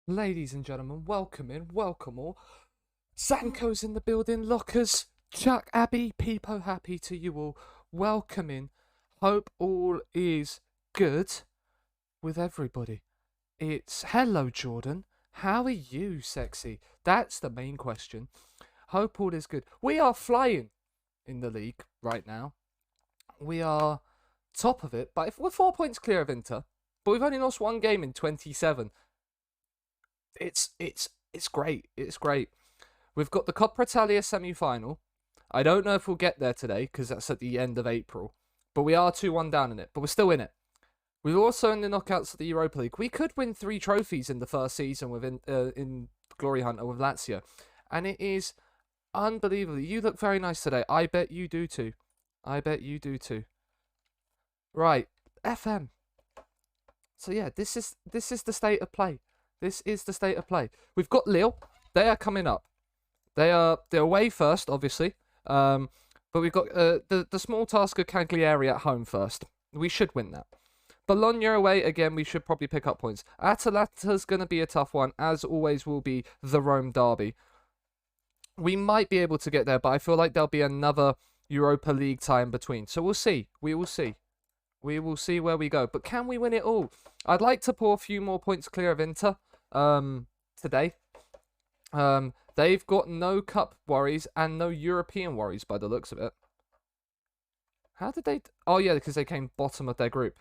Ladies and gentlemen, welcome in, welcome all. Zanko's in the building, Lockers, Chuck, Abby, Peepo, happy to you all. Welcome in. Hope all is good with everybody. It's hello, Jordan. How are you, sexy? That's the main question. Hope all is good. We are flying in the league right now. We are top of it, but if we're 4 points clear of Inter, but we've only lost one game in 27. It's great. It's great. We've got the Coppa Italia semi-final. I don't know if we'll get there today because that's at the end of April, but we are 2-1 down in it. But we're still in it. We're also in the knockouts of the Europa League. We could win 3 trophies in the first season within in Glory Hunter with Lazio, and it is unbelievable. You look very nice today. I bet you do too. I bet you do too. Right, FM. So yeah, this is the state of play. This is the state of play. We've got Lille. They are coming up. They're away first, obviously. But we've got the small task of Cagliari at home first. We should win that. Bologna away again. We should probably pick up points. Atalanta's going to be a tough one, as always will be the Rome derby. We might be able to get there, but I feel like there'll be another Europa League tie in between. So we'll see. We will see. We will see where we go. But can we win it all? I'd like to pour a few more points clear of Inter today. They've got no cup worries and no European worries by the looks of it. How did they... Oh, yeah, because they came bottom of their group.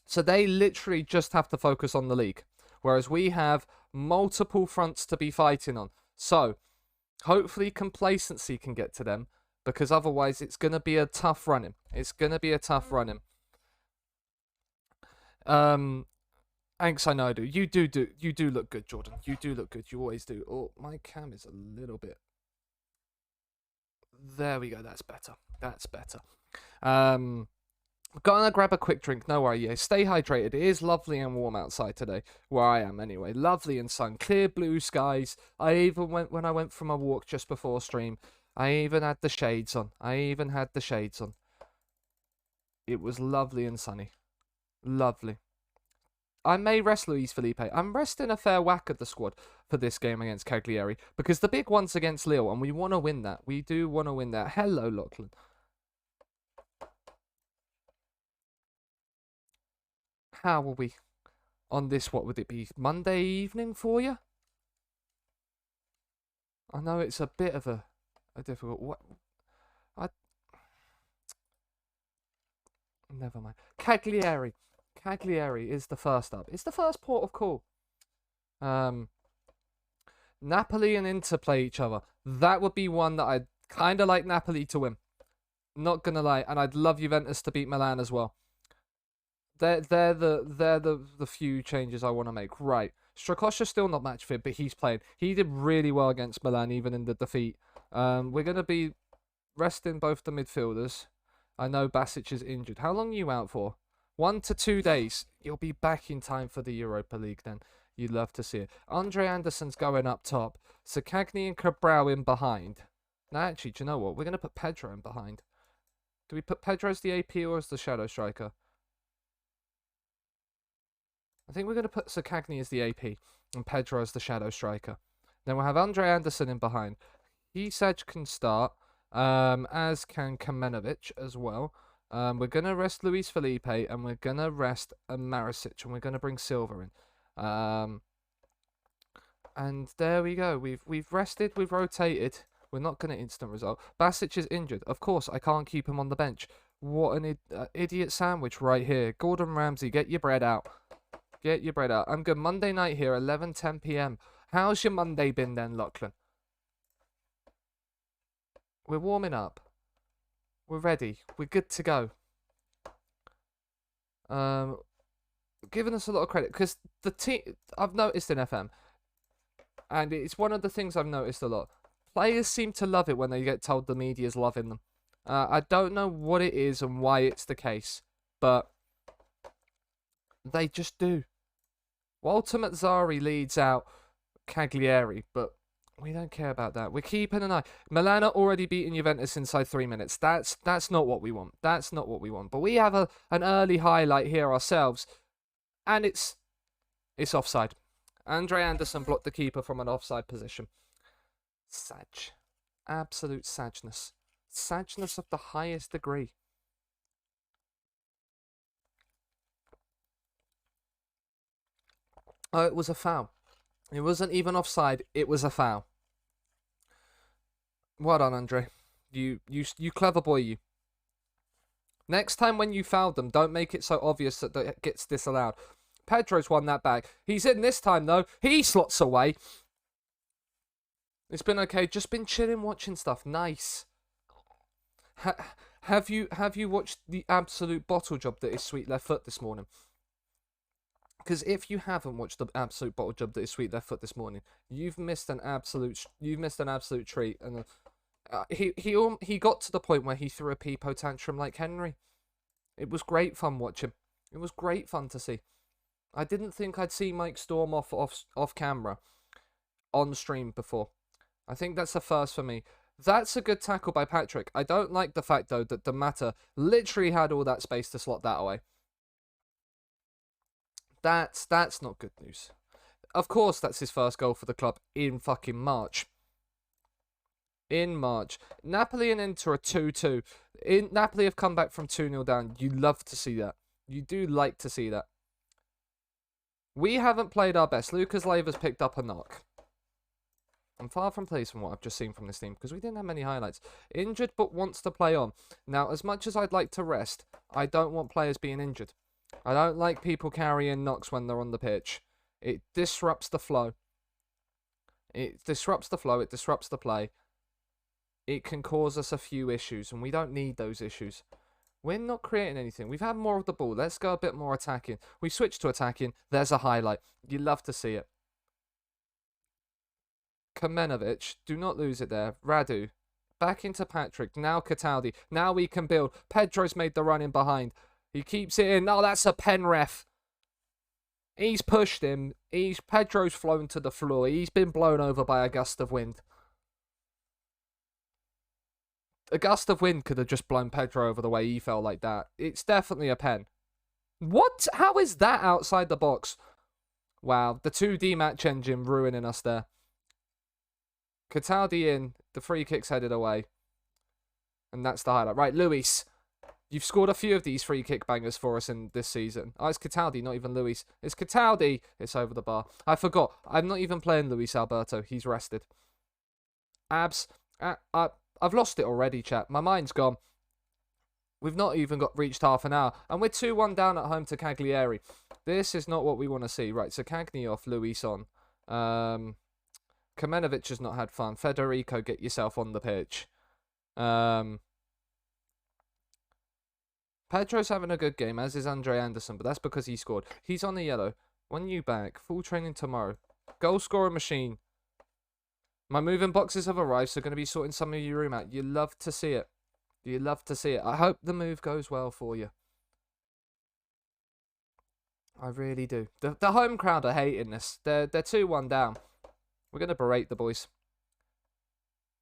So they literally just have to focus on the league. Whereas we have multiple fronts to be fighting on. So, hopefully complacency can get to them. Because otherwise it's going to be a tough running. It's going to be a tough running. Thanks, I know I do. You do look good, Jordan. You do look good. You always do. Oh, my cam is a little bit... There we go. That's better. That's better. Gonna grab a quick drink. No worry. Yeah, stay hydrated. It is lovely and warm outside today, where I am anyway. Lovely and sun, clear blue skies. I even went when I went for my walk just before stream. I even had the shades on. It was lovely and sunny. Lovely. I may rest Luis Felipe. I'm resting a fair whack of the squad for this game against Cagliari because the big one's against Lille, and we want to win that. We do want to win that. Hello, Lachlan. How will we on this? What would it be? Monday evening for you? I know it's a bit of a difficult. What? I never mind. Cagliari. Cagliari is the first up. It's the first port of call. Napoli and Inter play each other. That would be one that I'd kind of like Napoli to win. Not gonna lie, and I'd love Juventus to beat Milan as well. They're the few changes I want to make. Right, Strakosha's still not match fit, but he's playing. He did really well against Milan, even in the defeat. We're gonna be resting both the midfielders. I know Basic is injured. How long are you out for? 1 to 2 days. You'll be back in time for the Europa League then. You'd love to see it. Andre Anderson's going up top. Sakagni and Cabral in behind. Now, actually, do you know what? We're going to put Pedro in behind. Do we put Pedro as the AP or as the shadow striker? I think we're going to put Sakagni as the AP and Pedro as the shadow striker. Then we'll have Andre Anderson in behind. Isaj can start, as can Kamenovic as well. We're going to rest Luis Felipe and we're going to rest Marisic and we're going to bring Silva in. And there we go. We've rested, we've rotated. We're not going to instant result. Basic is injured. Of course, I can't keep him on the bench. What an idiot sandwich right here. Gordon Ramsay, get your bread out. Get your bread out. I'm good. Monday night here, 11:10 p.m. How's your Monday been then, Lachlan? We're warming up. We're ready. We're good to go. Giving us a lot of credit because the team I've noticed in FM, and it's one of the things I've noticed a lot. Players seem to love it when they get told the media's loving them. I don't know what it is and why it's the case, but they just do. Walter Mazzari leads out Cagliari, but we don't care about that. We're keeping an eye. Milan are already beating Juventus inside 3 minutes. That's not what we want. That's not what we want. But we have an early highlight here ourselves, and it's offside. Andre Anderson blocked the keeper from an offside position. Sag. Absolute sadness. Sadness of the highest degree. Oh, it was a foul. It wasn't even offside. It was a foul. Well done, Andre. You clever boy, you. Next time when you foul them, don't make it so obvious that it gets disallowed. Pedro's won that back. He's in this time, though. He slots away. It's been okay. Just been chilling, watching stuff. Nice. Have you watched the absolute bottle job that is Sweet Left Foot this morning? Because if you haven't watched the absolute bottle job that is Sweet Left Foot this morning, you've missed an absolute treat. And he got to the point where he threw a peepo tantrum like Henry. It was great fun watching. It was great fun to see. I didn't think I'd see Mike Storm off camera on stream before. I think that's a first for me. That's a good tackle by Patrick. I don't like the fact, though, that the Matter literally had all that space to slot that away. That's not good news. Of course, that's his first goal for the club in fucking March. In March. Napoli and Inter are 2-2. Napoli have come back from 2-0 down. You love to see that. You do like to see that. We haven't played our best. Lucas Leiva's picked up a knock. I'm far from pleased from what I've just seen from this team because we didn't have many highlights. Injured but wants to play on. Now, as much as I'd like to rest, I don't want players being injured. I don't like people carrying knocks when they're on the pitch. It disrupts the flow. It disrupts the flow. It disrupts the play. It can cause us a few issues, and we don't need those issues. We're not creating anything. We've had more of the ball. Let's go a bit more attacking. We switched to attacking. There's a highlight. You love to see it. Kamenovic, do not lose it there. Radu, back into Patrick. Now Cataldi. Now we can build. Pedro's made the run in behind. He keeps it in. Oh, that's a pen ref. He's pushed him. Pedro's flown to the floor. He's been blown over by a gust of wind. A gust of wind could have just blown Pedro over the way he fell like that. It's definitely a pen. What? How is that outside the box? Wow, the 2D match engine ruining us there. Cataldi in. The free kick's headed away. And that's the highlight. Right, Luis. You've scored a few of these free kick bangers for us in this season. Oh, it's Cataldi, not even Luis. It's Cataldi. It's over the bar. I forgot. I'm not even playing Luis Alberto. He's rested. Abs. I've lost it already, chat. My mind's gone. We've not even reached half an hour. And we're 2-1 down at home to Cagliari. This is not what we want to see. Right, so Cagney off, Luis on. Kamenovic has not had fun. Federico, get yourself on the pitch. Pedro's having a good game, as is Andre Anderson, but that's because he scored. He's on the yellow. 1 new back. Full training tomorrow. Goal scorer machine. My moving boxes have arrived, so going to be sorting some of your room out. You love to see it. You love to see it. I hope the move goes well for you. I really do. The home crowd are hating this. They're 2-1 down. We're going to berate the boys.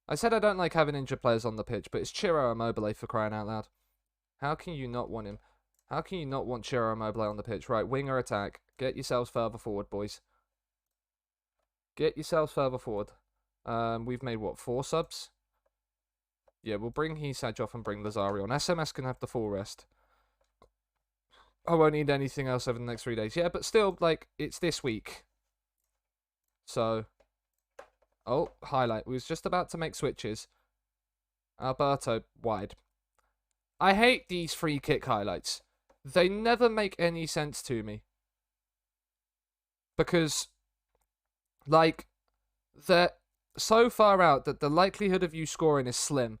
I said I don't like having injured players on the pitch, but it's Ciro Immobile for crying out loud. How can you not want him? How can you not want Ciro Immobile on the pitch? Right, winger attack. Get yourselves further forward, boys. Get yourselves further forward. We've made, what, 4 subs? Yeah, we'll bring Hisaj off and bring Lazio on. SMS can have the full rest. I won't need anything else over the next 3 days. Yeah, but still, like, it's this week. So... Oh, highlight. We was just about to make switches. Alberto, wide. I hate these free kick highlights. They never make any sense to me. Because, like, they're so far out that the likelihood of you scoring is slim.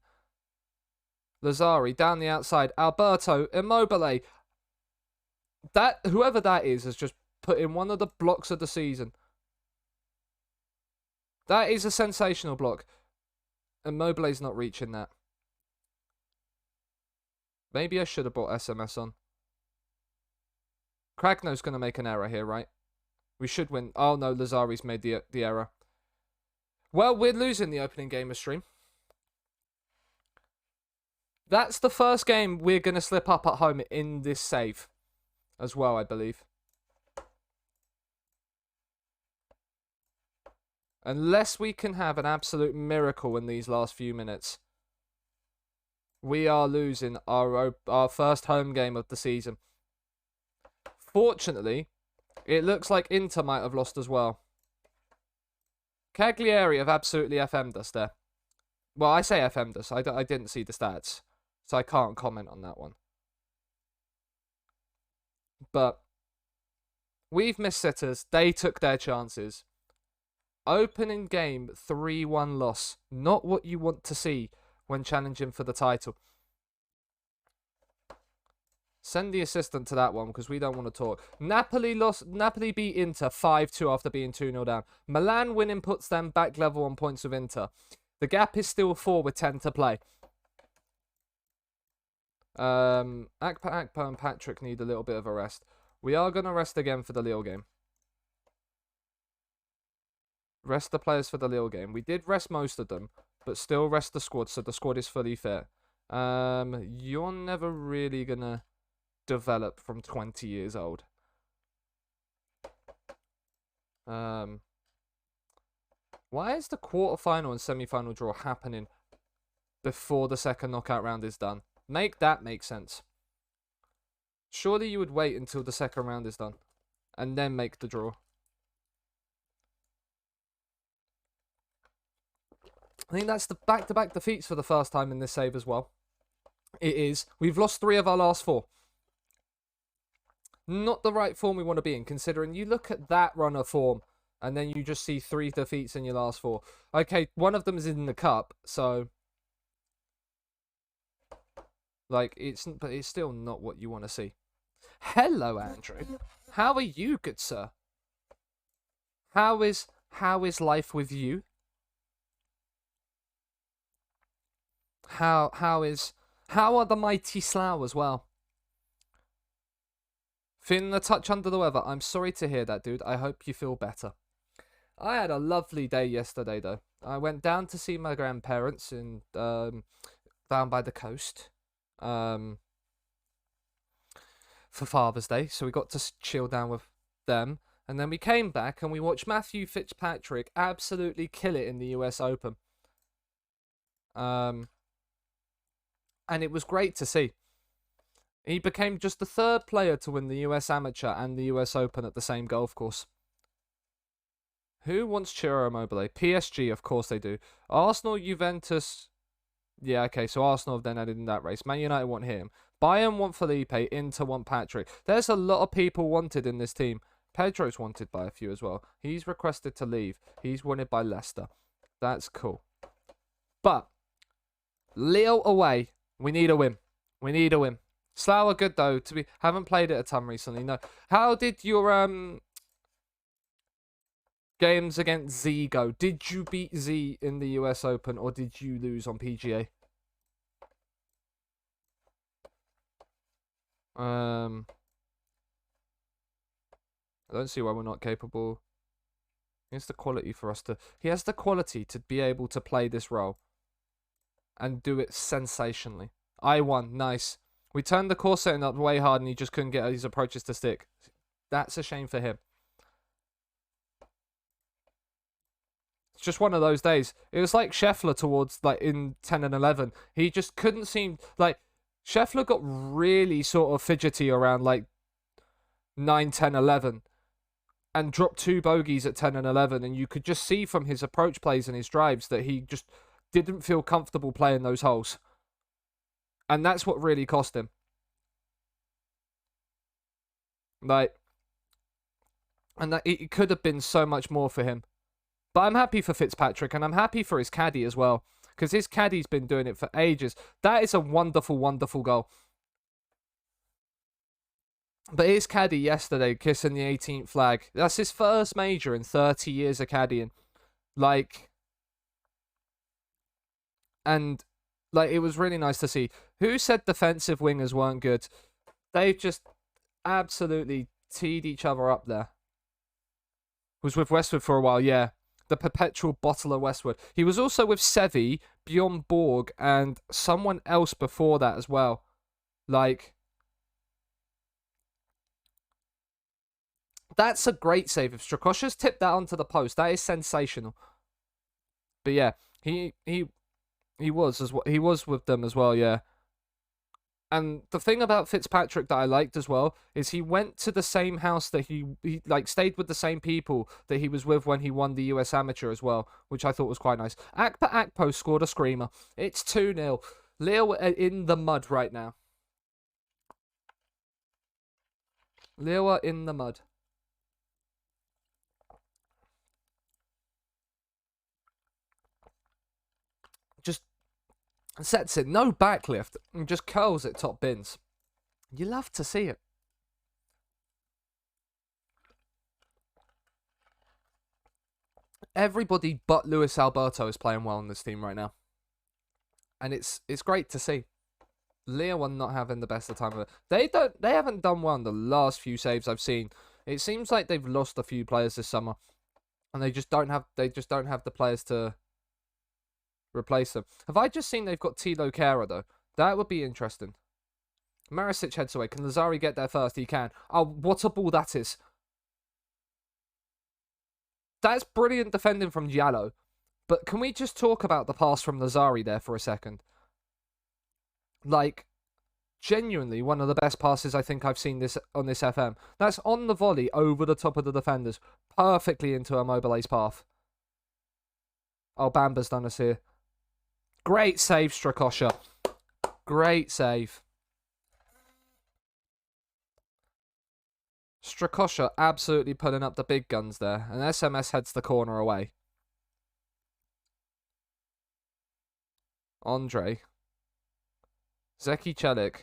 Lazzari, down the outside. Alberto, Immobile. Whoever that is has just put in one of the blocks of the season. That is a sensational block. Immobile's not reaching that. Maybe I should have brought SMS on. Kragno's going to make an error here, right? We should win. Oh, no, Lazzari's made the error. Well, we're losing the opening game of stream. That's the first game we're going to slip up at home in this save as well, I believe. Unless we can have an absolute miracle in these last few minutes, we are losing our first home game of the season. Fortunately, it looks like Inter might have lost as well. Cagliari have absolutely FM'd us there. Well, I say FM'd us. I didn't see the stats, so I can't comment on that one. But we've missed sitters. They took their chances. Opening game, 3-1 loss. Not what you want to see when challenging for the title. Send the assistant to that one because we don't want to talk. Napoli beat Inter 5-2 after being 2-0 down. Milan winning puts them back level on points with Inter. The gap is still 4 with 10 to play. Akpa and Patrick need a little bit of a rest. We are going to rest again for the Lille game. Rest the players for the Lille game. We did rest most of them, but still rest the squad, so the squad is fully fit. You're never really going to develop from 20 years old. Why is the quarterfinal and semi-final draw happening before the second knockout round is done? Make that make sense. Surely you would wait until the second round is done and then make the draw. I think that's the back-to-back defeats for the first time in this save as well. It is. We've lost 3 of our last 4. Not the right form we want to be in, considering you look at that run of form and then you just see 3 defeats in your last 4. Okay, one of them is in the cup, so like but it's still not what you want to see. Hello, Andrew. How are you, good sir? How is life with you? How are the mighty Slough as well? Feeling a touch under the weather. I'm sorry to hear that, dude. I hope you feel better. I had a lovely day yesterday, though. I went down to see my grandparents in down by the coast for Father's Day. So we got to chill down with them. And then we came back and we watched Matthew Fitzpatrick absolutely kill it in the US Open. And it was great to see. He became just the 3rd player to win the US Amateur and the US Open at the same golf course. Who wants Ciro Immobile? PSG, of course they do. Arsenal, Juventus. Yeah, okay, so Arsenal have then added in that race. Man United want him. Bayern want Felipe. Inter want Patrick. There's a lot of people wanted in this team. Pedro's wanted by a few as well. He's requested to leave. He's wanted by Leicester. That's cool. But Lille away. We need a win. We need a win. Slough are good though. Haven't played it a ton recently. No. How did your games against Z go? Did you beat Z in the US Open or did you lose on PGA? I don't see why we're not capable. He has the quality for us to. He has the quality to be able to play this role and do it sensationally. I won. Nice. We turned the course setting up way hard and he just couldn't get his approaches to stick. That's a shame for him. It's just one of those days. It was like Scheffler towards, like, in 10 and 11. He just couldn't seem, like, Scheffler got really sort of fidgety around, like, 9, 10, 11. And dropped 2 bogeys at 10 and 11. And you could just see from his approach plays and his drives that he just didn't feel comfortable playing those holes. And that's what really cost him. Like, and that it could have been so much more for him. But I'm happy for Fitzpatrick, and I'm happy for his caddy as well. Because his caddy's been doing it for ages. That is a wonderful, wonderful goal. But his caddy yesterday, kissing the 18th flag. That's his first major in 30 years of caddying. Like, and, like, it was really nice to see. Who said defensive wingers weren't good? They've just absolutely teed each other up there. Was with Westwood for a while, yeah. The perpetual bottle of Westwood. He was also with Sevi, Bjorn Borg, and someone else before that as well. Like, that's a great save. If Strakosha's tipped that onto the post, that is sensational. But yeah, he was as well. He was with them as well. Yeah. And the thing about Fitzpatrick that I liked as well is he went to the same house that he like stayed with the same people that he was with when he won the US Amateur as well, which I thought was quite nice. Akpa Akpo scored a screamer. It's 2-0. Leo are in the mud right now. Leo are in the mud. Just sets it, no backlift, and just curls it top bins. You love to see it. Everybody but Luis Alberto is playing well in this team right now. And it's great to see. Leo are not having the best of time of it. They haven't done well in the last few saves I've seen. It seems like they've lost a few players this summer. And they just don't have the players to replace them. Have I just seen they've got Tilo Kehrer though? That would be interesting. Marisic heads away. Can Lazari get there first? He can. Oh, what a ball that is. That's brilliant defending from Giallo. But can we just talk about the pass from Lazari there for a second? Like, genuinely one of the best passes I think I've seen on this FM. That's on the volley over the top of the defenders. Perfectly into Immobile's path. Oh, Bamba's done us here. Great save, Strakosha. Great save. Strakosha absolutely pulling up the big guns there. And SMS heads the corner away. Andre. Zeki Celik.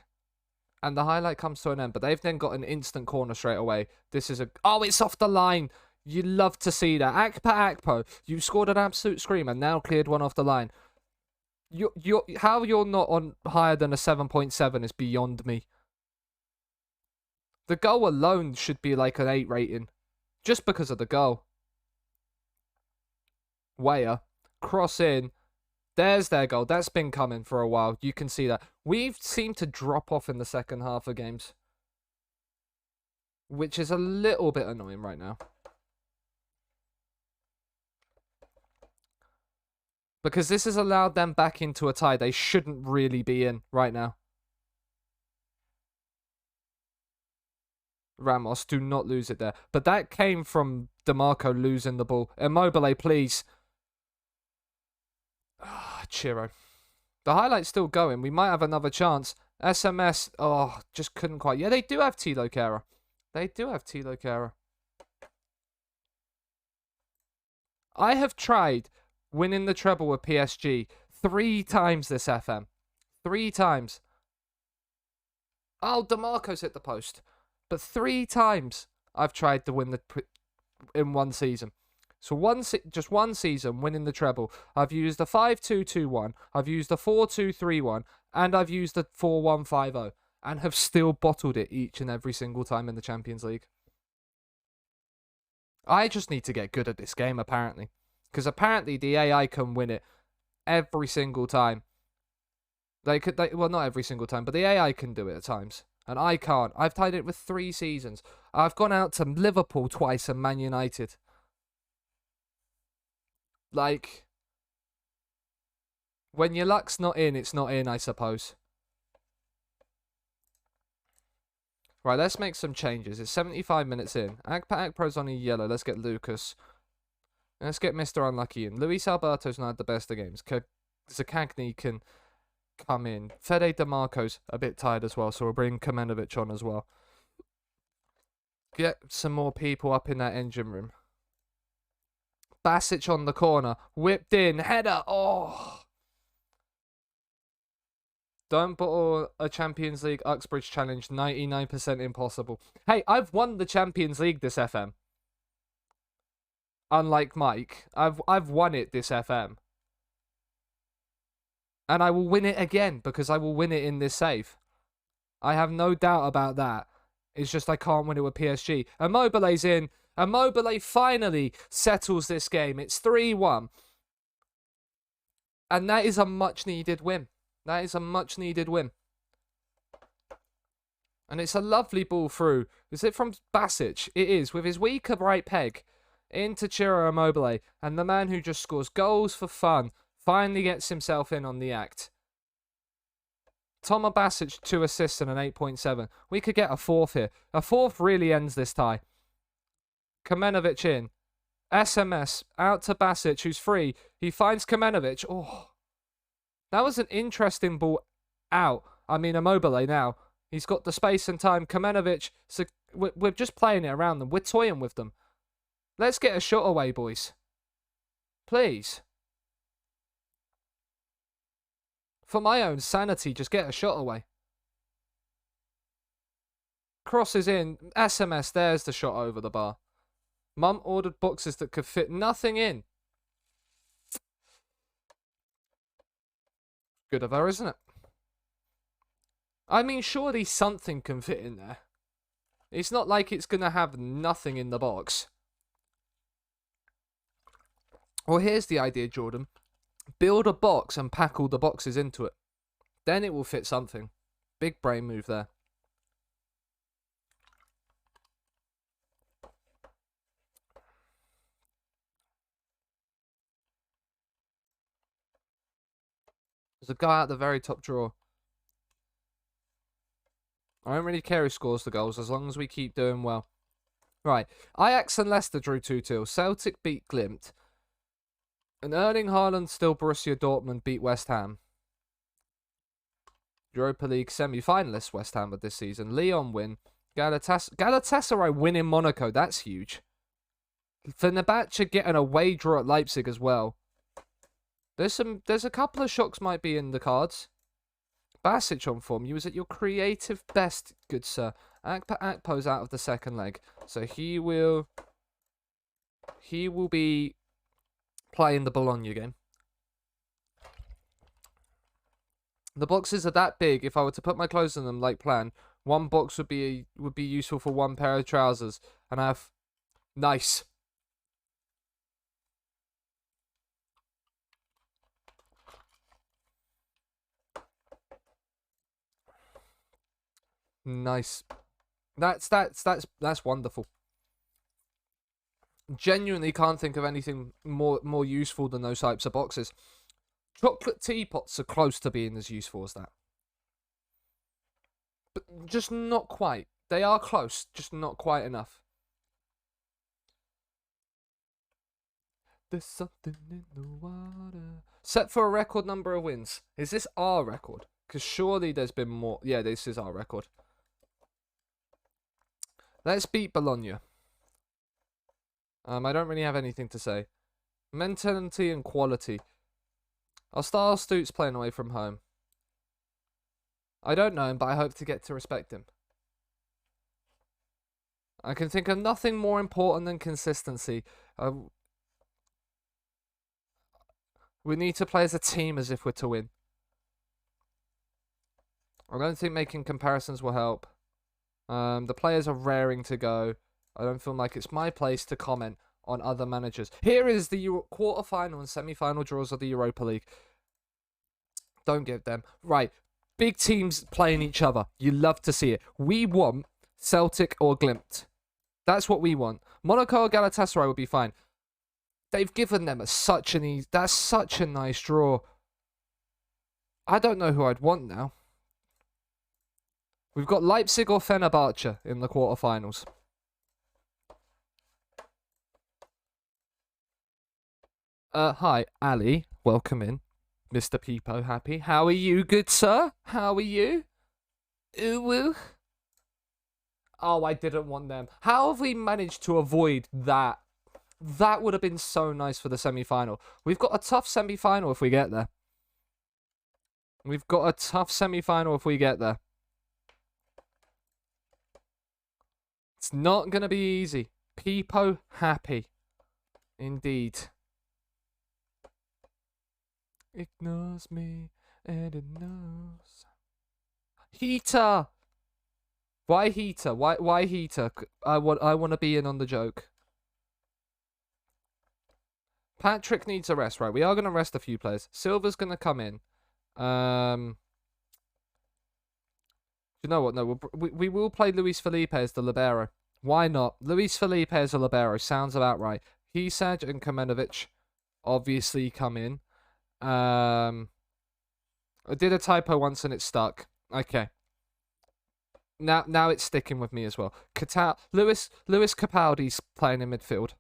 And the highlight comes to an end. But they've then got an instant corner straight away. This is a... Oh, it's off the line. You love to see that. Akpa Akpo. You've scored an absolute screamer. Now cleared one off the line. How you're not on higher than a 7.7 is beyond me. The goal alone should be like an 8 rating. Just because of the goal. Weyer. Cross in. There's their goal. That's been coming for a while. You can see that. We've seemed to drop off in the second half of games. Which is a little bit annoying right now. Because this has allowed them back into a tie they shouldn't really be in right now. Ramos, do not lose it there. But that came from DeMarco losing the ball. Immobile, please. Chiro. The highlight's still going. We might have another chance. SMS. Oh, just couldn't quite. Yeah, they do have Tilo Kehrer. They do have Tilo Kehrer. I have tried winning the treble with PSG 3 times this FM. 3 times. Oh, DeMarco's hit the post. But 3 times I've tried to win in one season. So just one season winning the treble. I've used a 5-2-2-1, I've used a 4-2-3-1, and I've used a 4-1-5-0, and have still bottled it each and every single time in the Champions League. I just need to get good at this game, apparently. Because apparently the AI can win it every single time. Well, not every single time, but the AI can do it at times. And I can't. I've tied it with 3 seasons. I've gone out to Liverpool twice and Man United. Like, when your luck's not in, it's not in, I suppose. Right, let's make some changes. It's 75 minutes in. Akpa Akpro's on a yellow. Let's get Lucas. Let's get Mr. Unlucky in. Luis Alberto's not had the best of games. Zakagny can come in. Fede DeMarco's a bit tired as well, so we'll bring Kamenovic on as well. Get some more people up in that engine room. Basic on the corner. Whipped in. Header. Oh. Don't bottle a Champions League Uxbridge challenge. 99% impossible. Hey, I've won the Champions League this FM. Unlike Mike. I've won it this FM. And I will win it again because I will win it in this save. I have no doubt about that. It's just I can't win it with PSG. Immobile's in. Immobile finally settles this game. It's 3-1. And that is a much-needed win. That is a much-needed win. And it's a lovely ball through. Is it from Basic? It is. With his weaker right peg, into Ciro Immobile, and the man who just scores goals for fun finally gets himself in on the act. Toma Basic, 2 assists and an 8.7. We could get a fourth here. A fourth really ends this tie. Kamenovic in. SMS out to Basic, who's free. He finds Kamenovic. Oh, that was an interesting ball out. I mean, Immobile now. He's got the space and time. Kamenovic, so we're just playing it around them. We're toying with them. Let's get a shot away, boys. Please. For my own sanity, just get a shot away. Crosses in. SMS, there's the shot over the bar. Mum ordered boxes that could fit nothing in. Good of her, isn't it? I mean, surely something can fit in there. It's not like it's going to have nothing in the box. Well, here's the idea, Jordan. Build a box and pack all the boxes into it. Then it will fit something. Big brain move there. There's a guy at the very top drawer. I don't really care who scores the goals as long as we keep doing well. Right. Ajax and Leicester drew 2-2. Celtic beat Glimt. And Erling Haaland still Borussia Dortmund beat West Ham. Europa League semi-finalists West Ham with this season. Lyon win. Galatasaray win in Monaco. That's huge. Fenerbahce get an away draw at Leipzig as well. There's a couple of shocks might be in the cards. Basic on form. You was at your creative best, good sir. Akpo's out of the second leg, so he will be playing the Bologna game. The boxes are that big. If I were to put my clothes in them like planned, one box would be useful for one pair of trousers, and I have nice. Nice. That's wonderful. Genuinely can't think of anything more useful than those types of boxes. Chocolate teapots are close to being as useful as that. But just not quite. They are close, just not quite enough. There's something in the water. Set for a record number of wins. Is this our record? Because surely there's been more. Yeah, this is our record. Let's beat Bologna. I don't really have anything to say. Mentality and quality. Our star Stoots playing away from home. I don't know him, but I hope to get to respect him. I can think of nothing more important than consistency. We need to play as a team as if we're to win. I don't think making comparisons will help. The players are raring to go. I don't feel like it's my place to comment on other managers. Here is the quarter-final and semi-final draws of the Europa League. Don't give them. Right. Big teams playing each other. You love to see it. We want Celtic or Glimt. That's what we want. Monaco or Galatasaray will be fine. They've given them such an easy... That's such a nice draw. I don't know who I'd want now. We've got Leipzig or Fenerbahce in the quarterfinals. Hi, Ali. Welcome in. Mr. Peepo, happy. How are you, good sir? How are you? Ooh. Oh, I didn't want them. How have we managed to avoid that? That would have been so nice for the semi-final. We've got a tough semi-final if we get there. We've got a tough semi-final if we get there. It's not going to be easy. Peepo happy. Indeed. Ignores me and it knows. Heater! Why heater? Why heater? I want to be in on the joke. Patrick needs a rest, right? We are going to rest a few players. Silva's going to come in. You know what? No, we will play Luis Felipe as the libero. Why not? Luis Felipe as a libero sounds about right. Hisaj and Kamenovic obviously come in. I did a typo once and it stuck. Okay. Now it's sticking with me as well. Lewis Capaldi's playing in midfield.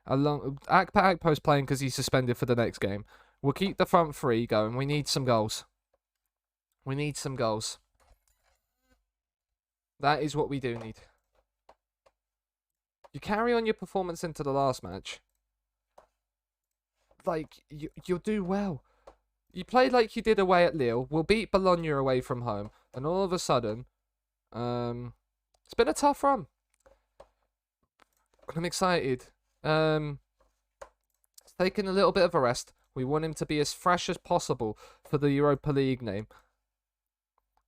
Akpo's playing because he's suspended for the next game. We'll keep the front three going. We need some goals. We need some goals. That is what we do need. You carry on your performance into the last match. Like, you'll do well. You played like you did away at Lille. We'll beat Bologna away from home. And all of a sudden, it's been a tough run. I'm excited. It's taken a little bit of a rest. We want him to be as fresh as possible for the Europa League name.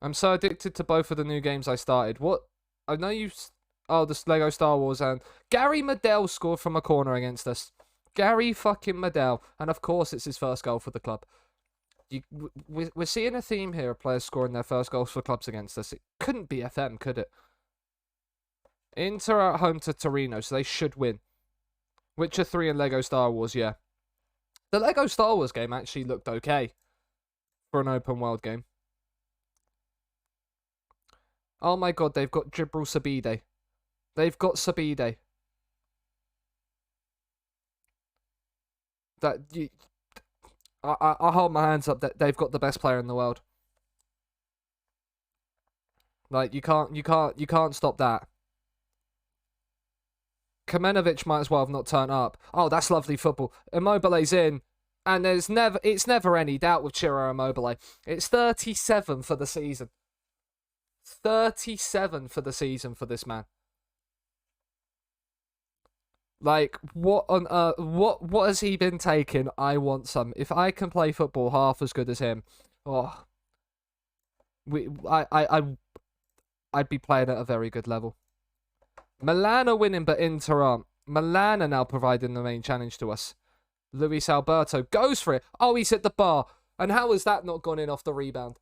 I'm so addicted to both of the new games I started. What? I know you... Oh, this Lego Star Wars, and Gary Medel scored from a corner against us. Gary fucking Medel. And of course it's his first goal for the club. We're seeing a theme here of players scoring their first goals for clubs against us. It couldn't be FM, could it? Inter are at home to Torino, so they should win. Witcher 3 and Lego Star Wars, yeah. The Lego Star Wars game actually looked okay for an open world game. Oh my god, they've got Jibril Sabide. They've got Sabide. I hold my hands up that they've got the best player in the world. Like, you can't stop that. Kamenovic might as well have not turned up. Oh, that's lovely football. Immobile's in. And it's never any doubt with Ciro Immobile. It's 37 for the season. 37 for the season for this man. Like, what on earth? What has he been taking? I want some. If I can play football half as good as him, oh, I'd be playing at a very good level. Milan are winning, but Inter aren't. Milan are now providing the main challenge to us. Luis Alberto goes for it. Oh, he's hit the bar. And how has that not gone in off the rebound?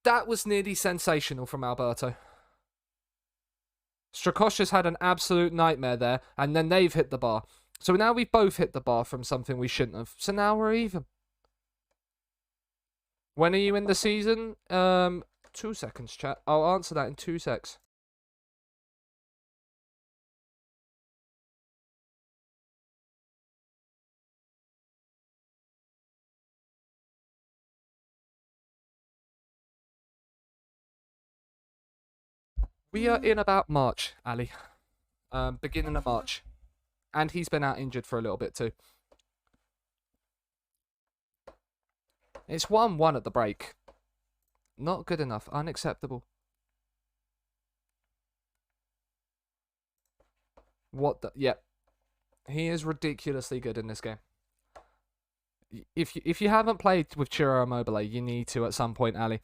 That was nearly sensational from Alberto. Strakosha's had an absolute nightmare there, and then they've hit the bar. So now we've both hit the bar from something we shouldn't have. So now we're even. When are you in the season? 2 seconds, chat. I'll answer that in 2 secs. We are in about March, Ali. Beginning of March. And he's been out injured for a little bit too. It's 1-1 at the break. Not good enough. Unacceptable. What the... Yep. He is ridiculously good in this game. If you haven't played with Ciro Immobile, you need to at some point, Ali.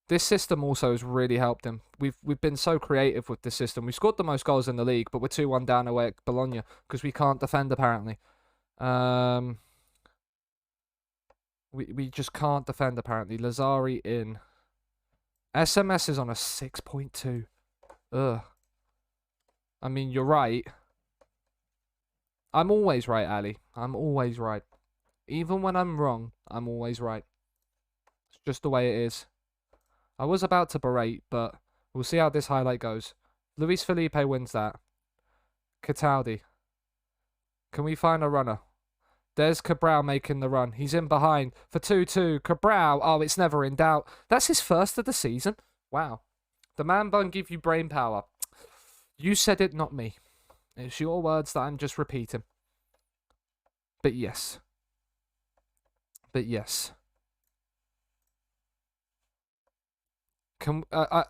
This system also has really helped him. We've been so creative with this system. We've scored the most goals in the league, but we're 2-1 down away at Bologna because we can't defend apparently. We just can't defend apparently. Lazari in. SMS is on a 6.2. Ugh. I mean, you're right. I'm always right, Ali. I'm always right. Even when I'm wrong, I'm always right. It's just the way it is. I was about to berate, but we'll see how this highlight goes. Luis Felipe wins that. Cataldi. Can we find a runner? There's Cabral making the run. He's in behind for 2-2. Cabral, oh, it's never in doubt. That's his first of the season. Wow. The man bun give you brain power. You said it, not me. It's your words that I'm just repeating. But yes. But yes. I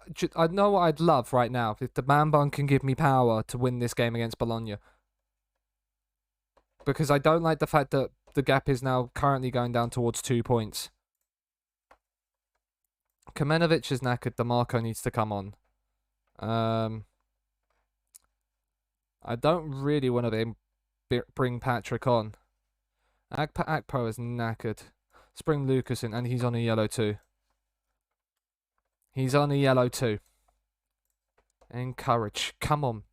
know what I'd love right now. If the man bun can give me power to win this game against Bologna. Because I don't like the fact that the gap is now currently going down towards 2 points. Kamenovic is knackered. DeMarco needs to come on. I don't really want to bring Patrick on. Akpo is knackered. Let's bring Lucas in, and he's on a yellow too. He's on a yellow too. Encourage. Come on.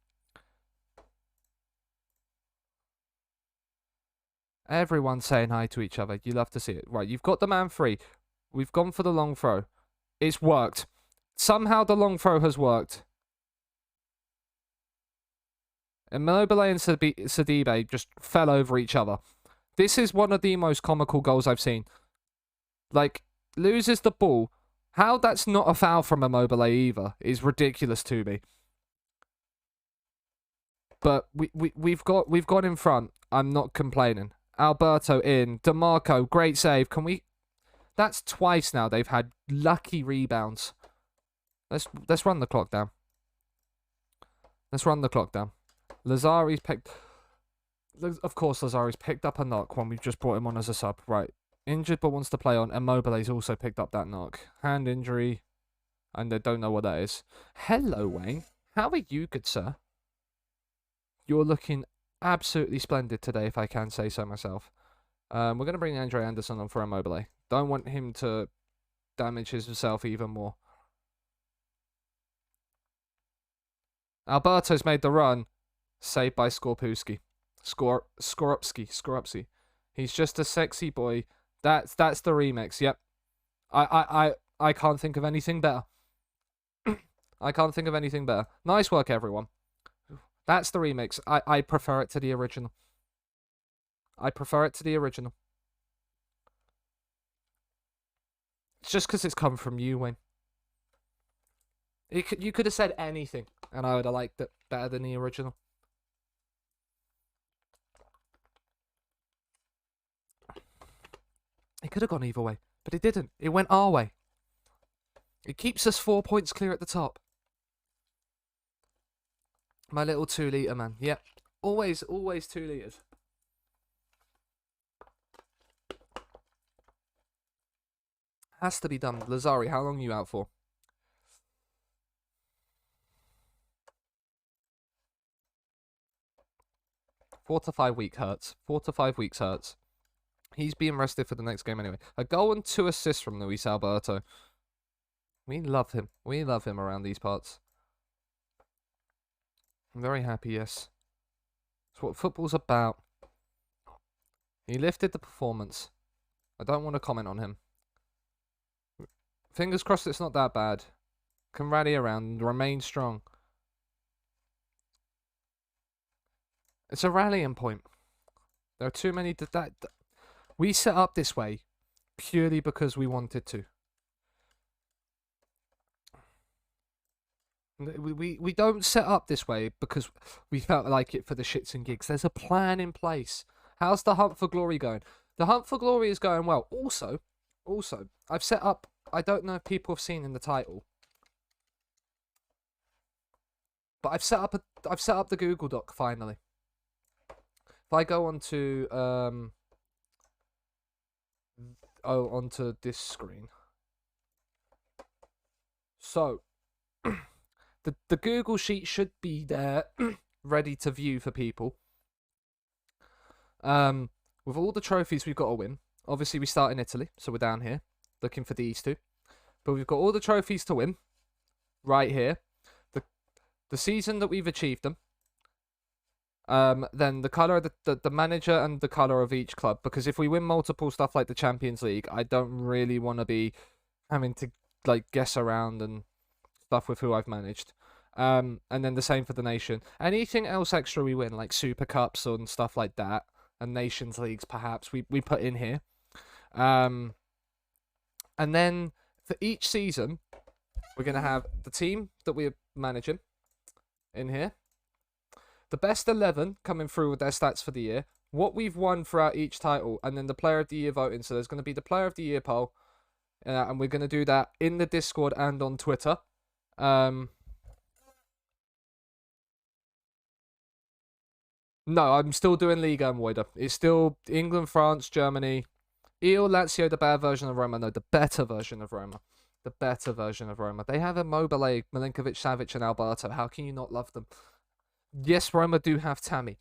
Everyone's saying hi to each other. You love to see it. Right, you've got the man free. We've gone for the long throw. It's worked. Somehow the long throw has worked. Immobile and Sidibe just fell over each other. This is one of the most comical goals I've seen. Like, loses the ball. How that's not a foul from Immobile either is ridiculous to me. But we've gone in front. I'm not complaining. Alberto in. DeMarco, great save. Can we... That's twice now they've had lucky rebounds. Let's run the clock down. Let's run the clock down. Lazari's picked... Of course, Lazari's picked up a knock when we've just brought him on as a sub. Right. Injured but wants to play on. Immobile's also picked up that knock. Hand injury. And I don't know what that is. Hello, Wayne. How are you, good sir? You're looking absolutely splendid today, if I can say so myself. We're going to bring Andre Anderson on for Immobile. Don't want him to damage himself even more. Alberto's made the run. Saved by Skorupski. Skorupski. He's just a sexy boy. That's the remix. Yep. I can't think of anything better. I can't think of anything better. Nice work, everyone. That's the remix. I prefer it to the original. I prefer it to the original. It's just because it's come from you, Wayne. You could have said anything, and I would have liked it better than the original. It could have gone either way, but it didn't. It went our way. It keeps us 4 points clear at the top. My little 2 litre man. Yep. Always 2 litres. Has to be done. Lazari, how long are you out for? Four to 5 weeks hurts. 4 to 5 weeks hurts. He's being rested for the next game anyway. A goal and 2 assists from Luis Alberto. We love him. We love him around these parts. I'm very happy, yes. That's what football's about. He lifted the performance. I don't want to comment on him. Fingers crossed it's not that bad. Can rally around and remain strong. It's a rallying point. There are too many... We set up this way purely because we wanted to. We don't set up this way because we felt like it for the shits and gigs. There's a plan in place. How's the hunt for glory going? The hunt for glory is going well. Also, I've set up... I don't know if people have seen in the title, but I've set up the Google Doc finally. If I go onto onto this screen, so the Google sheet should be there, ready to view for people. With all the trophies we've got to win. Obviously, we start in Italy, so we're down here looking for these two. But we've got all the trophies to win right here. The season that we've achieved them. Then the colour of the manager and the colour of each club. Because if we win multiple stuff like the Champions League, I don't really want to be having to like guess around and stuff with who I've managed. And then the same for the nation. Anything else extra we win, like Super Cups and stuff like that, and Nations Leagues perhaps, we put in here. And then for each season, we're going to have the team that we're managing in here. The best 11 coming through with their stats for the year. What we've won throughout each title. And then the Player of the Year voting. So there's going to be the Player of the Year poll. And we're going to do that in the Discord and on Twitter. No, I'm still doing Liga and Wider. It's still England, France, Germany... Lazio, the bad version of Roma. No, the better version of Roma. The better version of Roma. They have Immobile, Milinkovic, Savic, and Alberto. How can you not love them? Yes, Roma do have Tammy.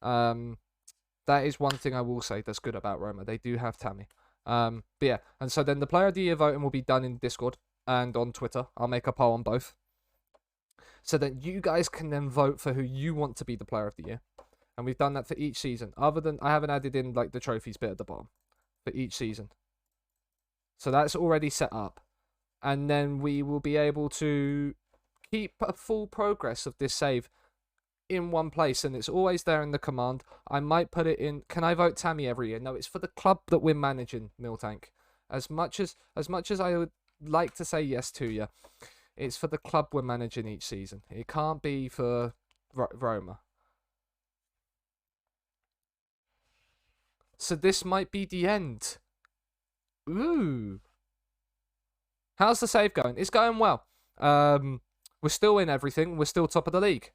That is one thing I will say that's good about Roma. They do have Tammy. But yeah, and so then the Player of the Year voting will be done in Discord and on Twitter. I'll make a poll on both. so that you guys can then vote for who you want to be the player of the year. And we've done that for each season. Other than, I haven't added in like the trophies bit at the bottom for each season. So that's already set up. And then we will be able to keep a full progress of this save in one place, and it's always there in the command. I might put it in. Can I vote Tammy every year? No, it's for the club that we're managing, Miltank. As much as I would like to say yes to you, it's for the club we're managing each season. It can't be for Roma. So this might be the end. Ooh. How's the save going? It's going well. We're still in everything. We're still top of the league.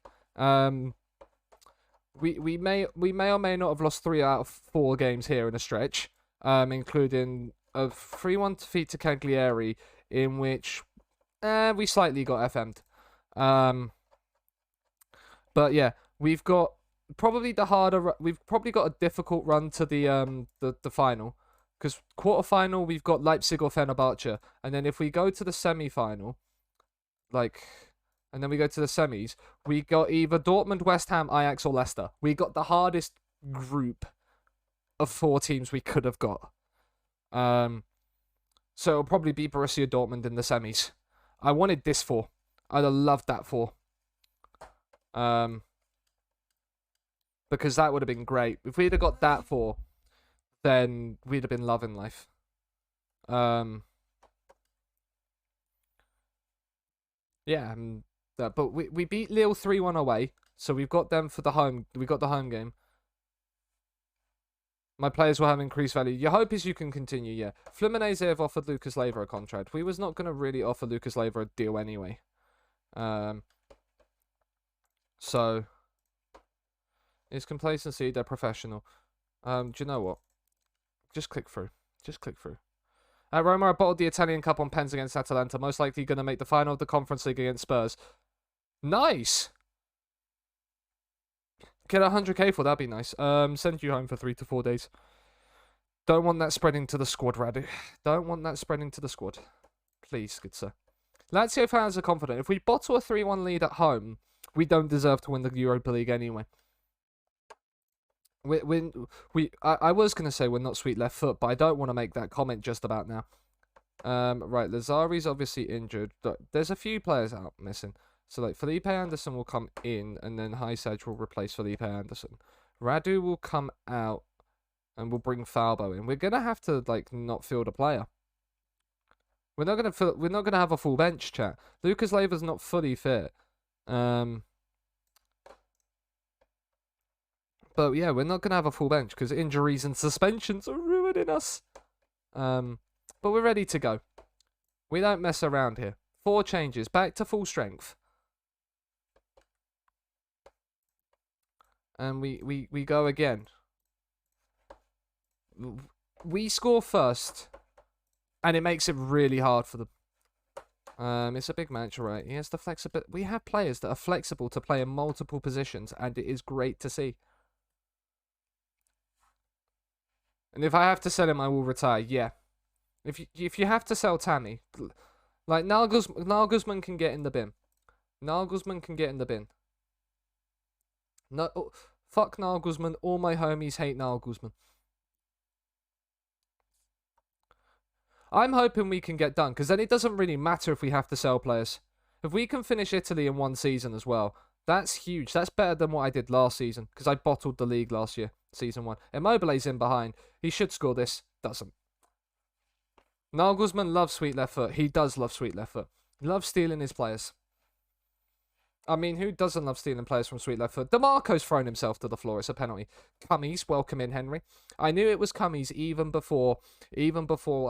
We may or may not have lost 3 out of 4 games here in a stretch, including a 3-1 defeat to Cagliari, in which we slightly got FM'd. But yeah, we've got probably the harder. We've probably got a difficult run to the final, because quarterfinal we've got Leipzig or Fenerbahce, and then if we go to the semi-final, and then we go to the semis, we got either Dortmund, West Ham, Ajax, or Leicester. We got the hardest group of 4 teams we could have got. So it'll probably be Borussia Dortmund in the semis. I wanted this 4. I'd have loved that 4. Because that would have been great. If we'd have got that 4, then we'd have been loving life. Yeah, but we beat Lille 3-1 away, so we've got them for the home. We got the home game. My players will have increased value. Your hope is you can continue, yeah. Fluminense have offered Lucas Leiva a contract. We was not going to really offer Lucas Leiva a deal anyway. So, it's complacency, they're professional. Do you know what? Just click through. Just click through. Roma have bottled the Italian Cup on pens against Atalanta. Most likely going to make the final of the Conference League against Spurs. Nice! Get 100k for, that'd be nice. Send you home for 3 to 4 days. Don't want that spreading to the squad, Radu. Don't want that spreading to the squad. Please, good sir. Lazio fans are confident. If we bottle a 3-1 lead at home, we don't deserve to win the Europa League anyway. I was going to say we're not sweet left foot, but I don't want to make that comment just about now. Right, Lazari's obviously injured. There's a few players out missing. So, like, Felipe Anderson will come in, and then Highsedge will replace Felipe Anderson. Radu will come out, and we'll bring Falbo in. We're going to have to, like, not field a player. We're not going to have a full bench, chat. Lucas Leiva's not fully fit. But, yeah, we're not going to have a full bench, because injuries and suspensions are ruining us. But we're ready to go. We don't mess around here. 4 changes, back to full strength. And we go again. We score first, and it makes it really hard for them. It's a big match, right? He has the flexibility. We have players that are flexible to play in multiple positions, and it is great to see. And if I have to sell him, I will retire. Yeah. If you have to sell Tammy, like Nagelsmann can get in the bin. Nagelsmann can get in the bin. No, fuck Nagelsmann. All my homies hate Nagelsmann. I'm hoping we can get done, because then it doesn't really matter if we have to sell players. If we can finish Italy in 1 season as well, that's huge. That's better than what I did last season, because I bottled the league last year, season 1. Immobile's in behind. He should score this. Doesn't. Nagelsmann loves sweet left foot. He does love sweet left foot. He loves stealing his players. I mean, who doesn't love stealing players from sweet left foot? DeMarco's thrown himself to the floor. It's a penalty. Cummies, welcome in, Henry. I knew it was Cummies even before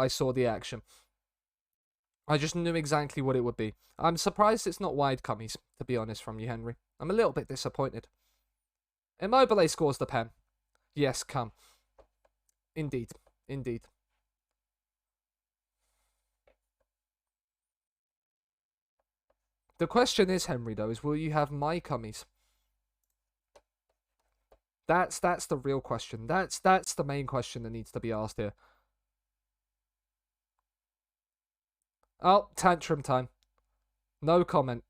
I saw the action. I just knew exactly what it would be. I'm surprised it's not wide Cummies, to be honest, from you, Henry. I'm a little bit disappointed. Immobile scores the pen. Yes, come. Indeed. Indeed. The question is, Henry, though, is will you have my cummies? That's the real question. That's the main question that needs to be asked here. Oh, tantrum time. No comment.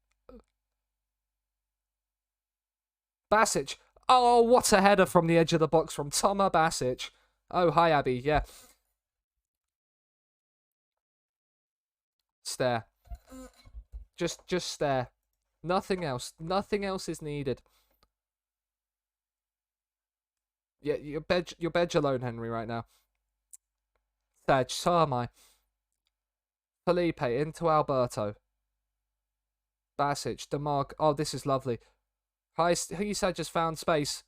Basic. Oh, what a header from the edge of the box from Toma Basic. Oh, hi, Abby. Yeah. Stare. Just stare. Nothing else. Nothing else is needed. Yeah, you're bed alone, Henry, right now. Sag, so am I. Felipe into Alberto. Basic, DeMarc. Oh, this is lovely. He said just found space.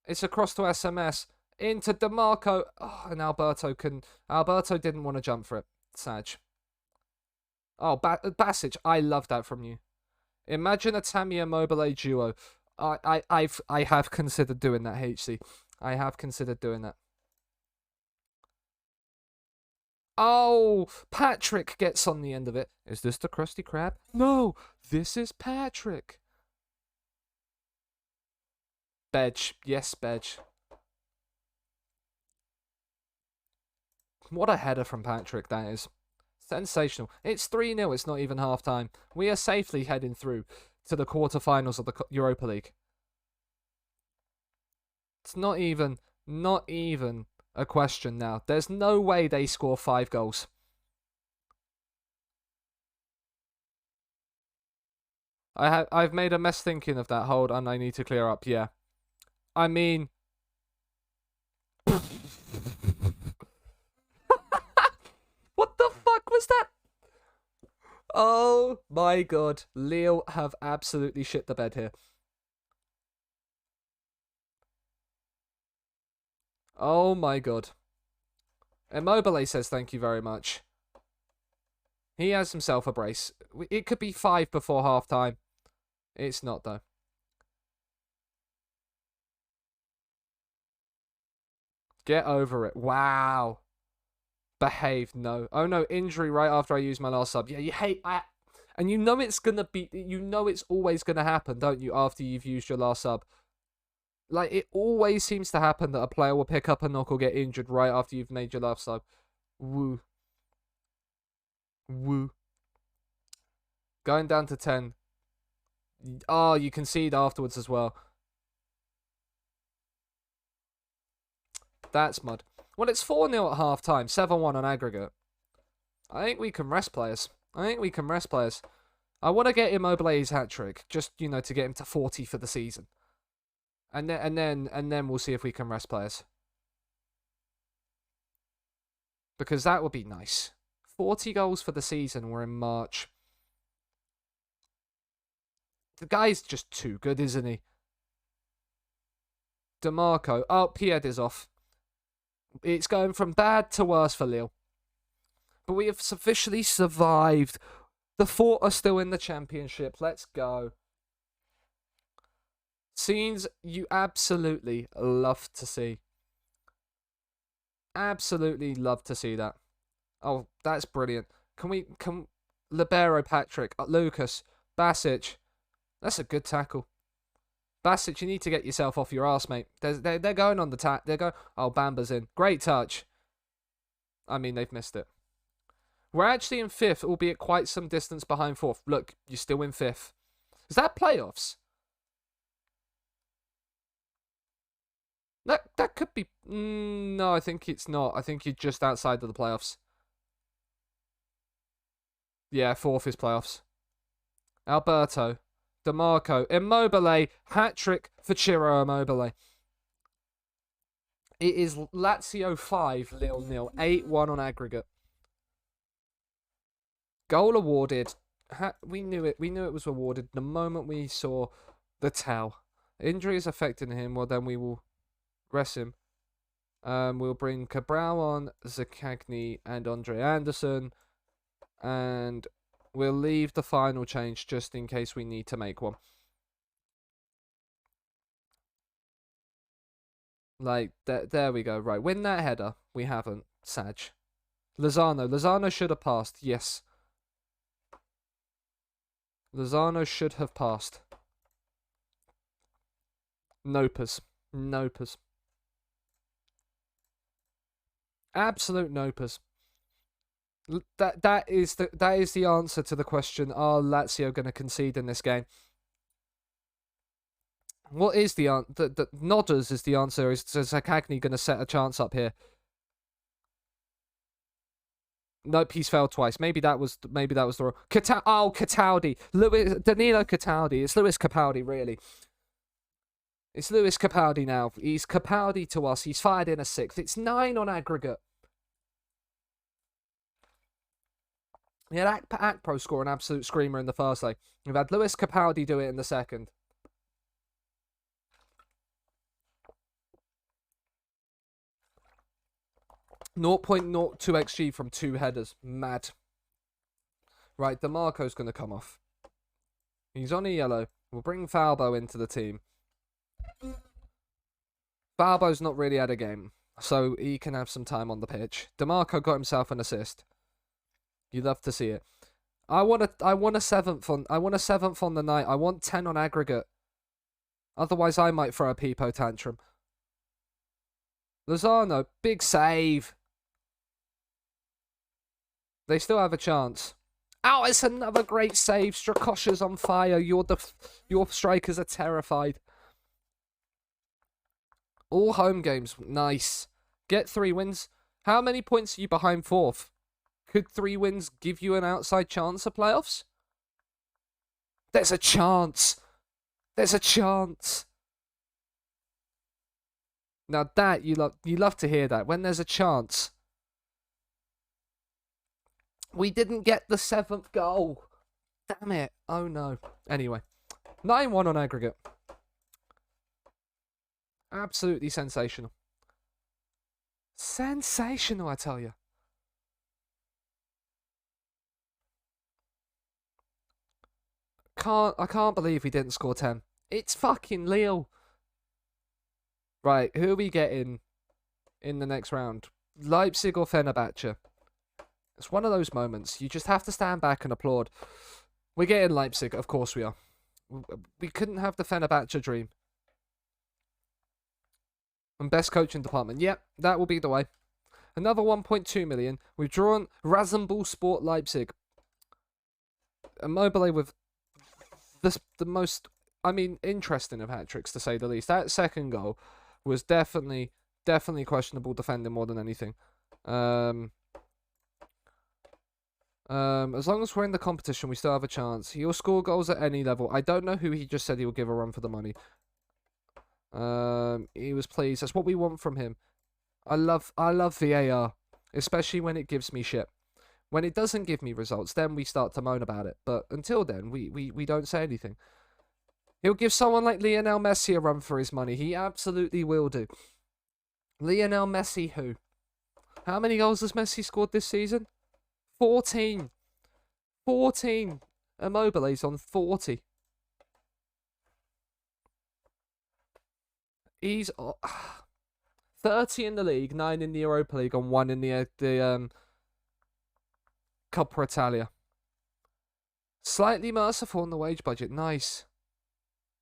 It's across to SMS. Into DeMarco. Oh, and Alberto didn't want to jump for it. Sag. Oh, Basic, I love that from you. Imagine a Tammy Immobile duo. I have considered doing that, HC. I have considered doing that. Oh, Patrick gets on the end of it. Is this the Krusty Krab? No, this is Patrick. Bedge. Yes, Bedge. What a header from Patrick that is. Sensational. It's 3-0. It's not even half time. We are safely heading through to the quarterfinals of the Europa League. It's not even a question now. There's no way they score 5 goals. I've made a mess thinking of that. Hold on, I need to clear up. Yeah. I mean, what the fuck was that? Oh my god. Lille have absolutely shit the bed here. Oh my god. Immobile says thank you very much. He has himself a brace. It could be 5 before half time. It's not though. Get over it. Wow. Behave. No. Oh no, injury right after I use my last sub. Yeah, you hate and you know it's gonna be, you know it's always gonna happen, don't you, after you've used your last sub. Like, it always seems to happen that a player will pick up a knock or get injured right after you've made your last sub. Woo. Woo. Going down to 10. Oh, you concede afterwards as well. That's mud. Well, it's 4-0 at half time, 7-1 on aggregate. I think we can rest players. I want to get Immobile's hat trick, just, to get him to 40 for the season. And then we'll see if we can rest players. Because that would be nice. 40 goals for the season. We're in March. The guy's just too good, isn't he? DeMarco. Oh, Pied is off. It's going from bad to worse for Lille. But we have officially survived. The Fort are still in the championship. Let's go. Scenes you absolutely love to see. Absolutely love to see that. Oh, that's brilliant. Can Libero Patrick, Lucas, Basic. That's a good tackle. Basic, you need to get yourself off your arse, mate. They're going on the tack. They're going. Oh, Bamba's in. Great touch. I mean, they've missed it. We're actually in 5th, albeit quite some distance behind 4th. Look, you're still in 5th. Is that playoffs? That could be. No, I think it's not. I think you're just outside of the playoffs. Yeah, 4th is playoffs. Alberto, DeMarco, Immobile, hat-trick for Ciro Immobile. It is Lazio 5, Lille 0, 8-1 on aggregate. Goal awarded. We knew it. We knew it was awarded the moment we saw the towel. Injury is affecting him. Well, then we will rest him. We'll bring Cabral on, Zakagny, and Andre Anderson. And we'll leave the final change just in case we need to make one. Like, there we go. Right, win that header. We haven't. Sag. Lozano should have passed. Yes. Lozano should have passed. Nopers. Absolute nopers. That is the answer to the question, are Lazio going to concede in this game? What is the answer? The Nodders is the answer. Is Zakagni going to set a chance up here? Nope, he's failed twice. Maybe that was the wrong. Cataldi. Danilo Cataldi. It's Lewis Capaldi, really. It's Lewis Capaldi now. He's Capaldi to us. He's fired in a sixth. It's 9 on aggregate. We had Akpro score an absolute screamer in the first leg. We've had Lewis Capaldi do it in the second. .02 XG from 2 headers. Mad. Right, DeMarco's going to come off. He's on a yellow. We'll bring Falbo into the team. Falbo's not really had a game, so he can have some time on the pitch. DeMarco got himself an assist. You love to see it. I want a seventh on the night. I want 10 on aggregate. Otherwise, I might throw a peepo tantrum. Lozano, big save. They still have a chance. Oh, it's another great save. Strakosha's on fire. Your strikers are terrified. All home games. Nice. Get 3 wins. How many points are you behind 4th? Could 3 wins give you an outside chance of playoffs? There's a chance. There's a chance. Now that you love to hear that. When there's a chance. We didn't get the 7th goal. Damn it. Oh no. Anyway. 9-1 on aggregate. Absolutely sensational. Sensational, I tell you. I can't believe we didn't score 10. It's fucking Lille. Right, who are we getting in the next round? Leipzig or Fenerbahce? It's one of those moments. You just have to stand back and applaud. We're getting Leipzig, of course we are. We couldn't have the Fenerbahce dream. And best coaching department. Yep, that will be the way. Another 1.2 million. We've drawn Rasenball Sport Leipzig. Immobile with the most, interesting of hat-tricks, to say the least. That second goal was definitely questionable defending more than anything. As long as we're in the competition, we still have a chance. He'll score goals at any level. I don't know who he just said he will give a run for the money. He was pleased. That's what we want from him. I love VAR, especially when it gives me shit. When it doesn't give me results, then we start to moan about it. But until then, we don't say anything. He'll give someone like Lionel Messi a run for his money. He absolutely will do. Lionel Messi who? How many goals has Messi scored this season? 14. 14. Immobile's on 40. He's 30 in the league, 9 in the Europa League, and 1 in the Coppa Italia. Slightly merciful on the wage budget. Nice.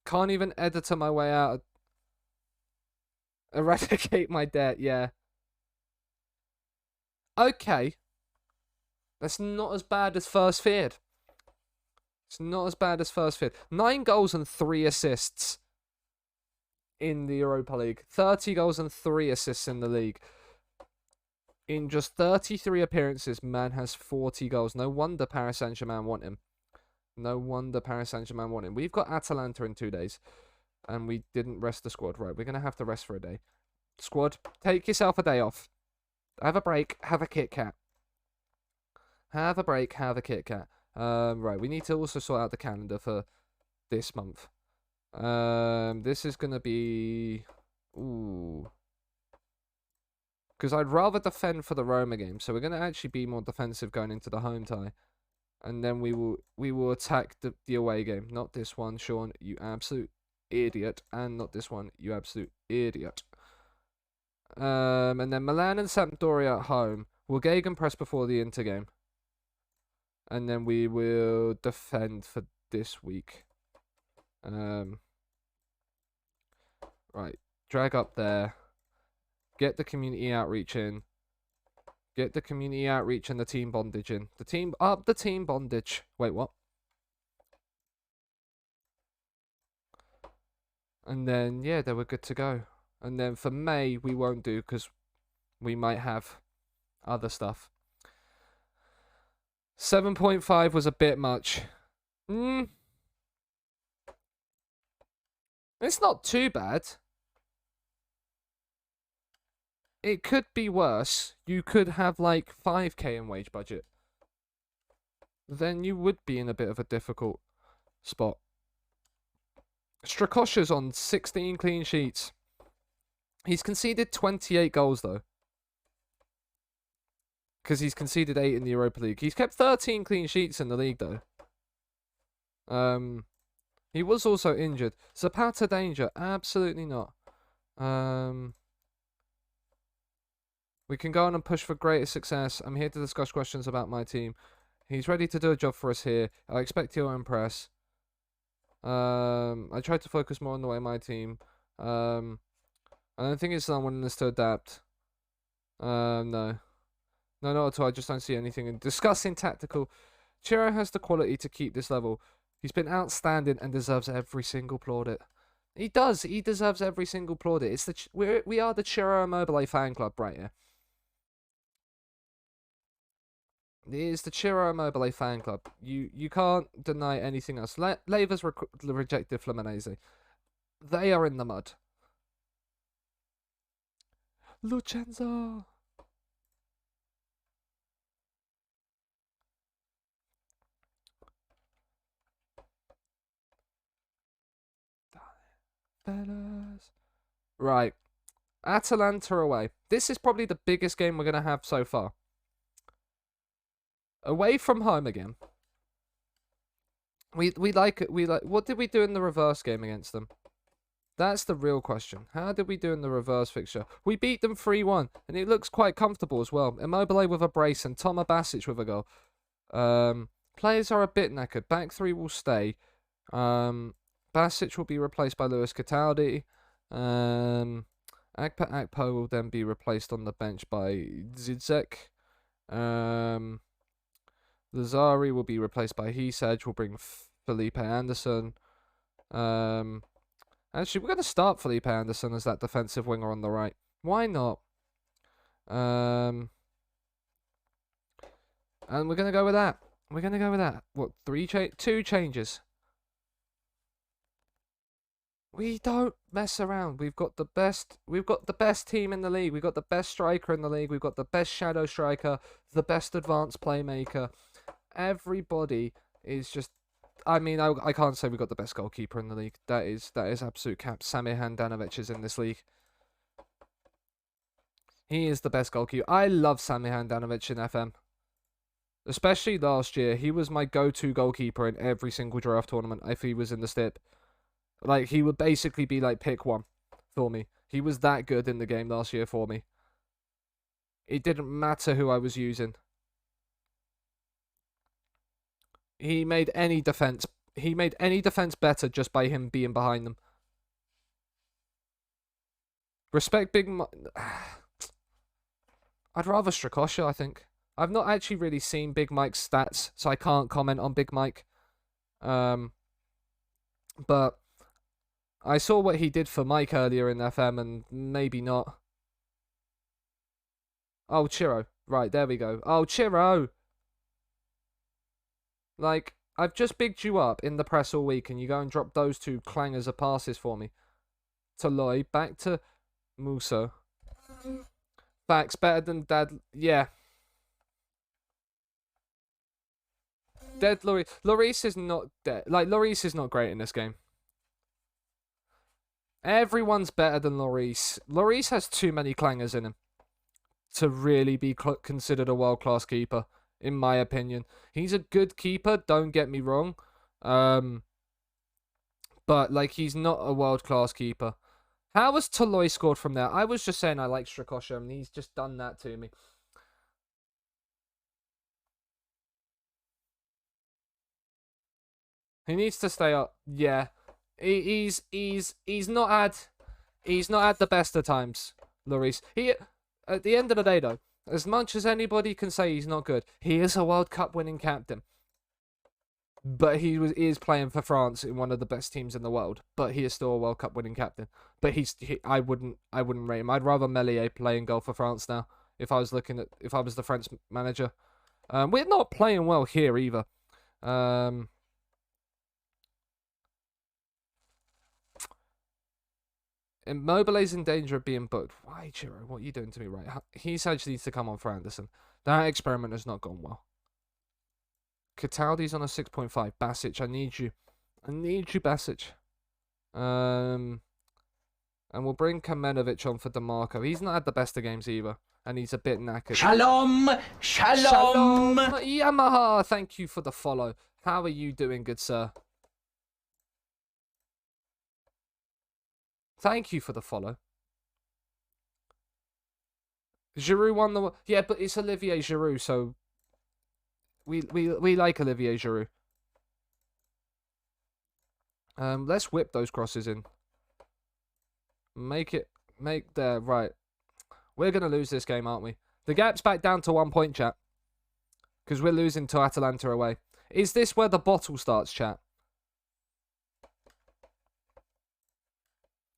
Can't even editor my way out. Eradicate my debt, yeah. Okay. That's not as bad as first feared. It's not as bad as first feared. 9 goals and 3 assists in the Europa League. 30 goals and 3 assists in the league. In just 33 appearances, man has 40 goals. No wonder Paris Saint-Germain want him. No wonder Paris Saint-Germain want him. We've got Atalanta in 2 days. And we didn't rest the squad. Right, we're going to have to rest for a day. Squad, take yourself a day off. Have a break. Have a Kit Kat. Have a break. Have a Kit Kat. Right, we need to also sort out the calendar for this month. This is going to be... Ooh. Because I'd rather defend for the Roma game. So we're going to actually be more defensive going into the home tie. And then we will attack the away game. Not this one, Sean, you absolute idiot. And not this one, you absolute idiot. And then Milan and Sampdoria at home. We'll gegenpress before the Inter game. And then we will defend for this week. Right, drag up there. Get the community outreach in. Get the community outreach and the team bondage in. The team bondage. Wait, what? And then, yeah, they were good to go. And then for May, we won't do because we might have other stuff. 7.5 was a bit much. It's not too bad. It could be worse. You could have like 5k in wage budget. Then you would be in a bit of a difficult spot. Strakosha's on 16 clean sheets. He's conceded 28 goals though. Because he's conceded 8 in the Europa League. He's kept 13 clean sheets in the league though. He was also injured. Zapata danger? Absolutely not. We can go on and push for greater success. I'm here to discuss questions about my team. He's ready to do a job for us here. I expect he'll impress. I tried to focus more on the way my team. I don't think it's unwillingness to adapt. No. No, not at all. I just don't see anything. And discussing tactical. Chiro has the quality to keep this level. He's been outstanding and deserves every single plaudit. He does. He deserves every single plaudit. It's we are the Chiro Immobile fan club right here. It is the Chiro Immobile fan club. You can't deny anything else. Leva's rejected Fluminense. They are in the mud. Lucenzo. Right. Atalanta away. This is probably the biggest game we're going to have so far. Away from home again. We like what did we do in the reverse game against them? That's the real question. How did we do in the reverse fixture? We beat them 3-1 and it looks quite comfortable as well. Immobile with a brace and Toma Basic with a goal. Players are a bit knackered. Back three will stay. Basic will be replaced by Lewis Cataldi. Akpa Akpo will then be replaced on the bench by Zizek. Lazari will be replaced by Hisaj. We'll bring Felipe Anderson. Actually, we're going to start Felipe Anderson as that defensive winger on the right. Why not? And we're going to go with that. We're going to go with that. What, two changes? We don't mess around. We've got the best team in the league. We've got the best striker in the league. We've got the best shadow striker, the best advanced playmaker. Everybody is just, I mean, I can't say we've got the best goalkeeper in the league. That is absolute cap. Samir Handanovic is in this league. He is the best goalkeeper. I love Samir Handanovic in FM. Especially last year. He was my go-to goalkeeper in every single draft tournament if he was in the stip. Like, he would basically be like pick one for me. He was that good in the game last year for me. It didn't matter who I was using. He made any defense better just by him being behind them. Respect Big Mike. I'd rather Strakosha, I think. I've not actually really seen Big Mike's stats, so I can't comment on Big Mike. But I saw what he did for Mike earlier in FM, and maybe not. Oh, Chiro. Right, there we go. Oh, Chiro! Like, I've just bigged you up in the press all week, and you go and drop those two clangers of passes for me. To Loy, back to Musa. Facts, better than Dad. Yeah. Dead Lloris. Lloris is not dead. Like, Lloris is not great in this game. Everyone's better than Lloris. Lloris has too many clangers in him to really be considered a world-class keeper, in my opinion. He's a good keeper, don't get me wrong. But, like, he's not a world-class keeper. How was Toloi scored from there? I was just saying I like Strakosha, and he's just done that to me. He needs to stay up. Yeah. He's not had the best of times, Lloris. At the end of the day though, as much as anybody can say he's not good, he is a World Cup winning captain. But he is playing for France in one of the best teams in the world. But he is still a World Cup winning captain. But I wouldn't rate him. I'd rather Meslier play in goal for France now. If I was the French manager. We're not playing well here either. Immobile is in danger of being booked. Why, Chiro? What are you doing to me, right? He actually needs to come on for Anderson. That experiment has not gone well. Cataldi's on a 6.5. Basic, I need you. I need you, Basic. And we'll bring Kamenovic on for DeMarco. He's not had the best of games either. And he's a bit knackered. Shalom! Shalom! Yamaha, thank you for the follow. How are you doing, good sir? Thank you for the follow. Giroud won the... Yeah, but it's Olivier Giroud, so... We like Olivier Giroud. Let's whip those crosses in. Make there, right. We're going to lose this game, aren't we? The gap's back down to 1 point, chat. Because we're losing to Atalanta away. Is this where the bottle starts, chat?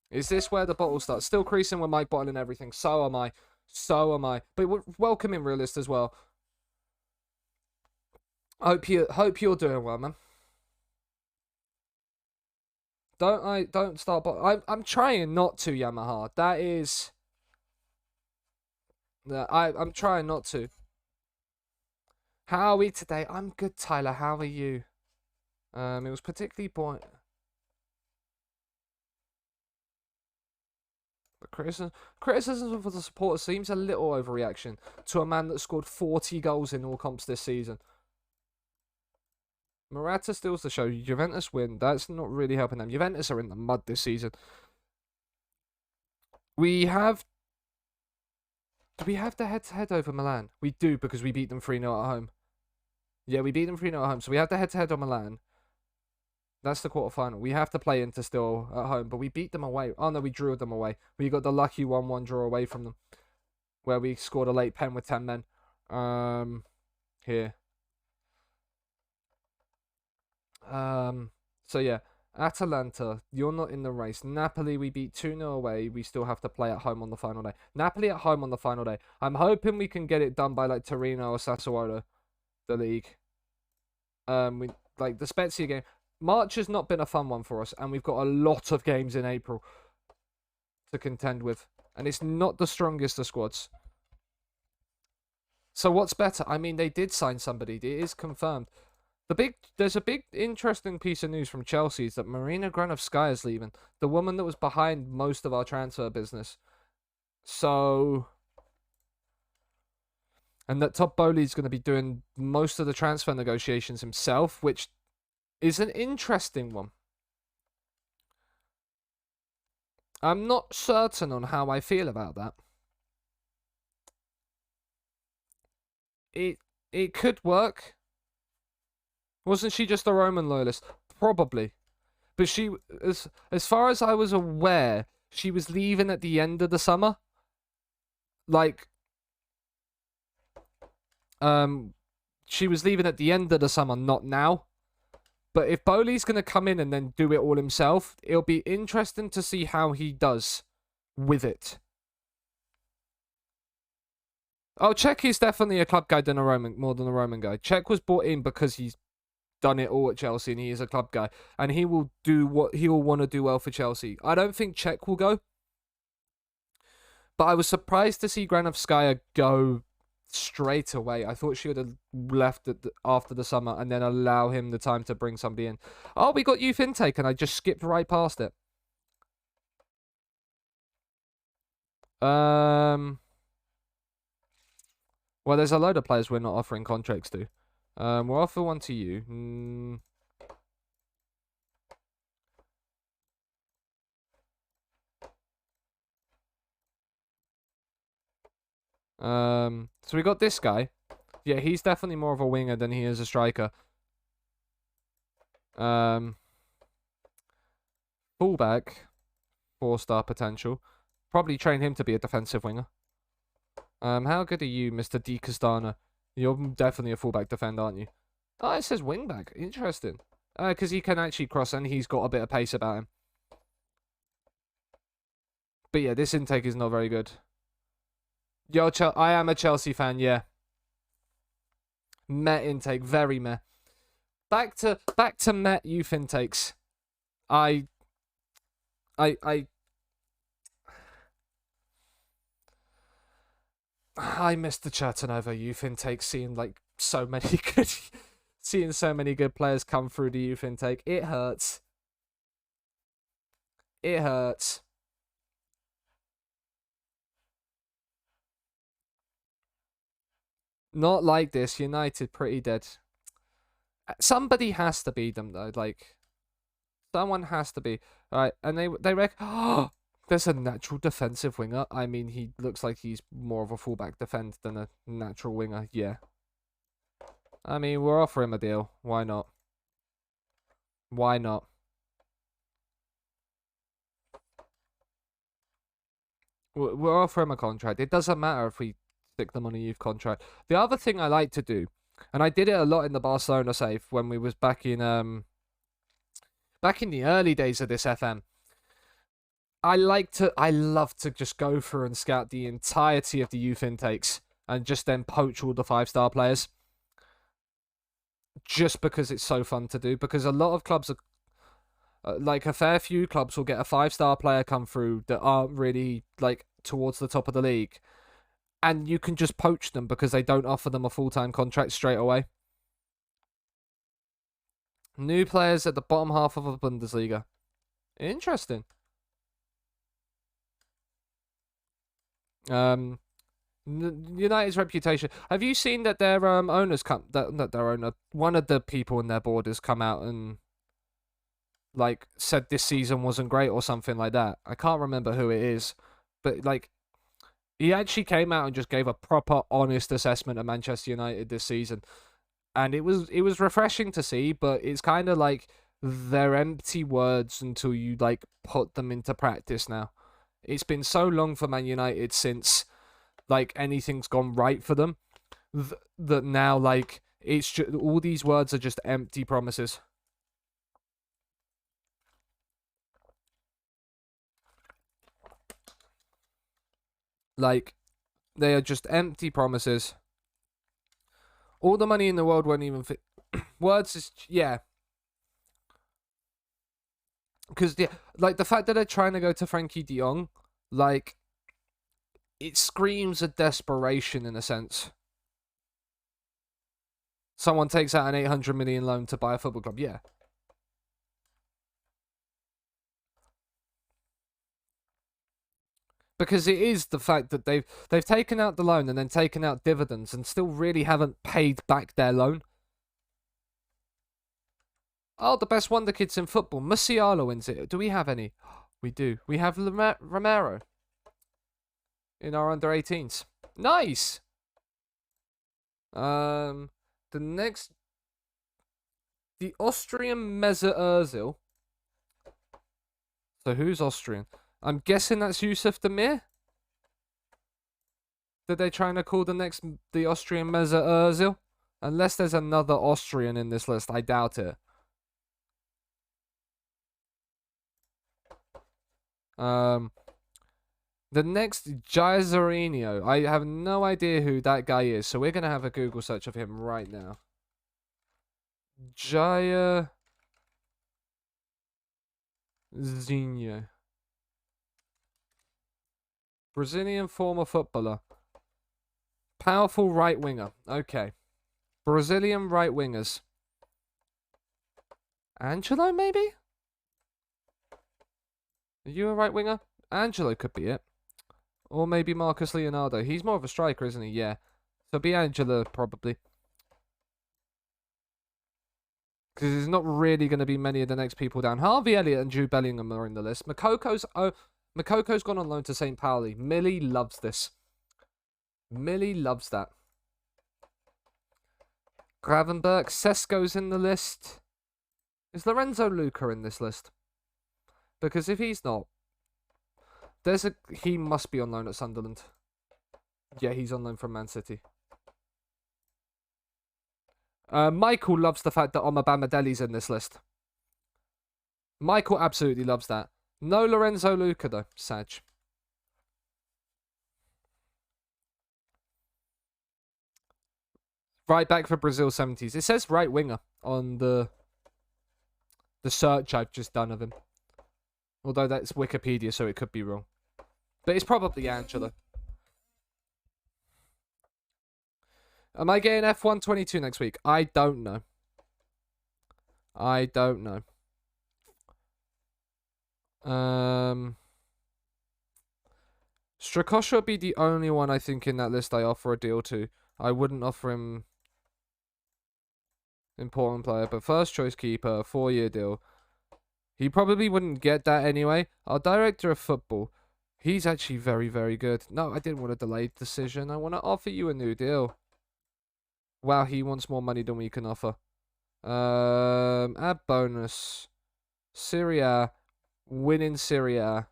Is this where the bottle starts? Still creasing with Mike Bottle and everything. So am I. So am I. But we're welcoming Realist as well. Hope you're doing well, man. Don't start. I'm trying not to, Yamaha. That is. I'm trying not to. How are we today? I'm good, Tyler. How are you? It was particularly boring. Criticism for the supporters seems a little overreaction to a man that scored 40 goals in all comps this season. Morata steals the show. Juventus win. That's not really helping them. Juventus are in the mud this season. Do we have the head-to-head over Milan? We do, because we beat them 3-0 at home. Yeah, we beat them 3-0 at home. So we have the head-to-head on Milan. That's the quarterfinal. We have to play Inter still at home, but we beat them away. Oh, no, we drew them away. We got the lucky 1-1 draw away from them, where we scored a late pen with 10 men. Here. So, yeah. Atalanta, you're not in the race. Napoli, we beat 2-0 away. We still have to play at home on the final day. Napoli at home on the final day. I'm hoping we can get it done by, like, Torino or Sassuolo, the league. Like, the Spezia game. March has not been a fun one for us, and we've got a lot of games in April to contend with. And it's not the strongest of squads. So what's better? I mean, they did sign somebody. It is confirmed. There's a big interesting piece of news from Chelsea is that Marina Granovskaya is leaving. The woman that was behind most of our transfer business. So... And that Todd Bowley's going to be doing most of the transfer negotiations himself, which... is an interesting one. I'm not certain on how I feel about that. It could work. Wasn't she just a Roman loyalist? Probably. But she, as far as I was aware, she was leaving at the end of the summer. Like, she was leaving at the end of the summer, not now. But if Bowley's going to come in and then do it all himself, it'll be interesting to see how he does with it. Oh, Cech is definitely a club guy more than a Roman guy. Cech was brought in because he's done it all at Chelsea and he is a club guy. And he will do what he will want to do well for Chelsea. I don't think Cech will go. But I was surprised to see Granovskaya go straight away. I thought she would have left after the summer and then allow him the time to bring somebody in. Oh, we got youth intake and I just skipped right past it. Well, there's a load of players we're not offering contracts to. We'll offer one to you. So we got this guy. Yeah, he's definitely more of a winger than he is a striker. Fullback, 4-star potential. Probably train him to be a defensive winger. How good are you, Mr. Di Castana? You're definitely a fullback defender, aren't you? Oh, it says wingback. Interesting. Because he can actually cross and he's got a bit of pace about him. But yeah, this intake is not very good. Yo, I am a Chelsea fan, yeah. Met intake, very meh. Back to Met youth intakes. I missed the Chattanooga youth intake, seeing like so many good, seeing so many good players come through the youth intake. It hurts. It hurts. Not like this. United pretty dead. Somebody has to beat them though. Like someone has to be. All right, and they oh, there's a natural defensive winger. I mean, he looks like he's more of a fullback defender than a natural winger. Yeah. I mean, we'll offer him a deal. Why not? Why not? We'll offer him a contract. It doesn't matter if we stick them on a youth contract. The other thing I like to do, and I did it a lot in the Barcelona save when we was back in the early days of this FM. I love to just go through and scout the entirety of the youth intakes and just then poach all the 5-star players. Just because it's so fun to do. Because a lot of clubs are, like a fair few clubs will get a 5-star player come through that aren't really like towards the top of the league. And you can just poach them because they don't offer them a full-time contract straight away. New players at the bottom half of the Bundesliga. Interesting. United's reputation. Have you seen that their owners come that their owner, one of the people in their board has come out and like said this season wasn't great or something like that. I can't remember who it is, but like he actually came out and just gave a proper honest assessment of Manchester United this season. And it was refreshing to see, but it's kind of like they're empty words until you like put them into practice now. It's been so long for Man United since like anything's gone right for them that now like it's just, all these words are just empty promises. Like they are just empty promises. All the money in the world won't even fit. Words is yeah. Because yeah, like the fact that they're trying to go to Frankie De Jong, like it screams a desperation in a sense. Someone takes out an 800 million loan to buy a football club. Yeah. Because it is the fact that they've taken out the loan and then taken out dividends and still really haven't paid back their loan. Oh, the best wonder kids in football. Musiala wins it. Do we have any? We do. We have Romero in our under 18s. Nice. The next, the Austrian Mesut Ozil. So who's Austrian? I'm guessing that's Yusuf Demir. Did they trying to call the Austrian Mesut Ozil? Unless there's another Austrian in this list, I doubt it. The next Jairzinho. I have no idea who that guy is, so we're gonna have a Google search of him right now. Jairzinho. Brazilian former footballer. Powerful right winger. Okay. Brazilian right wingers. Angelo, maybe? Are you a right winger? Angelo could be it. Or maybe Marcus Leonardo. He's more of a striker, isn't he? Yeah. So be Angelo, probably. Because there's not really going to be many of the next people down. Harvey Elliott and Jude Bellingham are in the list. Makoko's gone on loan to St. Pauli. Millie loves this. Millie loves that. Gravenberg. Sesko's in the list. Is Lorenzo Luca in this list? Because if he's not, he must be on loan at Sunderland. Yeah, he's on loan from Man City. Michael loves the fact that Omabamidele's in this list. Michael absolutely loves that. No Lorenzo Luca, though. Sag. Right back for Brazil 70s. It says right winger on the search I've just done of him. Although that's Wikipedia, so it could be wrong. But it's probably Angelo. Am I getting F122 next week? I don't know. I don't know. Strakosha would be the only one I think in that list I offer a deal to. I wouldn't offer him important player, but first choice keeper, 4-year deal. He probably wouldn't get that anyway. Our director of football, he's actually very, very good. No, I didn't want a delayed decision. I want to offer you a new deal. Wow, he wants more money than we can offer. Add bonus. Syria. Winning Syria.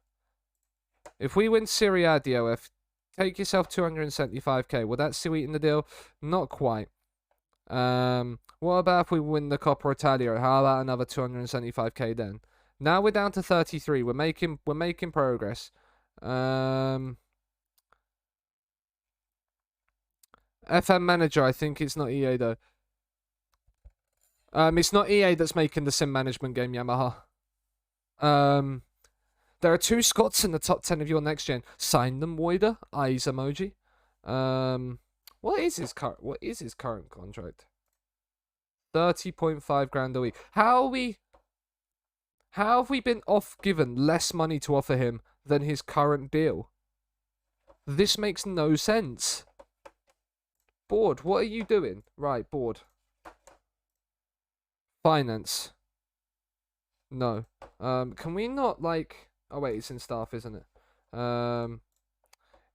If we win Syria DOF, take yourself 275k. Will that sweeten the deal? Not quite. What about if we win the Coppa Italia? How about another 275k then? Now we're down to 33. We're making progress. FM Manager, I think it's not EA though. It's not EA that's making the sim management game, Yamaha. There are 2 Scots in the top 10 of your next gen. Sign them, Woider. Eyes emoji. What is his current contract? 30.5 grand a week. How have we been given less money to offer him than his current deal? This makes no sense. Board, what are you doing? Right, board. Finance. No. Can we not like... Oh wait, it's in staff, isn't it?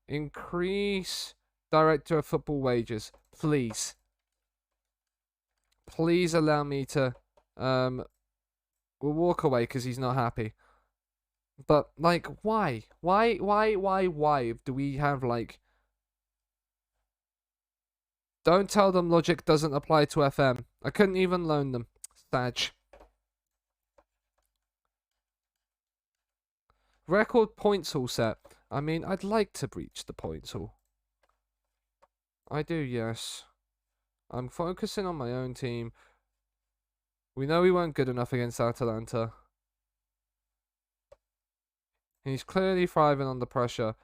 Increase director of football wages, please. Please allow me to... We'll walk away because he's not happy. But, like, why? Why do we have, like... Don't tell them logic doesn't apply to FM. I couldn't even loan them. Sag. Record points all set. I mean, I'd like to breach the points all. I do, yes. I'm focusing on my own team. We know we weren't good enough against Atalanta. He's clearly thriving under pressure.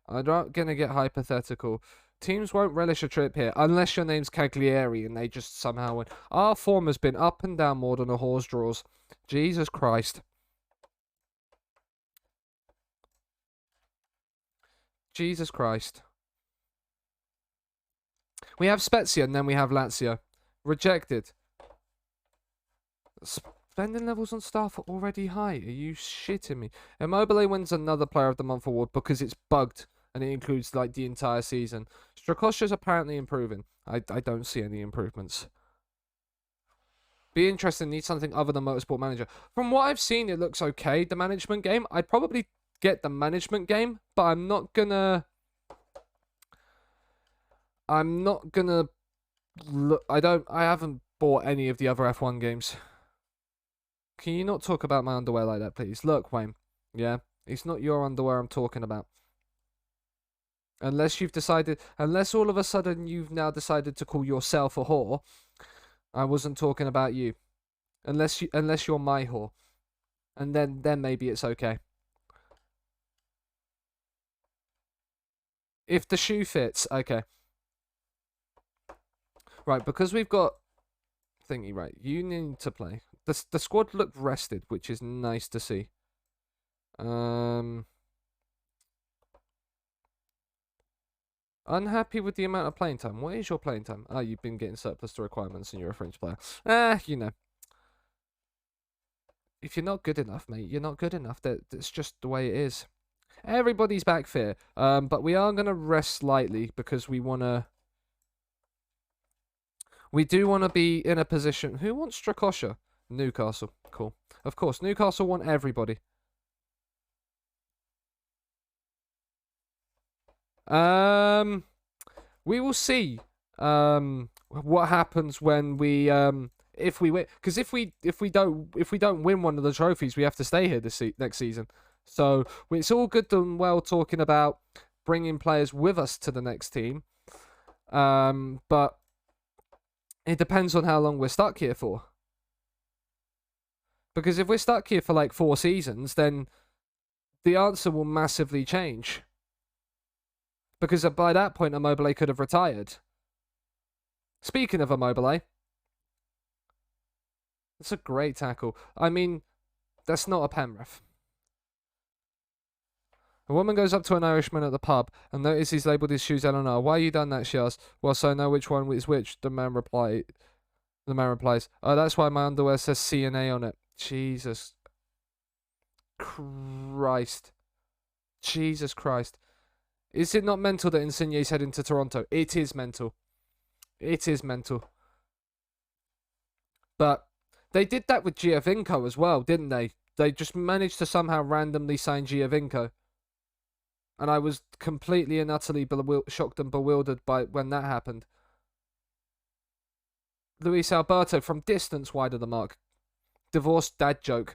I'm not going to get hypothetical. Teams won't relish a trip here unless your name's Cagliari and they just somehow win. Our form has been up and down more than a horse draws. Jesus Christ. Jesus Christ. We have Spezia and then we have Lazio. Rejected. Spending levels on staff are already high. Are you shitting me? Immobile wins another Player of the Month award because it's bugged and it includes like the entire season. Strakosha's apparently improving. I don't see any improvements. Be interesting. Need something other than Motorsport Manager. From what I've seen, it looks okay. The management game. I'd probably get the management game, but I'm not gonna look. I haven't bought any of the other F1 games. Can you not talk about my underwear like that, please? Look, Wayne. Yeah, it's not your underwear I'm talking about. Unless all of a sudden you've now decided to call yourself a whore. I wasn't talking about you. Unless you're my whore. And then maybe it's okay. If the shoe fits, okay. Right, because we've got thingy, right, you need to play. The squad looked rested, which is nice to see. Unhappy with the amount of playing time. What is your playing time? Oh, you've been getting surplus to requirements and you're a French player. You know. If you're not good enough, mate, you're not good enough. That's just the way it is. Everybody's back fair. But we are going to rest slightly because we want to... We do want to be in a position... Who wants Strakosha? Newcastle. Cool. Of course, Newcastle want everybody. We will see. what happens when we if we win, because if we don't win one of the trophies, we have to stay here next season. So it's all good and well talking about bringing players with us to the next team, but it depends on how long we're stuck here for. Because if we're stuck here for like 4 seasons, then the answer will massively change. Because by that point, Immobile could have retired. Speaking of Immobile, that's a great tackle. I mean, that's not a Penrith. A woman goes up to an Irishman at the pub and notices he's labelled his shoes Eleanor. Why you done that, she asks. Well, so I know which one is which, the man replies. Oh, that's why my underwear says C and A on it. Jesus Christ. Jesus Christ. Is it not mental that Insigne's heading to Toronto? It is mental. It is mental. But they did that with Giovinco as well, didn't they? They just managed to somehow randomly sign Giovinco. And I was completely and utterly shocked and bewildered by when that happened. Luis Alberto from distance wide of the mark. Divorced dad joke.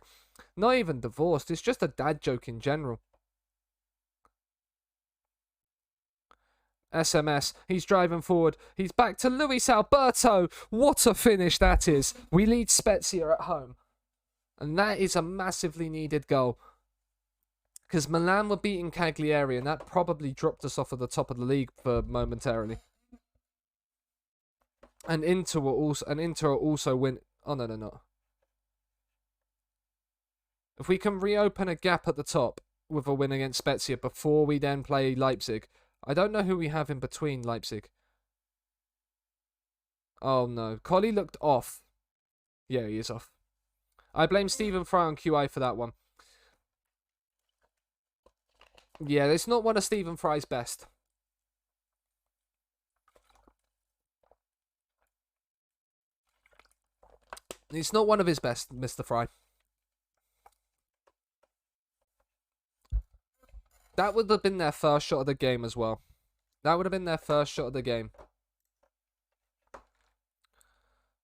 Not even divorced, it's just a dad joke in general. SMS. He's driving forward. He's back to Luis Alberto. What a finish that is. We lead Spezia at home. And that is a massively needed goal. Because Milan were beating Cagliari, and that probably dropped us off at the top of the league for momentarily. And Inter are also win. Oh no, they're not. If we can reopen a gap at the top with a win against Spezia before we then play Leipzig. I don't know who we have in between Leipzig. Oh no, Collie looked off. Yeah, he is off. I blame Stephen Fry on QI for that one. Yeah, it's not one of Stephen Fry's best. It's not one of his best, Mr. Fry. That would have been their first shot of the game as well. That would have been their first shot of the game.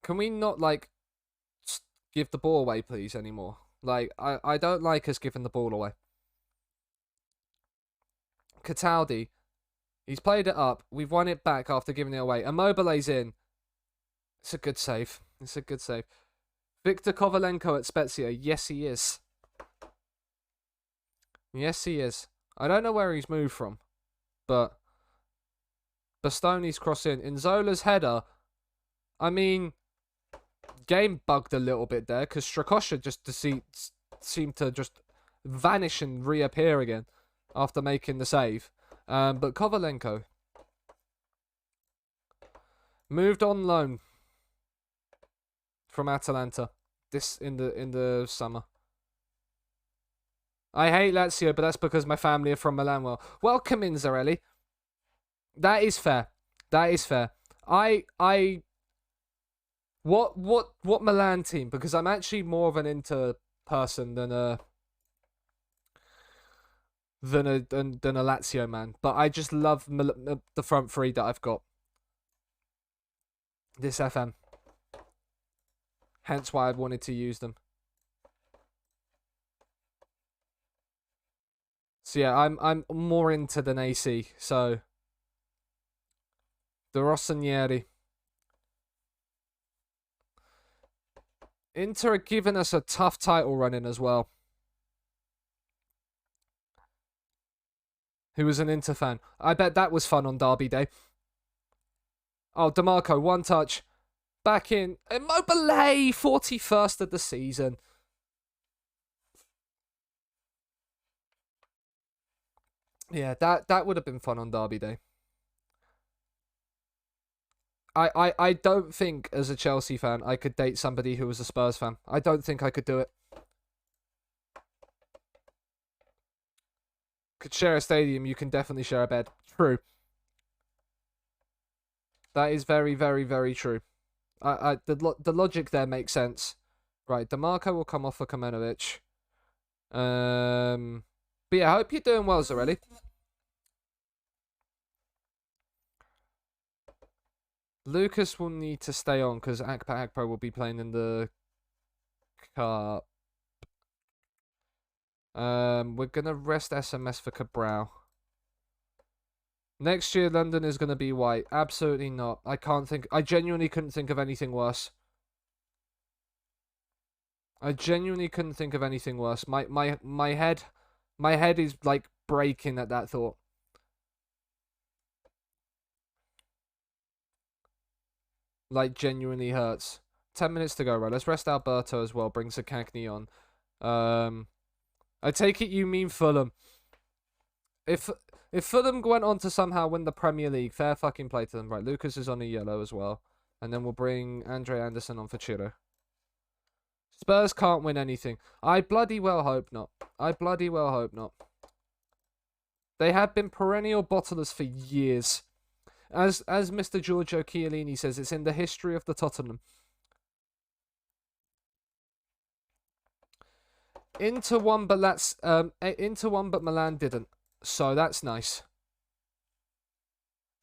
Can we not, like, give the ball away, please, anymore? Like, I don't like us giving the ball away. Cataldi. He's played it up. We've won it back after giving it away. Immobile's in. It's a good save. It's a good save. Viktor Kovalenko at Spezia. Yes, he is. Yes, he is. I don't know where he's moved from, but Bastoni's cross in. Inzola's header. I mean, game bugged a little bit there because Strakosha just seemed to just vanish and reappear again after making the save. But Kovalenko moved on loan from Atalanta in the summer. I hate Lazio, but that's because my family are from Milan. Well, welcome in, Zarelli. That is fair. That is fair. What Milan team? Because I'm actually more of an Inter person than a Lazio man. But I just love the front three that I've got. This FM. Hence why I wanted to use them. So yeah, I'm more into than AC. So the Rossinieri. Inter are giving us a tough title run in as well. Who was an Inter fan? I bet that was fun on Derby Day. Oh, DeMarco, one touch. Back in. Immobile, 41st of the season. Yeah, that would have been fun on Derby Day. I don't think, as a Chelsea fan, I could date somebody who was a Spurs fan. I don't think I could do it. Could share a stadium, you can definitely share a bed. True. That is very, very, very true. The logic there makes sense. Right, DeMarco will come off for Kamenovic. But yeah, I hope you're doing well, Zarelli. Lucas will need to stay on because Akpo will be playing in the cup. We're gonna rest SMS for Cabral. Next year, London is gonna be white. Absolutely not. I genuinely couldn't think of anything worse. I genuinely couldn't think of anything worse. My head is like breaking at that thought. Like genuinely hurts. 10 minutes to go, right? Let's rest Alberto as well. Bring Sakagny on. I take it you mean Fulham. If Fulham went on to somehow win the Premier League, fair fucking play to them. Right, Lucas is on a yellow as well. And then we'll bring Andre Anderson on for Chiro. Spurs can't win anything. I bloody well hope not. I bloody well hope not. They have been perennial bottlers for years. As Mr. Giorgio Chiellini says, it's in the history of the Tottenham. Inter won, but Milan didn't. So that's nice.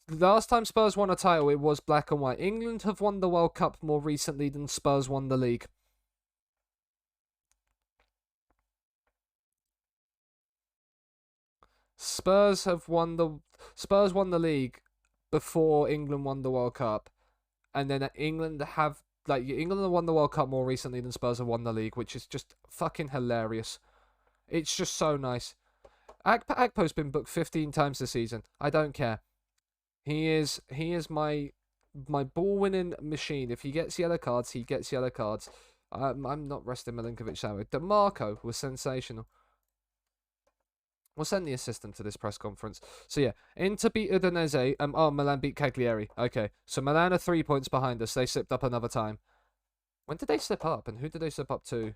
The last time Spurs won a title, it was black and white. England have won the World Cup more recently than Spurs won the league. Spurs won the league before England won the World Cup, and then England have won the World Cup more recently than Spurs have won the league, which is just fucking hilarious. It's just so nice. Akpo's been booked 15 times this season. I don't care. He is my ball winning machine. If he gets yellow cards, he gets yellow cards. I'm not resting Milinkovic-Savic. DeMarco was sensational. We'll send the assistant to this press conference. So yeah, Inter beat Udinese. Milan beat Cagliari. Okay, so Milan are 3 points behind us. They slipped up another time. When did they slip up? And who did they slip up to?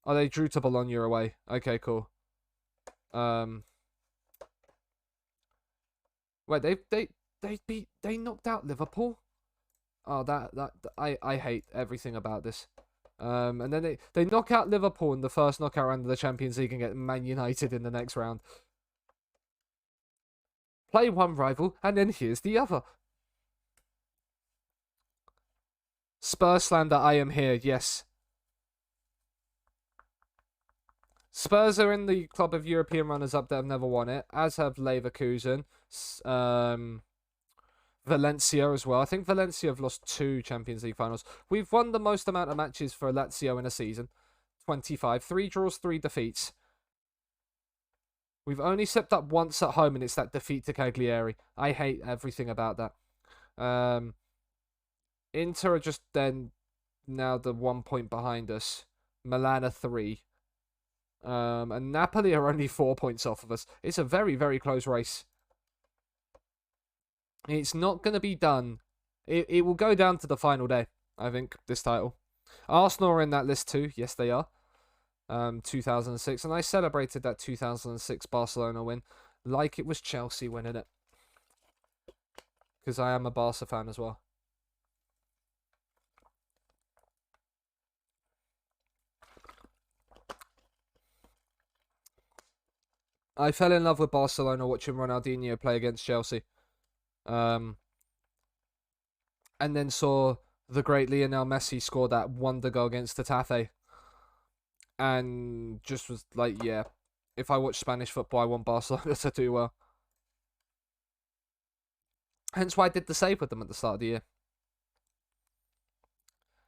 Oh, they drew to Bologna away. Okay, cool. Wait, they knocked out Liverpool. Oh, I hate everything about this. And then they knock out Liverpool in the first knockout round of the Champions League and get Man United in the next round. Play one rival, and then here's the other. Spurs slander, I am here, yes. Spurs are in the club of European runners-up that have never won it, as have Leverkusen. Valencia as well. I think Valencia have lost 2 Champions League finals. We've won the most amount of matches for Lazio in a season. 25. 3 draws, 3 defeats. We've only slipped up once at home, and it's that defeat to Cagliari. I hate everything about that. Inter are just then now the 1 point behind us. Milan are 3. And Napoli are only 4 points off of us. It's a very, very close race. It's not going to be done. It will go down to the final day, I think, this title. Arsenal are in that list too. Yes, they are. 2006. And I celebrated that 2006 Barcelona win like it was Chelsea winning it. Because I am a Barca fan as well. I fell in love with Barcelona watching Ronaldinho play against Chelsea. And then saw the great Lionel Messi score that wonder goal against Getafe. And just was like, yeah, if I watch Spanish football, I want Barcelona to do well. Hence why I did the save with them at the start of the year.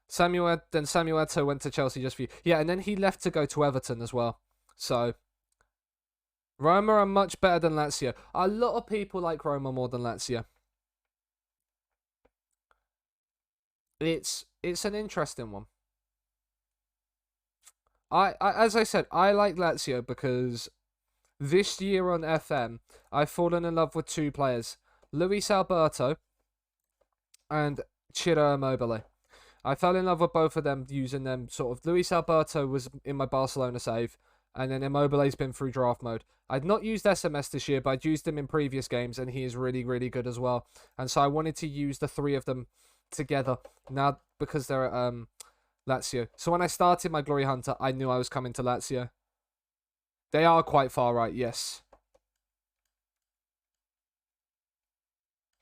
Samuel Eto'o went to Chelsea just for you. Yeah, and then he left to go to Everton as well. So Roma are much better than Lazio. A lot of people like Roma more than Lazio. It's an interesting one. As I said, I like Lazio because this year on FM, I've fallen in love with 2 players. Luis Alberto and Ciro Immobile. I fell in love with both of them using them sort of. Luis Alberto was in my Barcelona save, and then Immobile's been through draft mode. I'd not used SMS this year, but I'd used him in previous games, and he is really, really good as well. And so I wanted to use the 3 of them together now because they're at Lazio. So when I started my Glory Hunter, I knew I was coming to Lazio. They are quite far right, yes.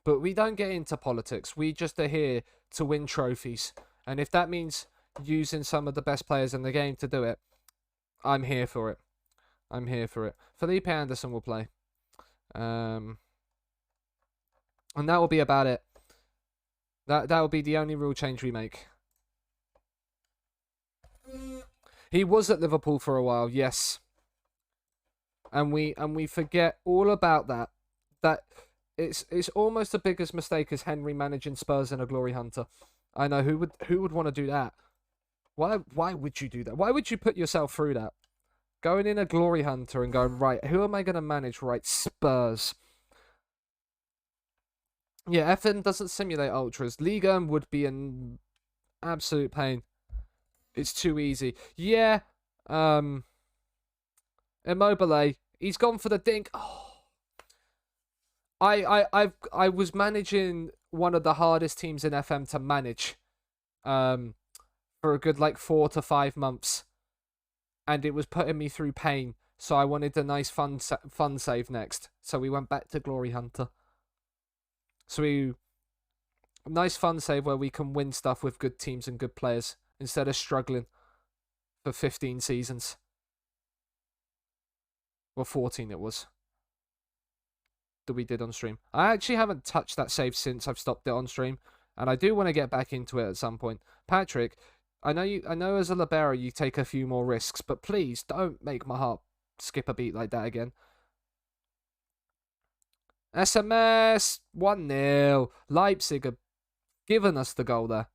But we don't get into politics. We just are here to win trophies. And if that means using some of the best players in the game to do it, I'm here for it. I'm here for it. Felipe Anderson will play. And that will be about it. That will be the only rule change we make. He was at Liverpool for a while, yes. And we forget all about that. That it's almost the biggest mistake as Henry managing Spurs in a glory hunter. I know who would want to do that. Why would you do that? Why would you put yourself through that? Going in a glory hunter and going, right, who am I going to manage? Right, Spurs. Yeah, FN doesn't simulate ultras. Liga would be an absolute pain. It's too easy. Yeah. Immobile. He's gone for the dink. Oh. I was managing one of the hardest teams in FM to manage. For a good 4 to 5 months. And it was putting me through pain. So I wanted a nice fun save next. So we went back to Glory Hunter. So nice fun save where we can win stuff with good teams and good players instead of struggling for 15 seasons. Well, 14 it was. That we did on stream. I actually haven't touched that save since I've stopped it on stream. And I do want to get back into it at some point. Patrick, I know as a libero you take a few more risks, but please don't make my heart skip a beat like that again. SMS 1-0. Leipzig have given us the goal there.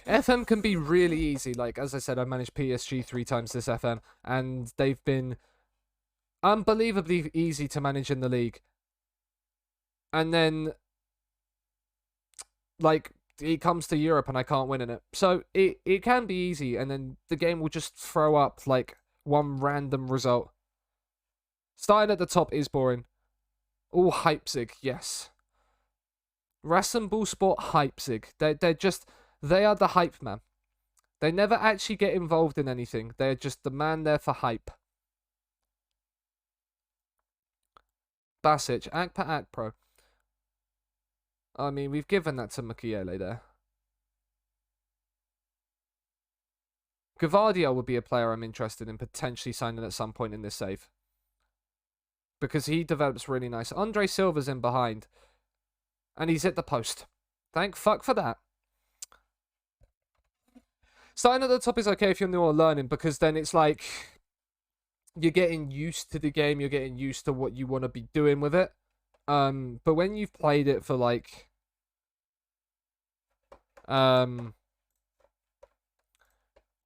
FM can be really easy. As I said, I managed PSG 3 times this FM, and they've been unbelievably easy to manage in the league. And then it comes to Europe and I can't win in it. So it can be easy, and then the game will just throw up one random result. Starting at the top is boring. Oh, Leipzig, yes. Rasenballsport Leipzig. They are the hype man. They never actually get involved in anything. They're just the man there for hype. Basic, Akpa Akpro. I mean, we've given that to Mukiele there. Gavardio would be a player I'm interested in potentially signing at some point in this save. Because he develops really nice. Andre Silva's in behind. And he's at the post. Thank fuck for that. Starting at the top is okay if you're new or learning, because then it's you're getting used to the game, you're getting used to what you want to be doing with it. But when you've played it for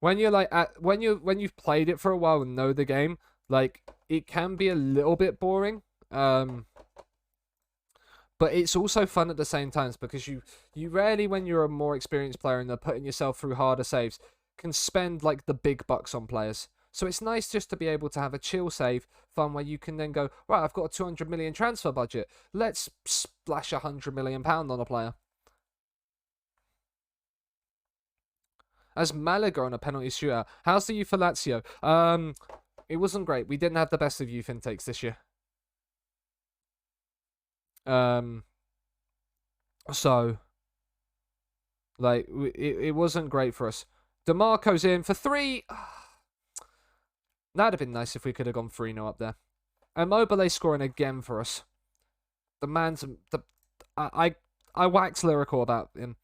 when you've played it for a while and know the game, it can be a little bit boring. But it's also fun at the same time, because you rarely, when you're a more experienced player and they're putting yourself through harder saves, can spend the big bucks on players. So it's nice just to be able to have a chill save, fun, where you can then go, right, I've got a 200 million transfer budget. Let's splash £100 million on a player. As Malaga on a penalty shootout. How's the youth for Lazio? It wasn't great. We didn't have the best of youth intakes this year. So it wasn't great for us. DeMarco's in for 3. That'd have been nice if we could have gone 3-0 up there. And Immobile scoring again for us. The man's I wax lyrical about him.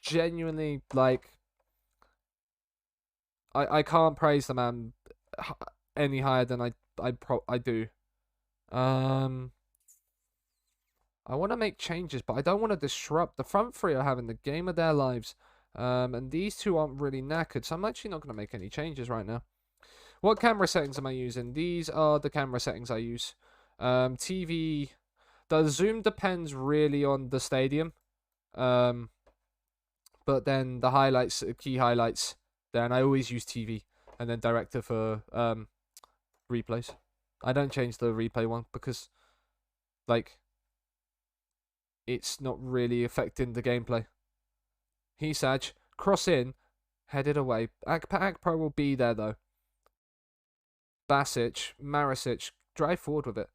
Genuinely, I can't praise the man any higher than I do. I want to make changes, but I don't want to disrupt. The front three are having the game of their lives. And these two aren't really knackered, so I'm actually not going to make any changes right now. What camera settings am I using? These are the camera settings I use. TV. The zoom depends really on the stadium. But then the highlights, key highlights, then I always use TV. And then director for replays. I don't change the replay one because, it's not really affecting the gameplay. Hisaj, cross in, headed away. Akpa Akpro will be there though. Basic, Marisic, drive forward with it.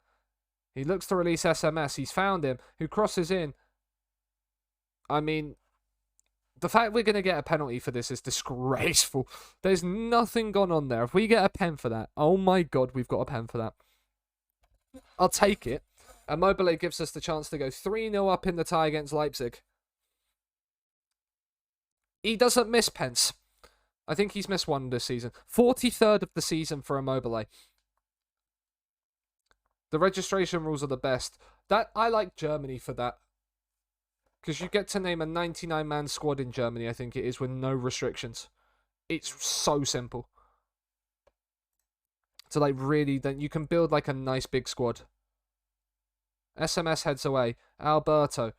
He looks to release SMS. He's found him, who crosses in. I mean, the fact we're going to get a penalty for this is disgraceful. There's nothing gone on there. If we get a pen for that, oh my God, we've got a pen for that. I'll take it. And Immobile gives us the chance to go 3-0 up in the tie against Leipzig. He doesn't miss pens. I think he's missed one this season. 43rd of the season for Immobile. The registration rules are the best. I like Germany for that. Because you get to name a 99-man squad in Germany, I think it is, with no restrictions. It's so simple. So, like, really, then you can build, like, a nice big squad. SMS heads away. Alberto.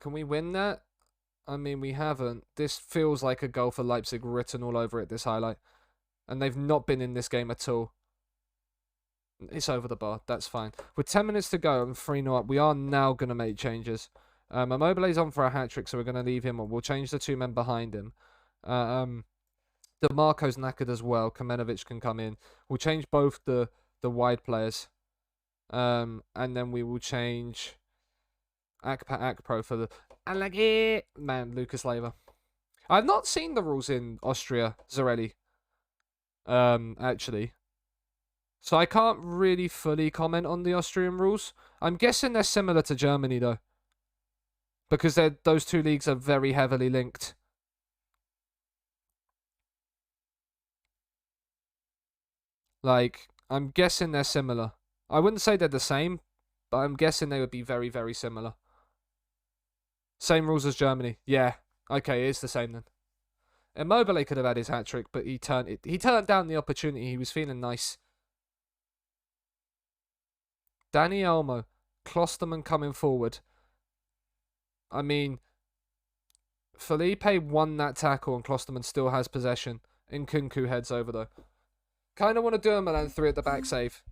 Can we win that? I mean, we haven't. This feels like a goal for Leipzig written all over it, this highlight. And they've not been in this game at all. It's over the bar. That's fine. With 10 minutes to go and 3-0 up, we are now going to make changes. Immobile's on for a hat-trick, so we're going to leave him on. We'll change the two men behind him. DeMarco's knackered as well. Kamenovic can come in. We'll change both the wide players. And then we will change Akpro for the... And like it, man, Lucas Leiva. I've not seen the rules in Austria, Zarelli. Actually. So I can't really fully comment on the Austrian rules. I'm guessing they're similar to Germany, though. Because those two leagues are very heavily linked. Like, I'm guessing they're similar. I wouldn't say they're the same, but I'm guessing they would be very, very similar. Same rules as Germany. Yeah. Okay, it is the same then. Immobile could have had his hat-trick, but he turned down the opportunity. He was feeling nice. Danny Olmo. Klosterman coming forward. I mean, Felipe won that tackle and Klosterman still has possession. Nkunku heads over though. Kind of want to do a Milan 3 at the back save.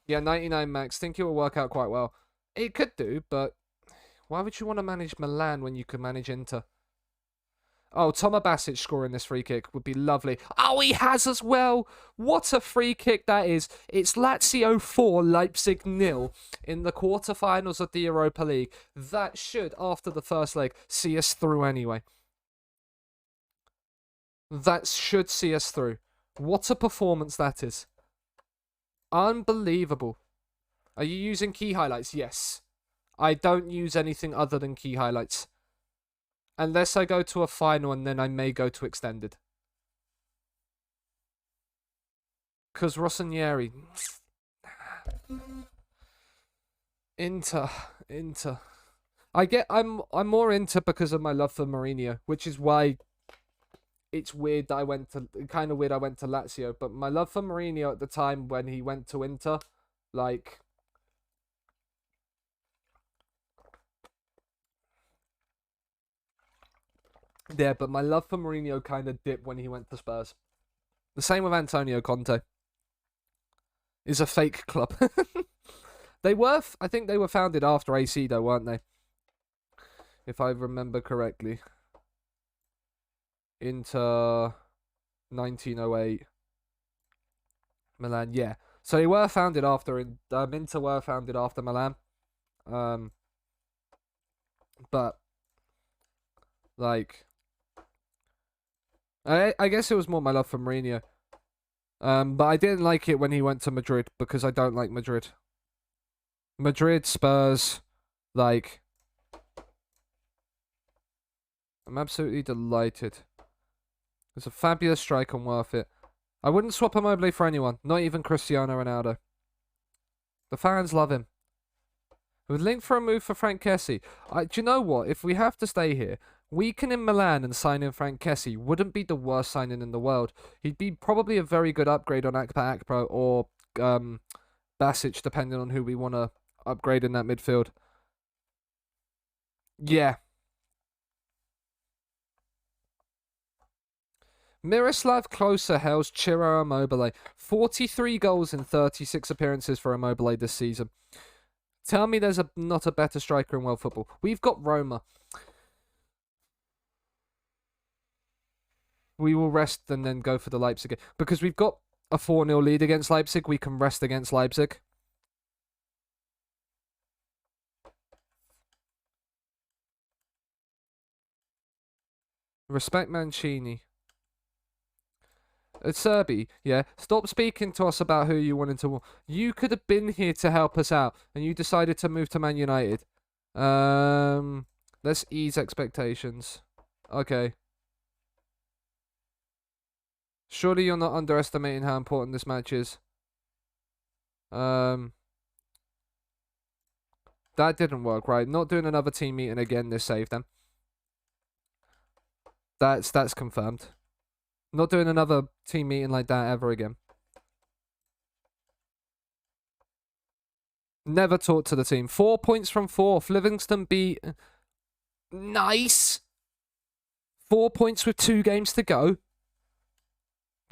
Yeah, 99 max. Think it will work out quite well. It could do, but why would you want to manage Milan when you could manage Inter? Oh, Toma Basic scoring this free kick would be lovely. Oh, he has as well. What a free kick that is. It's Lazio 4, Leipzig 0 in the quarterfinals of the Europa League. That should, after the first leg, see us through anyway. That should see us through. What a performance that is. Unbelievable. Are you using key highlights? Yes. I don't use anything other than key highlights. Unless I go to a final and then I may go to extended. Because Rossinieri. Inter. I'm more Inter because of my love for Mourinho, which is why it's weird that I went to Lazio. But my love for Mourinho at the time when he went to Inter, like, yeah, but my love for Mourinho kind of dipped when he went to Spurs. The same with Antonio Conte. Is a fake club. I think they were founded after AC though, weren't they? If I remember correctly. Inter 1908. Milan, yeah. So they were founded after Inter were founded after Milan. But like I guess it was more my love for Mourinho. But I didn't like it when he went to Madrid because I don't like Madrid. Madrid, Spurs, like, I'm absolutely delighted. It's a fabulous strike and worth it. I wouldn't swap Immobile for anyone, not even Cristiano Ronaldo. The fans love him. With link for a move for Frank Kessie. Do you know what? If we have to stay here, weaken in Milan and sign in Frank Kessie wouldn't be the worst signing in the world. He'd be probably a very good upgrade on Akpro or Basic, depending on who we want to upgrade in that midfield. Yeah. Miroslav Klose hails Ciro Immobile. 43 goals in 36 appearances for Immobile this season. Tell me there's not a better striker in world football. We've got Roma. We will rest and then go for the Leipzig game. Because we've got a 4-0 lead against Leipzig, we can rest against Leipzig. Respect Mancini. Serbi, yeah, stop speaking to us about who you wanted to. You could have been here to help us out, and you decided to move to Man United. Let's ease expectations. Okay. Surely you're not underestimating how important this match is. That didn't work, right? Not doing another team meeting again. This saved them. That's confirmed. Not doing another team meeting like that ever again. Never talk to the team. 4 points from 4th. Livingston beat. Nice. 4 points with 2 games to go.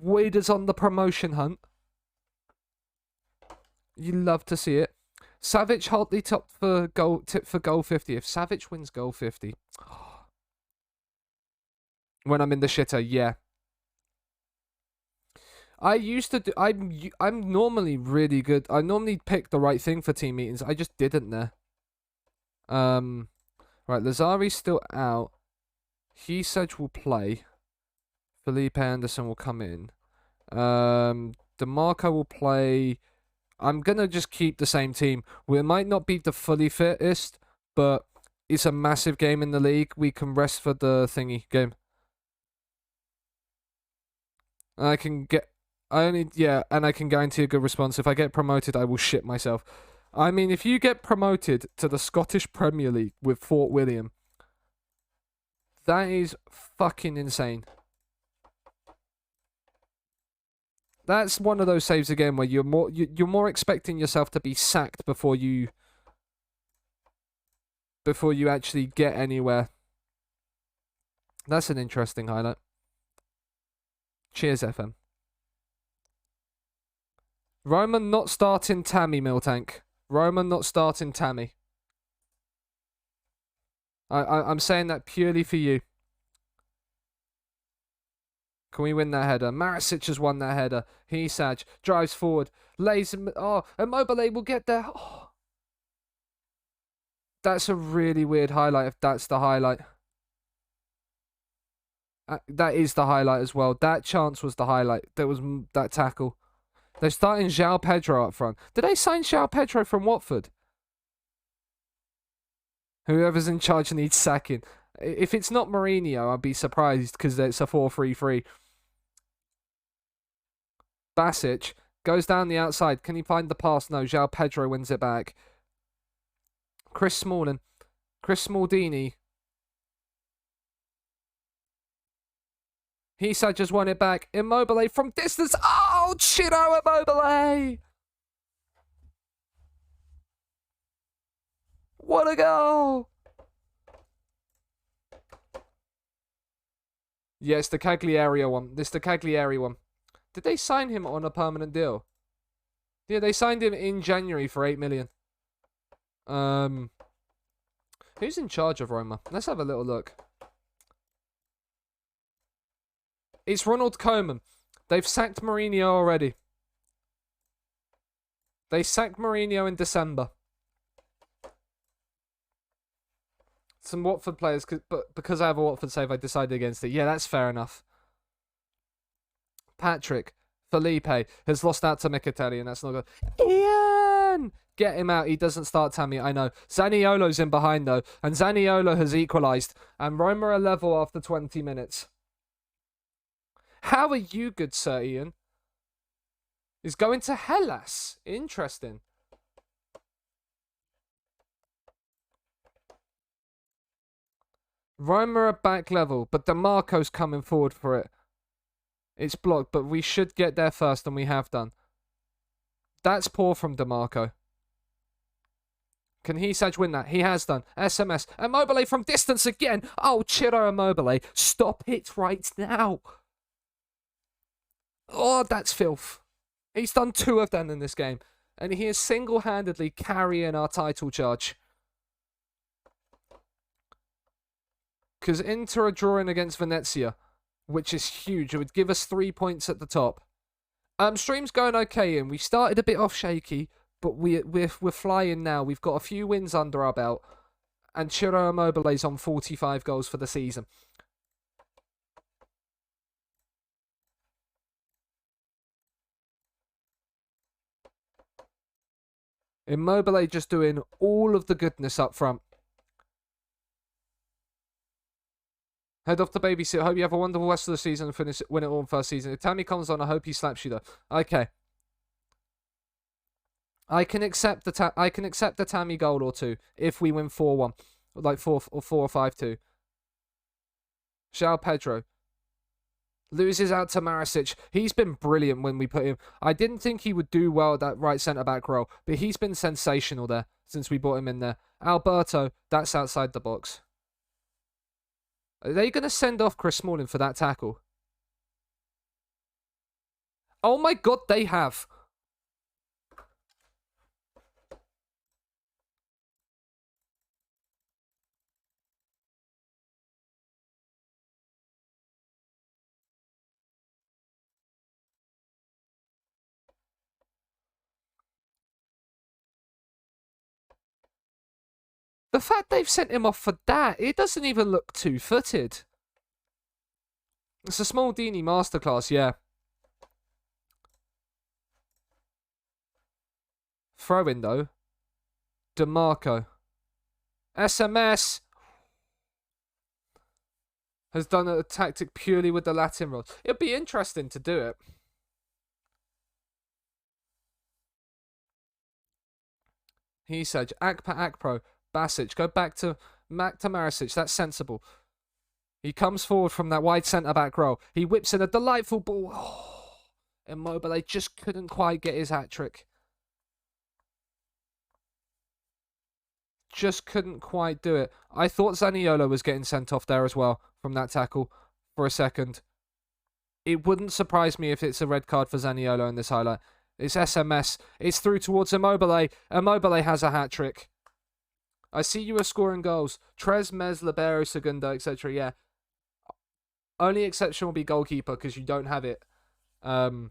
Waders on the promotion hunt. You love to see it. Savic hotly topped for goal. Tip for goal 50. If Savic wins goal 50, when I'm in the shitter, yeah. I used to do. I'm normally really good. I normally pick the right thing for team meetings. I just didn't there. Right. Lazari's still out. Hisage will play. Felipe Anderson will come in. DeMarco will play. I'm gonna just keep the same team. We might not be the fully fittest, but it's a massive game in the league. We can rest for the thingy game. I can get. And I can guarantee a good response. If I get promoted, I will shit myself. I mean, if you get promoted to the Scottish Premier League with Fort William, that is fucking insane. That's one of those saves again where you're more expecting yourself to be sacked before you actually get anywhere. That's an interesting highlight. Cheers, FM. Roman not starting Tammy, Miltank. Roman not starting Tammy. I'm saying that purely for you. Can we win that header? Maricic has won that header. Hisage drives forward. Lays him. Oh, Immobile will get there. Oh. That's a really weird highlight if that's the highlight. That is the highlight as well. That chance was the highlight. There was that tackle. They're starting João Pedro up front. Did they sign João Pedro from Watford? Whoever's in charge needs sacking. If it's not Mourinho, I'd be surprised because it's a 4-3-3. Basic goes down the outside. Can he find the pass? No. João Pedro wins it back. Chris Smalling. Chris Smaldini. Hisage just won it back. Immobile from distance. Oh, Ciro Immobile! What a goal! Yeah, it's the Cagliari one. This the Cagliari one. Did they sign him on a permanent deal? Yeah, they signed him in January for 8 million. Who's in charge of Roma? Let's have a little look. It's Ronald Koeman. They've sacked Mourinho already. They sacked Mourinho in December. Some Watford players, but because I have a Watford save, I decided against it. Yeah, that's fair enough. Patrick, Felipe has lost out to Mkhitaryan. That's not good. Ian! Get him out. He doesn't start Tammy, I know. Zaniolo's in behind, though. And Zaniolo has equalised. And Roma are level after 20 minutes. How are you, good sir, Ian? He's going to Hellas. Interesting. Roma are back level, but DeMarco's coming forward for it. It's blocked, but we should get there first, and we have done. That's poor from DeMarco. Can Hisage win that? He has done. SMS. Immobile from distance again. Oh, Ciro Immobile. Stop it right now. Oh, that's filth. He's done 2 of them in this game. And he is single-handedly carrying our title charge. Because Inter are drawing against Venezia. which is huge. It would give us 3 points at the top. Stream's going okay, and we started a bit off shaky, but we're flying now. We've got a few wins under our belt, and Ciro Immobile's on 45 goals for the season. Immobile just doing all of the goodness up front. Head off to babysit. Hope you have a wonderful rest of the season and win it all in first season. If Tammy comes on, I hope he slaps you though. Okay. I can accept the Tammy goal or two if we win 4-1, like 4 or 5-2. João Pedro loses out to Maricic. He's been brilliant when we put him. I didn't think he would do well at that right centre back role, but he's been sensational there since we brought him in there. Alberto, that's outside the box. Are they going to send off Chris Smalling for that tackle? Oh my god, they have. The fact they've sent him off for that, it doesn't even look two-footed. It's a small Dini masterclass, yeah. Throw in, though. DeMarco. SMS has done a tactic purely with the Latin rod. It'd be interesting to do it. He said, Akpa Akpro, Basic, go back to Maricic. That's sensible. He comes forward from that wide centre-back role. He whips in a delightful ball. Oh, Immobile just couldn't quite get his hat-trick. Just couldn't quite do it. I thought Zaniolo was getting sent off there as well from that tackle for a second. It wouldn't surprise me if it's a red card for Zaniolo in this highlight. It's SMS. It's through towards Immobile. Immobile has a hat-trick. I see you are scoring goals. Tres, Mez, Libero, Segundo, etc. Yeah. Only exception will be goalkeeper because you don't have it. But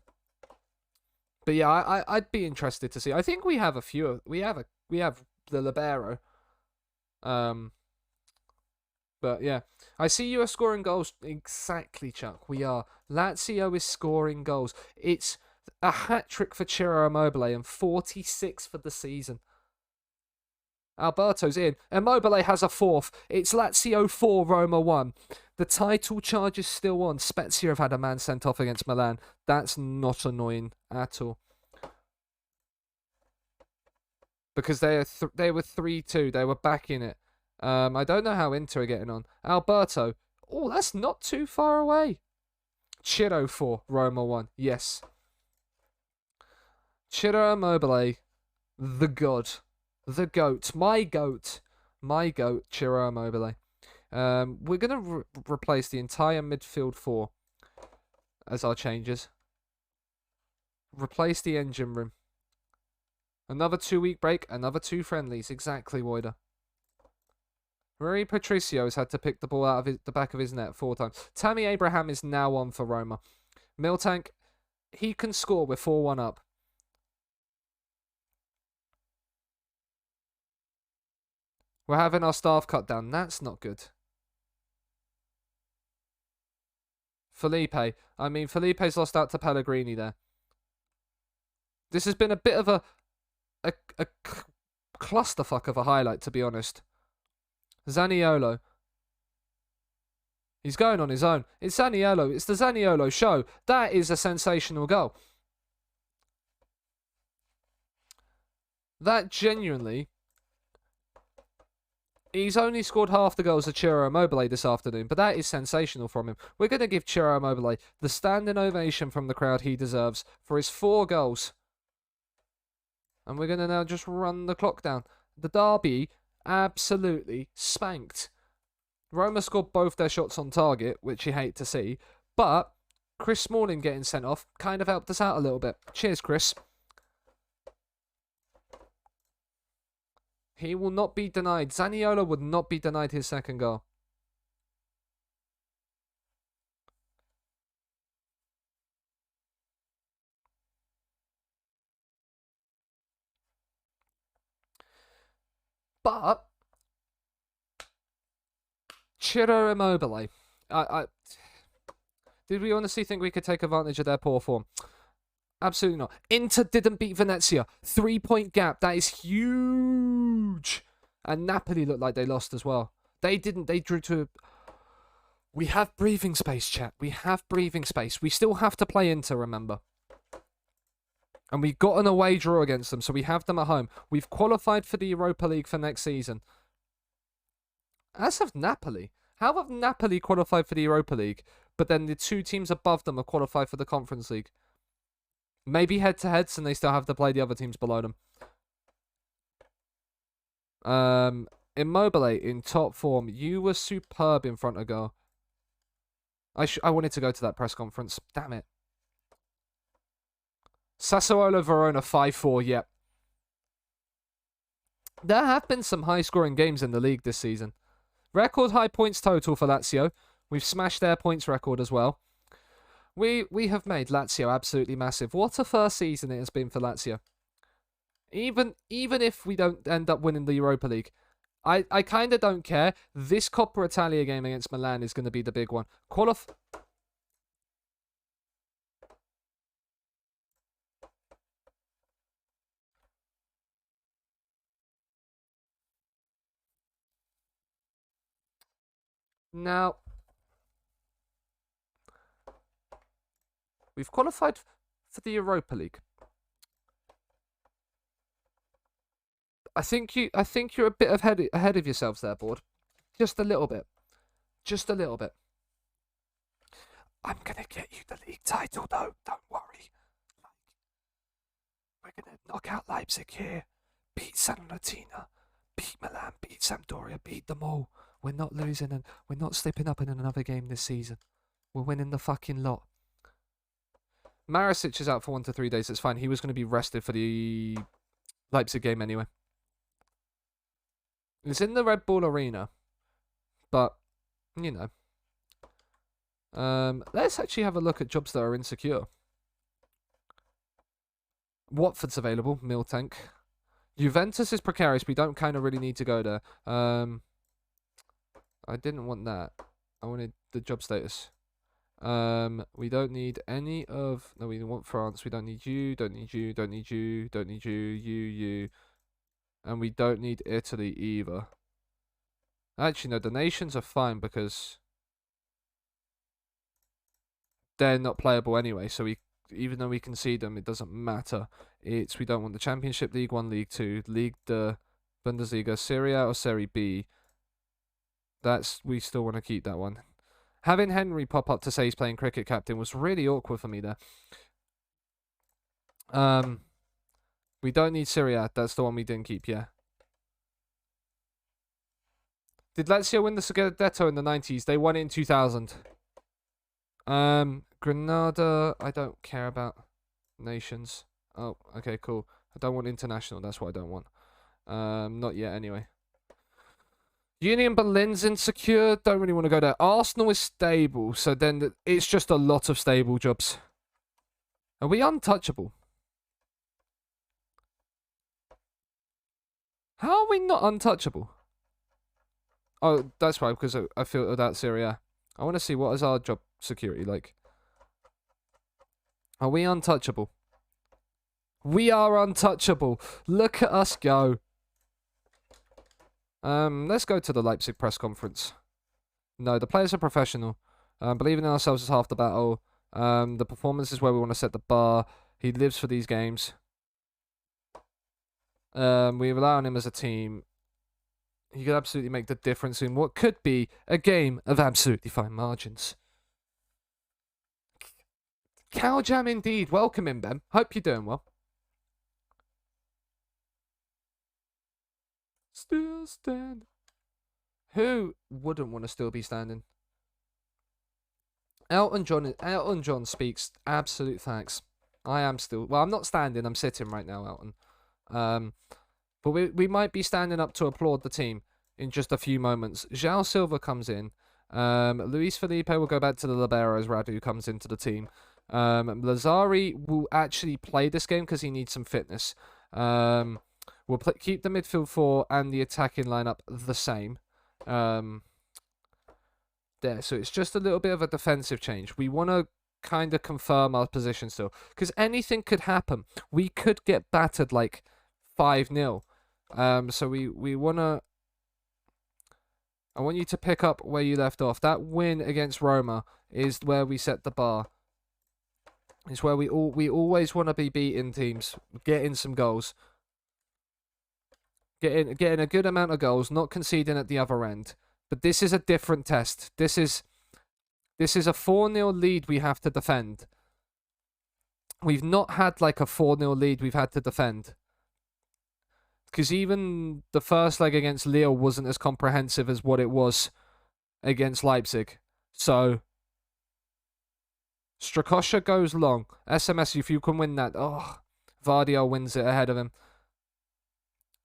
yeah, I'd be interested to see. I think we have a few. We have the Libero. But yeah, I see you are scoring goals. Exactly, Chuck. We are. Lazio is scoring goals. It's a hat trick for Ciro Immobile and 46 for the season. Alberto's in. Immobile has a fourth. It's Lazio 4, Roma 1. The title charge is still on. Spezia have had a man sent off against Milan. That's not annoying at all. Because they were 3-2. They were back in it. I don't know how Inter are getting on. Alberto. Oh, that's not too far away. Ciro 4, Roma 1. Yes. Ciro Immobile. The god. The GOAT. My GOAT. My GOAT, Ciro Immobile. We're going to replace the entire midfield 4 as our changes. Replace the engine room. Another 2-week break. Another 2 friendlies. Exactly, Woider. Rui Patricio has had to pick the ball out of the back of his net 4 times. Tammy Abraham is now on for Roma. Miltank, he can score with 4-1 up. We're having our staff cut down. That's not good. Felipe's lost out to Pellegrini there. This has been a bit of a clusterfuck of a highlight, to be honest. Zaniolo. He's going on his own. It's Zaniolo. It's the Zaniolo show. That is a sensational goal. That genuinely... He's only scored half the goals of Ciro Immobile this afternoon, but that is sensational from him. We're going to give Ciro Immobile the standing ovation from the crowd he deserves for his 4 goals. And we're going to now just run the clock down. The derby absolutely spanked. Roma scored both their shots on target, which you hate to see, but Chris Smalling getting sent off kind of helped us out a little bit. Cheers, Chris. He will not be denied. Zaniolo would not be denied his second goal. But Ciro Immobile, did we honestly think we could take advantage of their poor form? Absolutely not. Inter didn't beat Venezia. 3-point gap. That is huge. And Napoli looked like they lost as well. They didn't. They drew to... We have breathing space, chat. We have breathing space. We still have to play Inter, remember. And we got an away draw against them, so we have them at home. We've qualified for the Europa League for next season. As of Napoli. How have Napoli qualified for the Europa League, but then the two teams above them are qualified for the Conference League? Maybe head-to-heads, and they still have to play the other teams below them. Immobile in top form. You were superb in front of goal. I wanted to go to that press conference. Damn it. Sassuolo Verona 5-4, yep. There have been some high-scoring games in the league this season. Record high points total for Lazio. We've smashed their points record as well. We have made Lazio absolutely massive. What a first season it has been for Lazio. Even if we don't end up winning the Europa League, I kind of don't care. This Coppa Italia game against Milan is going to be the big one. Now, we've qualified for the Europa League. I think you're a bit ahead of yourselves there, board. Just a little bit. Just a little bit. I'm gonna get you the league title, though. Don't worry. We're gonna knock out Leipzig here. Beat Salernitana. Beat Milan. Beat Sampdoria. Beat them all. We're not losing and we're not slipping up in another game this season. We're winning the fucking lot. Marisic is out for 1 to 3 days. It's fine. He was going to be rested for the Leipzig game anyway. It's in the Red Bull Arena. But, you know. Let's actually have a look at jobs that are insecure. Watford's available. Miltank. Juventus is precarious. We don't kind of really need to go there. I didn't want that. I wanted the job status. We don't need any of... No, we want France. We don't need you. Don't need you. Don't need you. Don't need you. You. And we don't need Italy either. Actually, no. The nations are fine because... they're not playable anyway. So even though we concede them, it doesn't matter. We don't want the Championship, League 1, League 2, League the Bundesliga, Serie A or Serie B. We still want to keep that one. Having Henry pop up to say he's playing cricket captain was really awkward for me there. We don't need Serie A. That's the one we didn't keep, yeah. Did Lazio win the Scudetto in the 90s? They won it in 2000. Granada, I don't care about. Nations. Oh, okay, cool. I don't want international. That's what I don't want. Not yet, anyway. Union Berlin's insecure. Don't really want to go there. Arsenal is stable, so then it's just a lot of stable jobs. Are we untouchable? How are we not untouchable? Oh, that's right, because I filtered out Syria. I want to see what is our job security like. Are we untouchable? We are untouchable. Look at us go. Let's go to the Leipzig press conference. No, the players are professional. Believing in ourselves is half the battle. The performance is where we want to set the bar. He lives for these games. We rely on him as a team. He could absolutely make the difference in what could be a game of absolutely fine margins. Cow jam indeed. Welcome in, Ben. Hope you're doing well. Still standing. Who wouldn't want to still be standing? Elton John speaks absolute facts. I am still... Well, I'm not standing. I'm sitting right now, Elton. But we might be standing up to applaud the team in just a few moments. João Silva comes in. Luis Felipe will go back to the liberos. Radu comes into the team. Lazari will actually play this game because he needs some fitness. We'll keep the midfield four and the attacking lineup the same. There, so it's just a little bit of a defensive change. We want to kind of confirm our position still, because anything could happen. We could get battered like 5-0. So we want to. I want you to pick up where you left off. That win against Roma is where we set the bar. It's where we always want to be beating teams, getting some goals, getting a good amount of goals, not conceding at the other end. But this is a different test. This is a 4-0 lead we have to defend. We've not had like a 4-0 lead we've had to defend. Because even the first leg against Lille wasn't as comprehensive as what it was against Leipzig. So, Strakosha goes long. SMS, if you can win that. Oh, Vardio wins it ahead of him.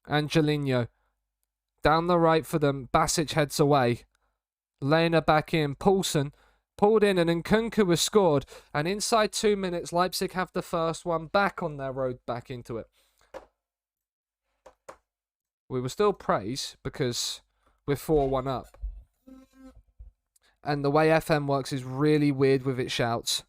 Angelino. Down the right for them. Basic heads away. Lena back in. Poulsen pulled in and Nkunku was scored. And inside 2 minutes, Leipzig have the first one back on their road back into it. We will still praise because we're 4-1 up. And the way FM works is really weird with its shouts.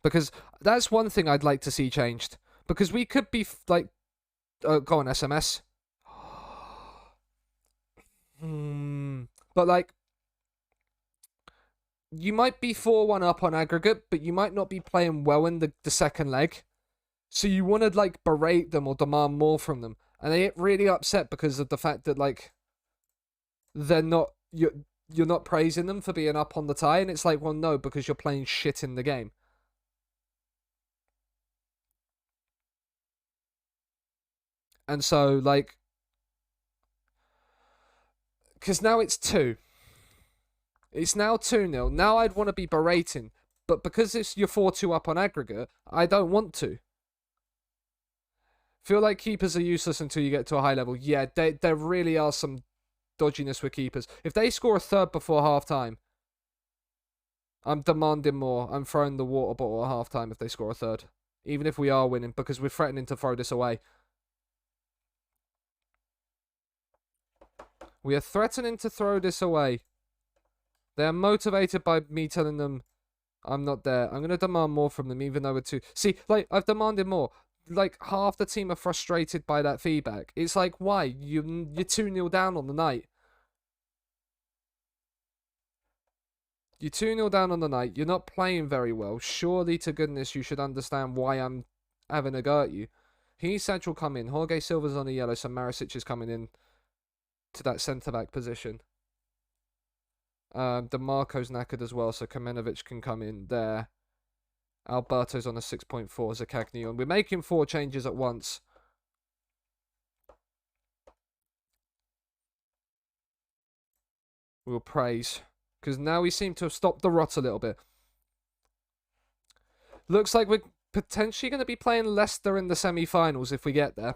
Because that's one thing I'd like to see changed. Because we could be like... go on, SMS. But like... You might be 4-1 up on aggregate, but you might not be playing well in the second leg. So you want to like berate them or demand more from them. And they get really upset because of the fact that like... They're not... You're not praising them for being up on the tie. And it's like, well, no, because you're playing shit in the game. And so, like... Because now it's 2. It's now 2-0. Now I'd want to be berating. But because you're 4-2 up on aggregate, I don't want to. Feel like keepers are useless until you get to a high level. Yeah, there really are some dodginess with keepers. If they score a third before half-time, I'm demanding more. I'm throwing the water bottle at half-time if they score a third. Even if we are winning, because we're threatening to throw this away. We are threatening to throw this away. They're motivated by me telling them I'm not there. I'm going to demand more from them, even though we're 2. See, like, I've demanded more. Like, half the team are frustrated by that feedback. It's like, why? You're 2-0 down on the night. You're 2-0 down on the night. You're not playing very well. Surely to goodness you should understand why I'm having a go at you. He said you'll come in. Jorge Silva's on a yellow, so Maricic is coming in to that centre-back position. DeMarco's knackered as well, so Kamenovic can come in there. Alberto's on a 6.4, Zakagni on. We're making 4 changes at once. We'll praise. Because now we seem to have stopped the rot a little bit. Looks like we're potentially going to be playing Leicester in the semi-finals if we get there.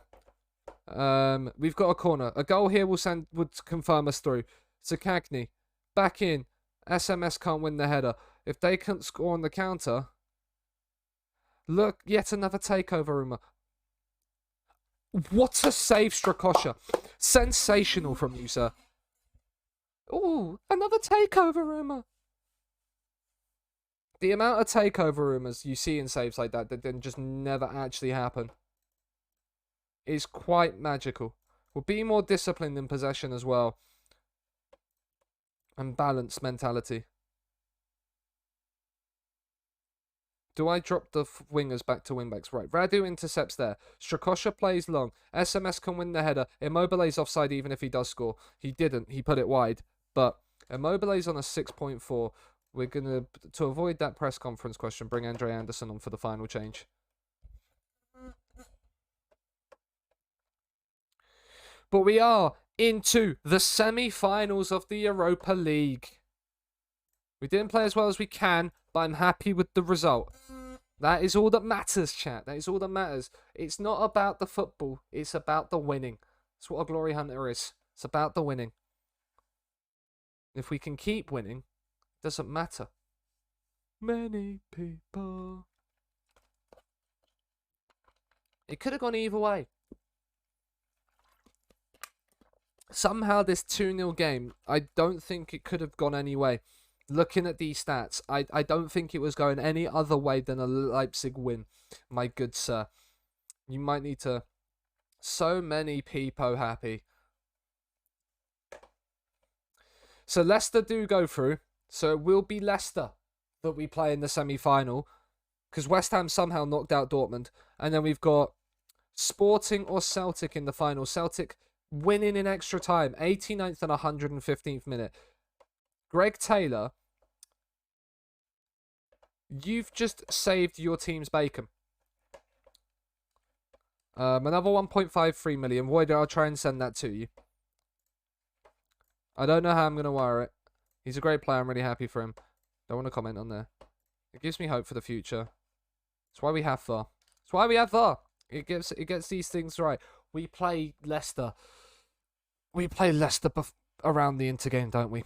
We've got a corner. A goal here would confirm us through. Zakagni. Back in. SMS can't win the header. If they can't score on the counter... Look, yet another takeover rumour. What a save, Strakosha. Sensational from you, sir. Ooh, another takeover rumour. The amount of takeover rumours you see in saves like that then just never actually happen is quite magical. We'll be more disciplined in possession as well. And balanced mentality. Do I drop the wingers back to wingbacks? Right, Radu intercepts there. Strakosha plays long. SMS can win the header. Immobile's offside even if he does score. He didn't. He put it wide. But Immobile's on a 6.4. We're going to avoid that press conference question, bring Andre Anderson on for the final change. But we are into the semi-finals of the Europa League. We didn't play as well as we can, but I'm happy with the result. That is all that matters, chat. That is all that matters. It's not about the football. It's about the winning. That's what a glory hunter is. It's about the winning. If we can keep winning, it doesn't matter. Many people It could have gone either way. Somehow this 2-0 game, I don't think it could have gone any way. Looking at these stats, I don't think it was going any other way than a Leipzig win, my good sir. You might need to... So many people happy. So Leicester do go through. So it will be Leicester that we play in the semi-final. Because West Ham somehow knocked out Dortmund. And then we've got Sporting or Celtic in the final. Celtic winning in extra time. 89th and 115th minute. Greg Taylor, you've just saved your team's bacon. Another 1.53 million. Void, I'll try and send that to you. I don't know how I'm going to wire it. He's a great player. I'm really happy for him. Don't want to comment on there. It gives me hope for the future. That's why we have VAR. That's why we have VAR. It gets these things right. We play Leicester. We play Leicester around the intergame, don't we?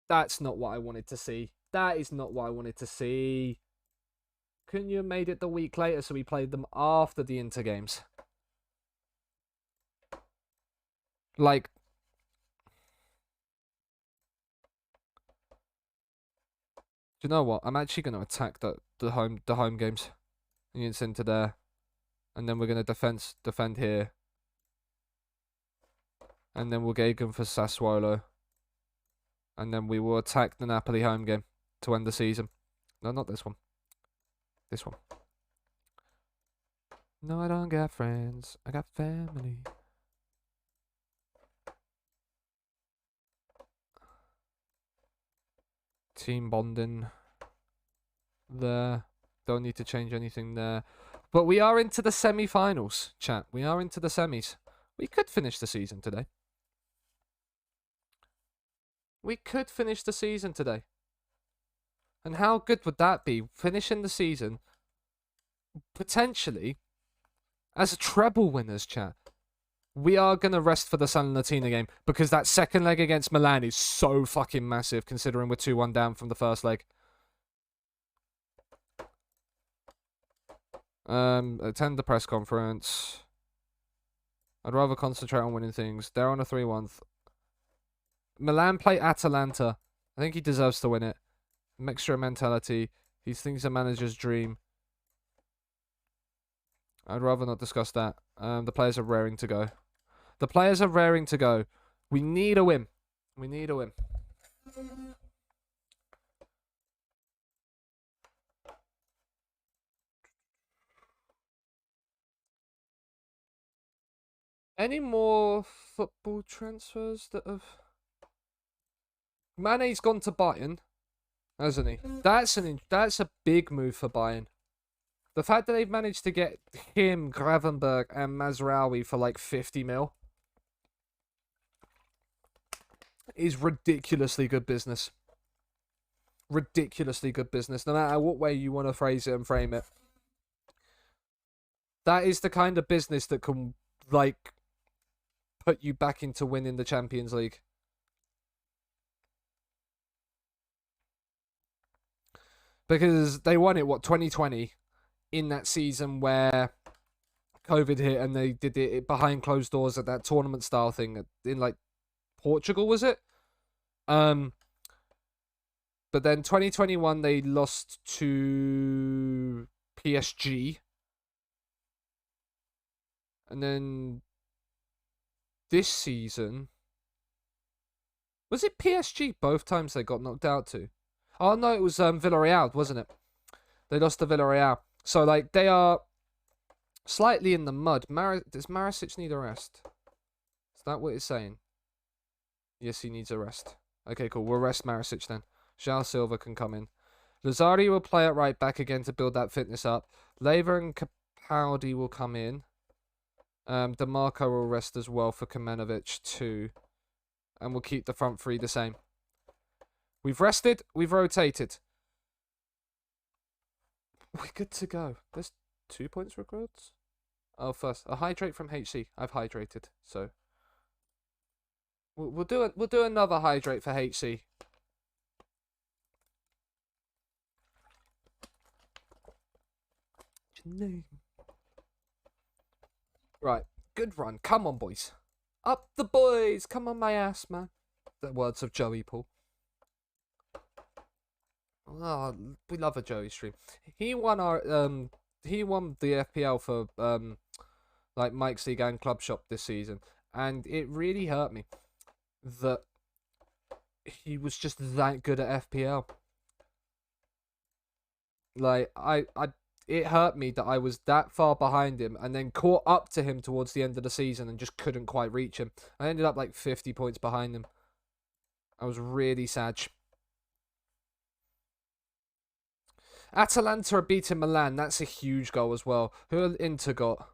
That's not what I wanted to see. That is not what I wanted to see. Couldn't you have made it the week later so we played them after the intergames? Like... Do you know what? I'm actually going to attack the home games. It's into there. And then we're going to defend here. And then we'll get Egan for Sassuolo. And then we will attack the Napoli home game to end the season. No, not this one. This one. No, I don't got friends. I got family. Team bonding. There. Don't need to change anything there. But we are into the semi-finals, chat. We are into the semis. We could finish the season today. We could finish the season today. And how good would that be? Finishing the season, potentially, as a treble winners, chat. We are going to rest for the Salernitana game, because that second leg against Milan is so fucking massive, considering we're 2-1 down from the first leg. Attend the press conference. I'd rather concentrate on winning things. They're on a 3-1. Milan play Atalanta. I think he deserves to win it. Mixture of mentality. He thinks a manager's dream. I'd rather not discuss that. The players are raring to go. The players are raring to go. We need a win. We need a win. Any more football transfers that have... Mane's gone to Bayern, hasn't he? That's a big move for Bayern. The fact that they've managed to get him, Gravenberg, and Mazraoui for like 50 mil is ridiculously good business. Ridiculously good business, no matter what way you want to phrase it and frame it. That is the kind of business that can, like, put you back into winning the Champions League. Because they won it, 2020? In that season where COVID hit and they did it behind closed doors at that tournament style thing in, like, Portugal, was it? But then 2021 they lost to PSG. And then this season, was it PSG both times they got knocked out to? Oh no, it was Villarreal, wasn't it? They lost to Villarreal. So, like, they are slightly in the mud. Does Marasic need a rest? Is that what it's saying? Yes, he needs a rest. Okay, cool. We'll rest Marasic then. João Silva can come in. Lazari will play at right back again to build that fitness up. Leva and Capaldi will come in. DeMarco will rest as well for Kamenovich too. And we'll keep the front three the same. We've rested. We've rotated. We're good to go. There's 2 points records. Oh, first a hydrate from HC. I've hydrated, so we'll do it. We'll do another hydrate for HC. What's your name? Right. Good run. Come on, boys. Up the boys. Come on, my ass, man. The words of Joey Paul. Oh, we love a Joey stream. He won the FPL for like Mike's League and Club Shop this season, and it really hurt me that he was just that good at FPL. Like it hurt me that I was that far behind him and then caught up to him towards the end of the season and just couldn't quite reach him. I ended up like 50 points behind him. I was really sad. Atalanta are beating Milan. That's a huge goal as well. Who have Inter got?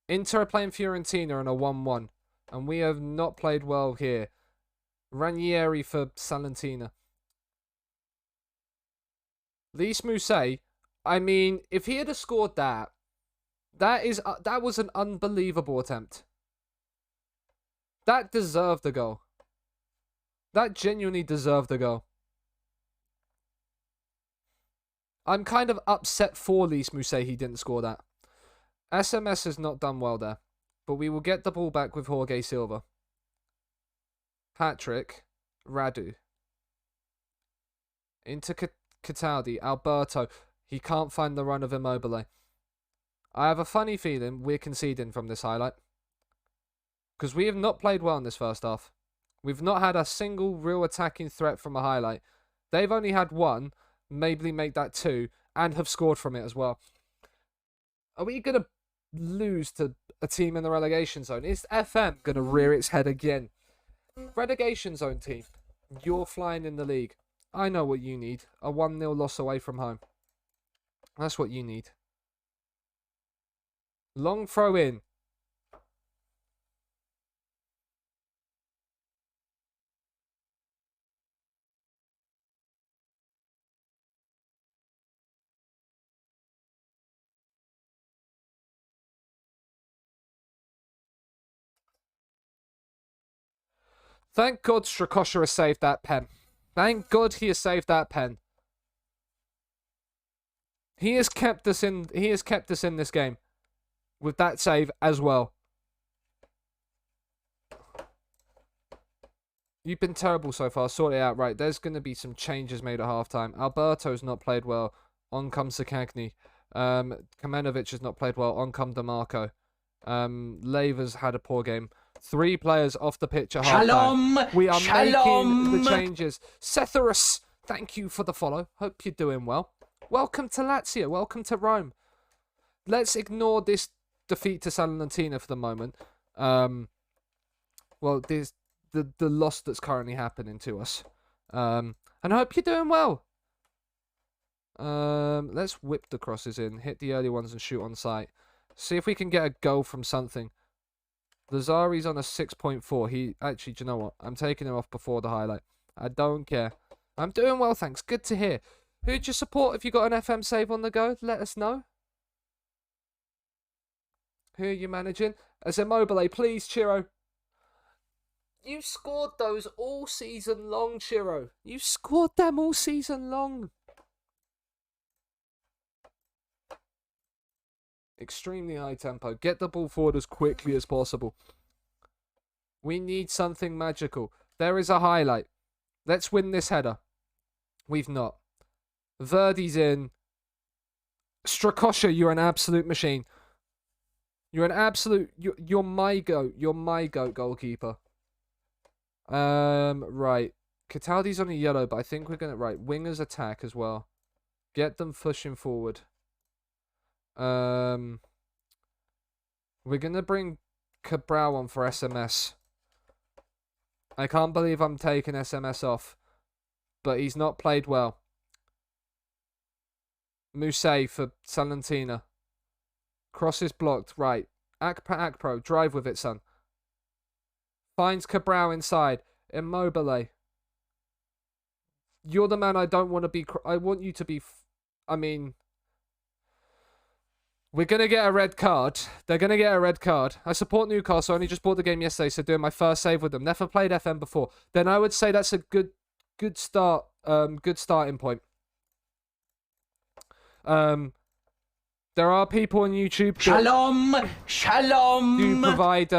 Inter are playing Fiorentina in a 1-1. And we have not played well here. Ranieri for Salentina. Lys Mousset, I mean, if he had scored that, that was an unbelievable attempt. That deserved the goal. That genuinely deserved the goal. I'm kind of upset for Lys Mousset he didn't score that. SMS has not done well there. But we will get the ball back with Jorge Silva. Patrick. Radu. Into Cataldi. Alberto. He can't find the run of Immobile. I have a funny feeling we're conceding from this highlight. Because we have not played well in this first half. We've not had a single real attacking threat from a highlight. They've only had one. Maybe make that 2. And have scored from it as well. Are we going to lose to a team in the relegation zone? Is FM going to rear its head again? Relegation zone team. You're flying in the league. I know what you need. A 1-0 loss away from home. That's what you need. Long throw in. Thank God Strakosha has saved that pen. Thank God he has saved that pen. He has kept us in this game with that save as well. You've been terrible so far. Sort it out. Right, there's going to be some changes made at halftime. Alberto's not played well. On comes Sakagni. Kamenovic has not played well. On come DeMarco. Lever's had a poor game. 3 players off the pitch at halftime. We are making the changes. Cetherus, thank you for the follow. Hope you're doing well. Welcome to Lazio. Welcome to Rome. Let's ignore this defeat to Salentina for the moment. Well, there's the loss that's currently happening to us. And I hope you're doing well. Let's whip the crosses in, hit the early ones and shoot on sight. See if we can get a goal from something. Lazari's on a 6.4. He actually, do you know what? I'm taking him off before the highlight. I don't care. I'm doing well, thanks. Good to hear. Who'd you support if you got an FM save on the go? Let us know. Who are you managing? As Immobile, please, Chiro. You scored those all season long, Chiro. You scored them all season long. Extremely high tempo. Get the ball forward as quickly as possible. We need something magical. There is a highlight. Let's win this header. We've not. Verdi's in. Strakosha, you're an absolute machine. You're an absolute... You're my goat. You're my goat goalkeeper. Right. Cataldi's on a yellow, but I think we're going to... Right, wingers attack as well. Get them pushing forward. We're going to bring Cabral on for SMS. I can't believe I'm taking SMS off. But he's not played well. Mousset for Salentina. Cross is blocked. Right. Akpro. Drive with it, son. Finds Cabral inside. Immobile. You're the man I don't want to be... I want you to be... I mean... We're going to get a red card. They're going to get a red card. I support Newcastle. I only just bought the game yesterday, so doing my first save with them. Never played FM before. Then I would say that's a good start. Good starting point. Then there are people on YouTube that Shalom, do shalom. provide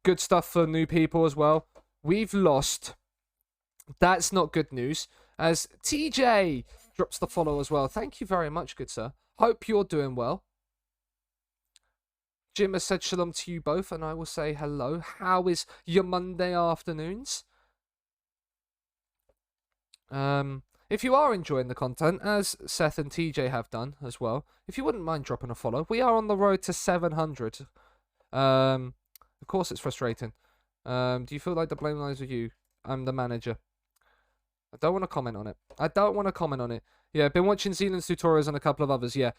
good stuff for new people as well. We've lost. That's not good news. As TJ drops the follow as well. Thank you very much, good sir. Hope you're doing well. Jim has said shalom to you both, and I will say hello. How is your Monday afternoons? If you are enjoying the content, as Seth and TJ have done as well, if you wouldn't mind dropping a follow, we are on the road to 700. Of course, it's frustrating. Do you feel like the blame lies with you? I'm the manager. I don't want to comment on it. Yeah, I've been watching Zealand's tutorials and a couple of others. Yeah,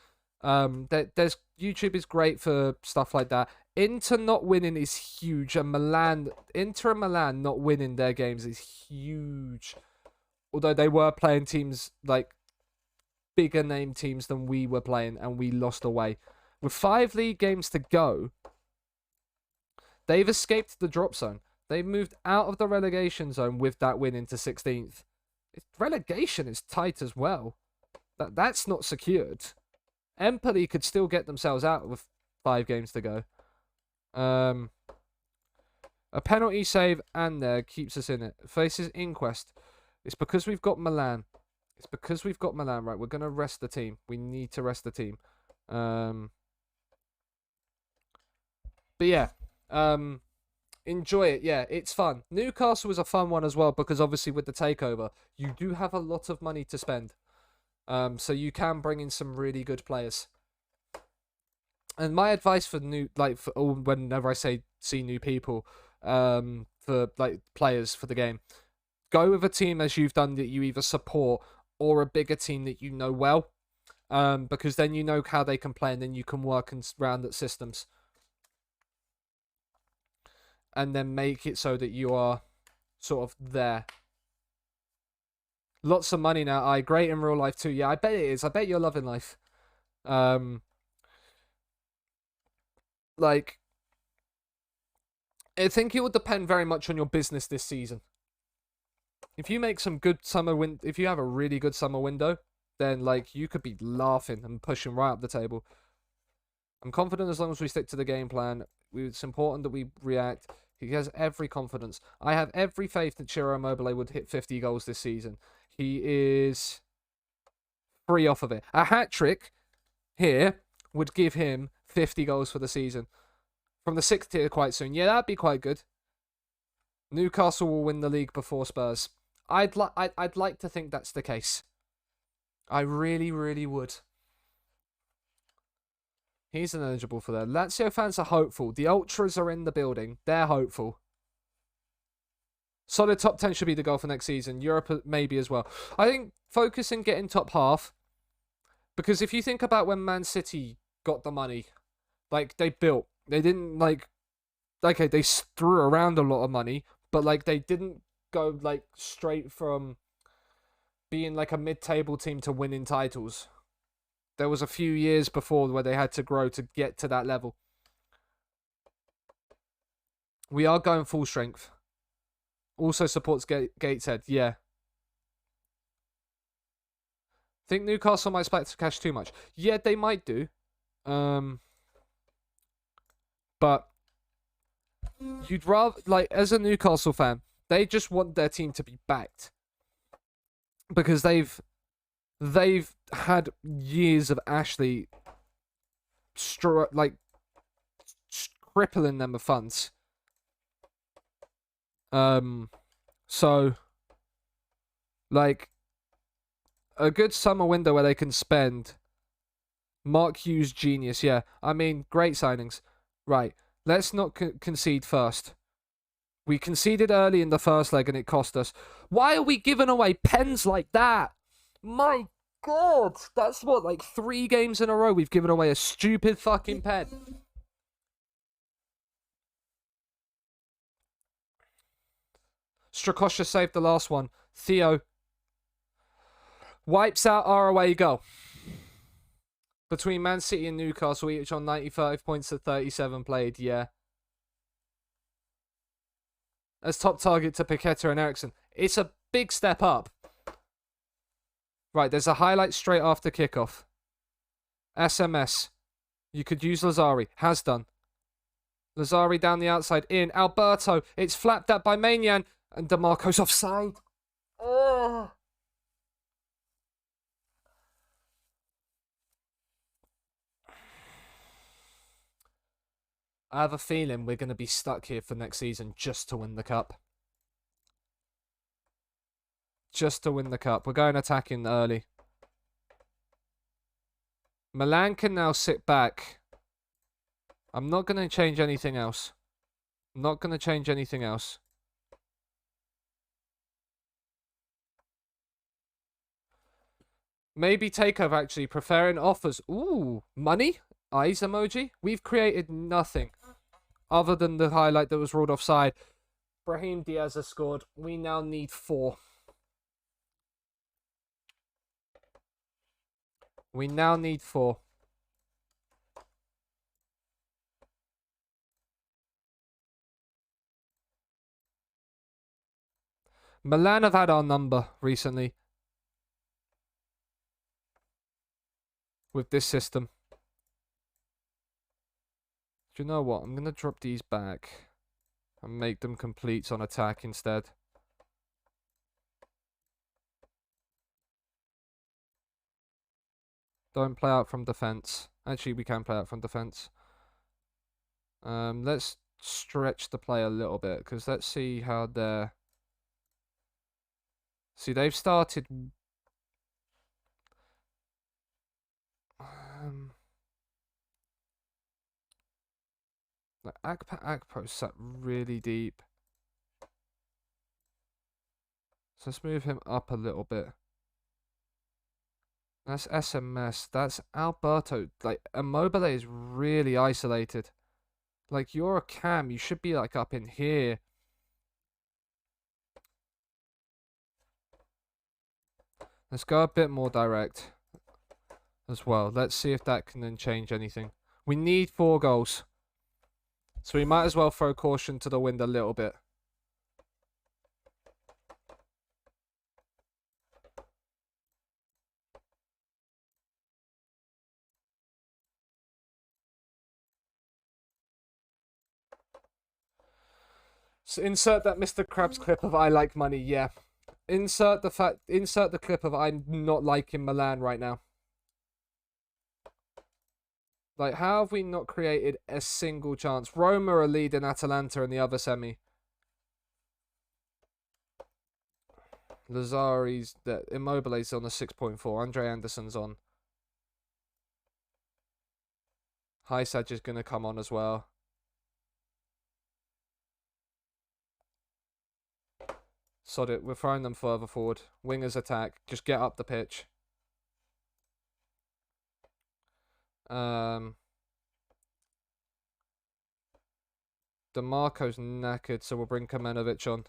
there's YouTube is great for stuff like that. Inter not winning is huge, and Inter and Milan not winning their games is huge. Although they were playing teams like bigger name teams than we were playing, and we lost away. With 5 league games to go, they've escaped the drop zone. They've moved out of the relegation zone with that win into 16th. Relegation is tight as well. That's not secured. Empoli could still get themselves out with 5 games to go. A penalty save and there keeps us in it. Faces Inquest. It's because we've got Milan. Right, we're going to rest the team. We need to rest the team. But yeah. Enjoy it. Yeah, it's fun. Newcastle was a fun one as well because obviously with the takeover, you do have a lot of money to spend. So you can bring in some really good players. And my advice for whenever I see new people, for like players for the game, go with a team as you've done that you either support or a bigger team that you know well, because then you know how they can play and then you can work around at systems. And then make it so that you are sort of there. Lots of money now. Great in real life too. Yeah, I bet it is. I bet you're loving life. Like, I think it would depend very much on your business this season. If you make some good if you have a really good summer window, then like you could be laughing and pushing right up the table. I'm confident as long as we stick to the game plan. It's important that we react. He has every confidence. I have every faith that Ciro Immobile would hit 50 goals this season. He is free off of it. A hat-trick here would give him 50 goals for the season. From the 6th tier quite soon. Yeah, that'd be quite good. Newcastle will win the league before Spurs. I'd like to think that's the case. I really, really would. He's ineligible for that. Lazio fans are hopeful. The Ultras are in the building. They're hopeful. Solid top 10 should be the goal for next season. Europe maybe as well. I think focus in getting top half. Because if you think about when Man City got the money, like they built. They didn't like... Okay, they threw around a lot of money. But like they didn't go like straight from being like a mid-table team to winning titles. There was a few years before where they had to grow to get to that level. We are going full strength. Also supports Gateshead. Yeah. Think Newcastle might spike to cash too much. Yeah, they might do. But you'd rather, like, as a Newcastle fan, they just want their team to be backed. Because they've had years of Ashley crippling them with funds. So like a good summer window where they can spend. Mark Hughes, genius. Yeah, I mean, great signings. Right, let's not concede first. We conceded early in the first leg and it cost us. Why are we giving away pens like that? My God, that's what, like 3 games in a row we've given away a stupid fucking pen. Strakosha saved the last one. Theo wipes out our away goal. Between Man City and Newcastle, each on 95 points at 37 played, yeah. As top target to Paqueta and Eriksson. It's a big step up. Right, there's a highlight straight after kickoff. SMS. You could use Lazari. Has done. Lazari down the outside in. Alberto. It's flapped up by Maignan. And DeMarco's offside. Oh. I have a feeling we're going to be stuck here for next season just to win the cup. Just to win the cup. We're going attacking early. Milan can now sit back. I'm not going to change anything else. Not going to change anything else. Maybe takeover actually. Preferring offers. Ooh, money? Eyes emoji? We've created nothing other than the highlight that was ruled offside. Brahim Diaz has scored. We now need 4. We now need 4. Milan have had our number recently. With this system. Do you know what? I'm going to drop these back. And make them complete on attack instead. Don't play out from defense. Actually, we can play out from defense. Let's stretch the play a little bit. Because let's see how they're... See, they've started... Akpo sat really deep. So let's move him up a little bit. That's SMS. That's Alberto. Like, Immobile is really isolated. Like, you're a cam. You should be, like, up in here. Let's go a bit more direct as well. Let's see if that can then change anything. We need 4 goals. So we might as well throw caution to the wind a little bit. So insert that Mr. Krabs clip of I like money, yeah. Insert the clip of I'm not liking Milan right now. Like, how have we not created a single chance? Roma are leading Atalanta in the other semi. Lazari's, Immobile's on a 6.4. Andre Anderson's on. Hysaj is going to come on as well. Sod it, we're throwing them further forward. Wingers attack. Just get up the pitch. DeMarco's knackered, so we'll bring Kamenovic on.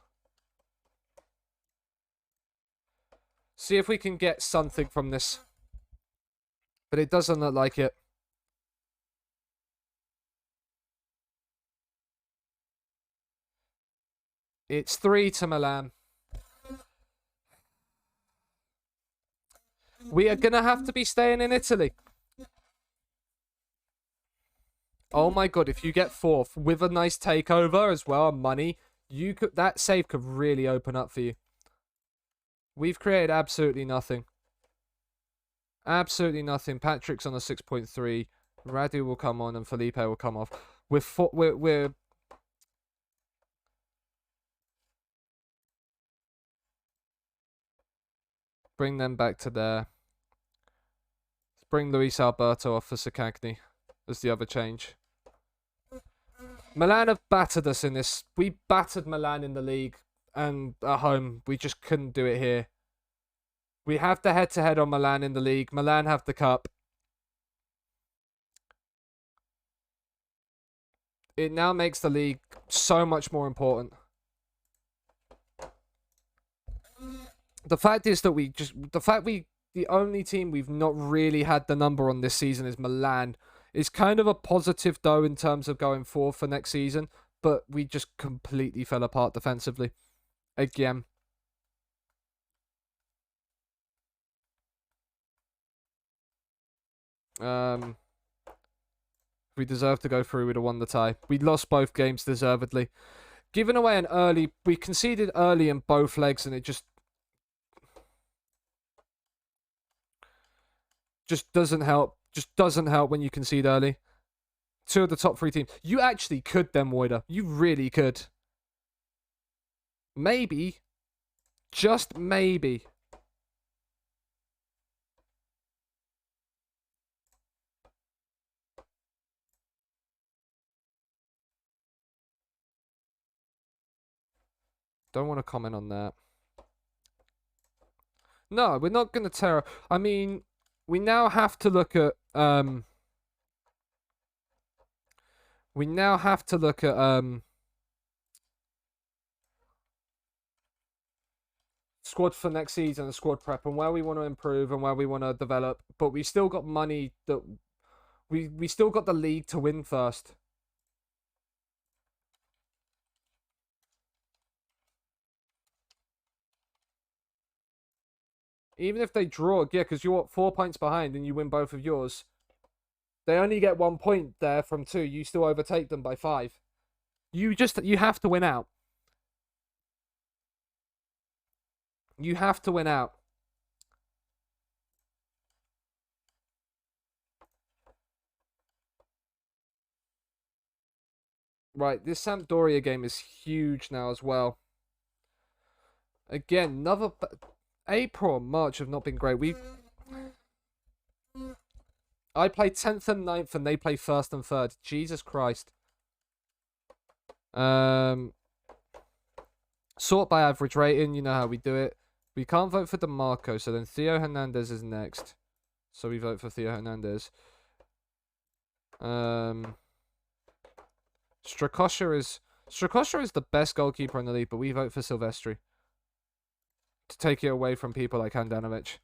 See if we can get something from this. But it doesn't look like it. It's 3 to Milan. We are going to have to be staying in Italy. Oh my god, if you get 4th with a nice takeover as well, money, that save could really open up for you. We've created absolutely nothing. Absolutely nothing. Patrick's on a 6.3. Radu will come on and Felipe will come off. We're bring them back to there. Let's bring Luis Alberto off for Sakagni as the other change. Milan have battered us in this. We battered Milan in the league and at home. We just couldn't do it here. We have the head-to-head on Milan in the league. Milan have the cup. It now makes the league so much more important. The fact is that the only team we've not really had the number on this season is Milan. It's kind of a positive, though, in terms of going forward for next season. But we just completely fell apart defensively. Again. We deserved to go through. We'd have won the tie. We lost both games deservedly. Giving away an early... We conceded early in both legs, and it just doesn't help. Just doesn't help when you concede early. 2 of the top 3 teams. You actually could then, Woider. You really could. Maybe. Just maybe. Don't want to comment on that. No, we're not going to tear... I mean, we now have to look at... We now have to look at... squad for next season and squad prep and where we want to improve and where we want to develop. But we still got money that... We still got the league to win first. Even if they draw, yeah, because you're 4 points behind and you win both of yours. They only get 1 point there from 2. You still overtake them by 5. You have to win out. You have to win out. Right, this Sampdoria game is huge now as well. Again, another... April and March have not been great. I play 10th and 9th and they play 1st and 3rd. Jesus Christ. Sort by average rating. You know how we do it. We can't vote for DeMarco, so then Theo Hernandez is next. So we vote for Theo Hernandez. Strakosha is the best goalkeeper in the league, but we vote for Silvestri. To take it away from people like Handanovic.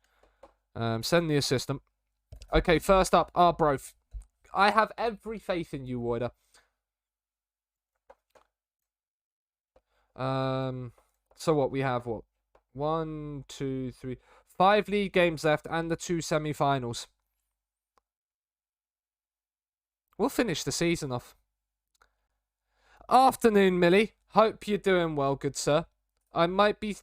Send the assistant. Okay, first up, bro. I have every faith in you, Woider. So what, we have, 1, 2, 3... 5 league games left and the 2 semi-finals. We'll finish the season off. Afternoon, Millie. Hope you're doing well, good sir. I might be...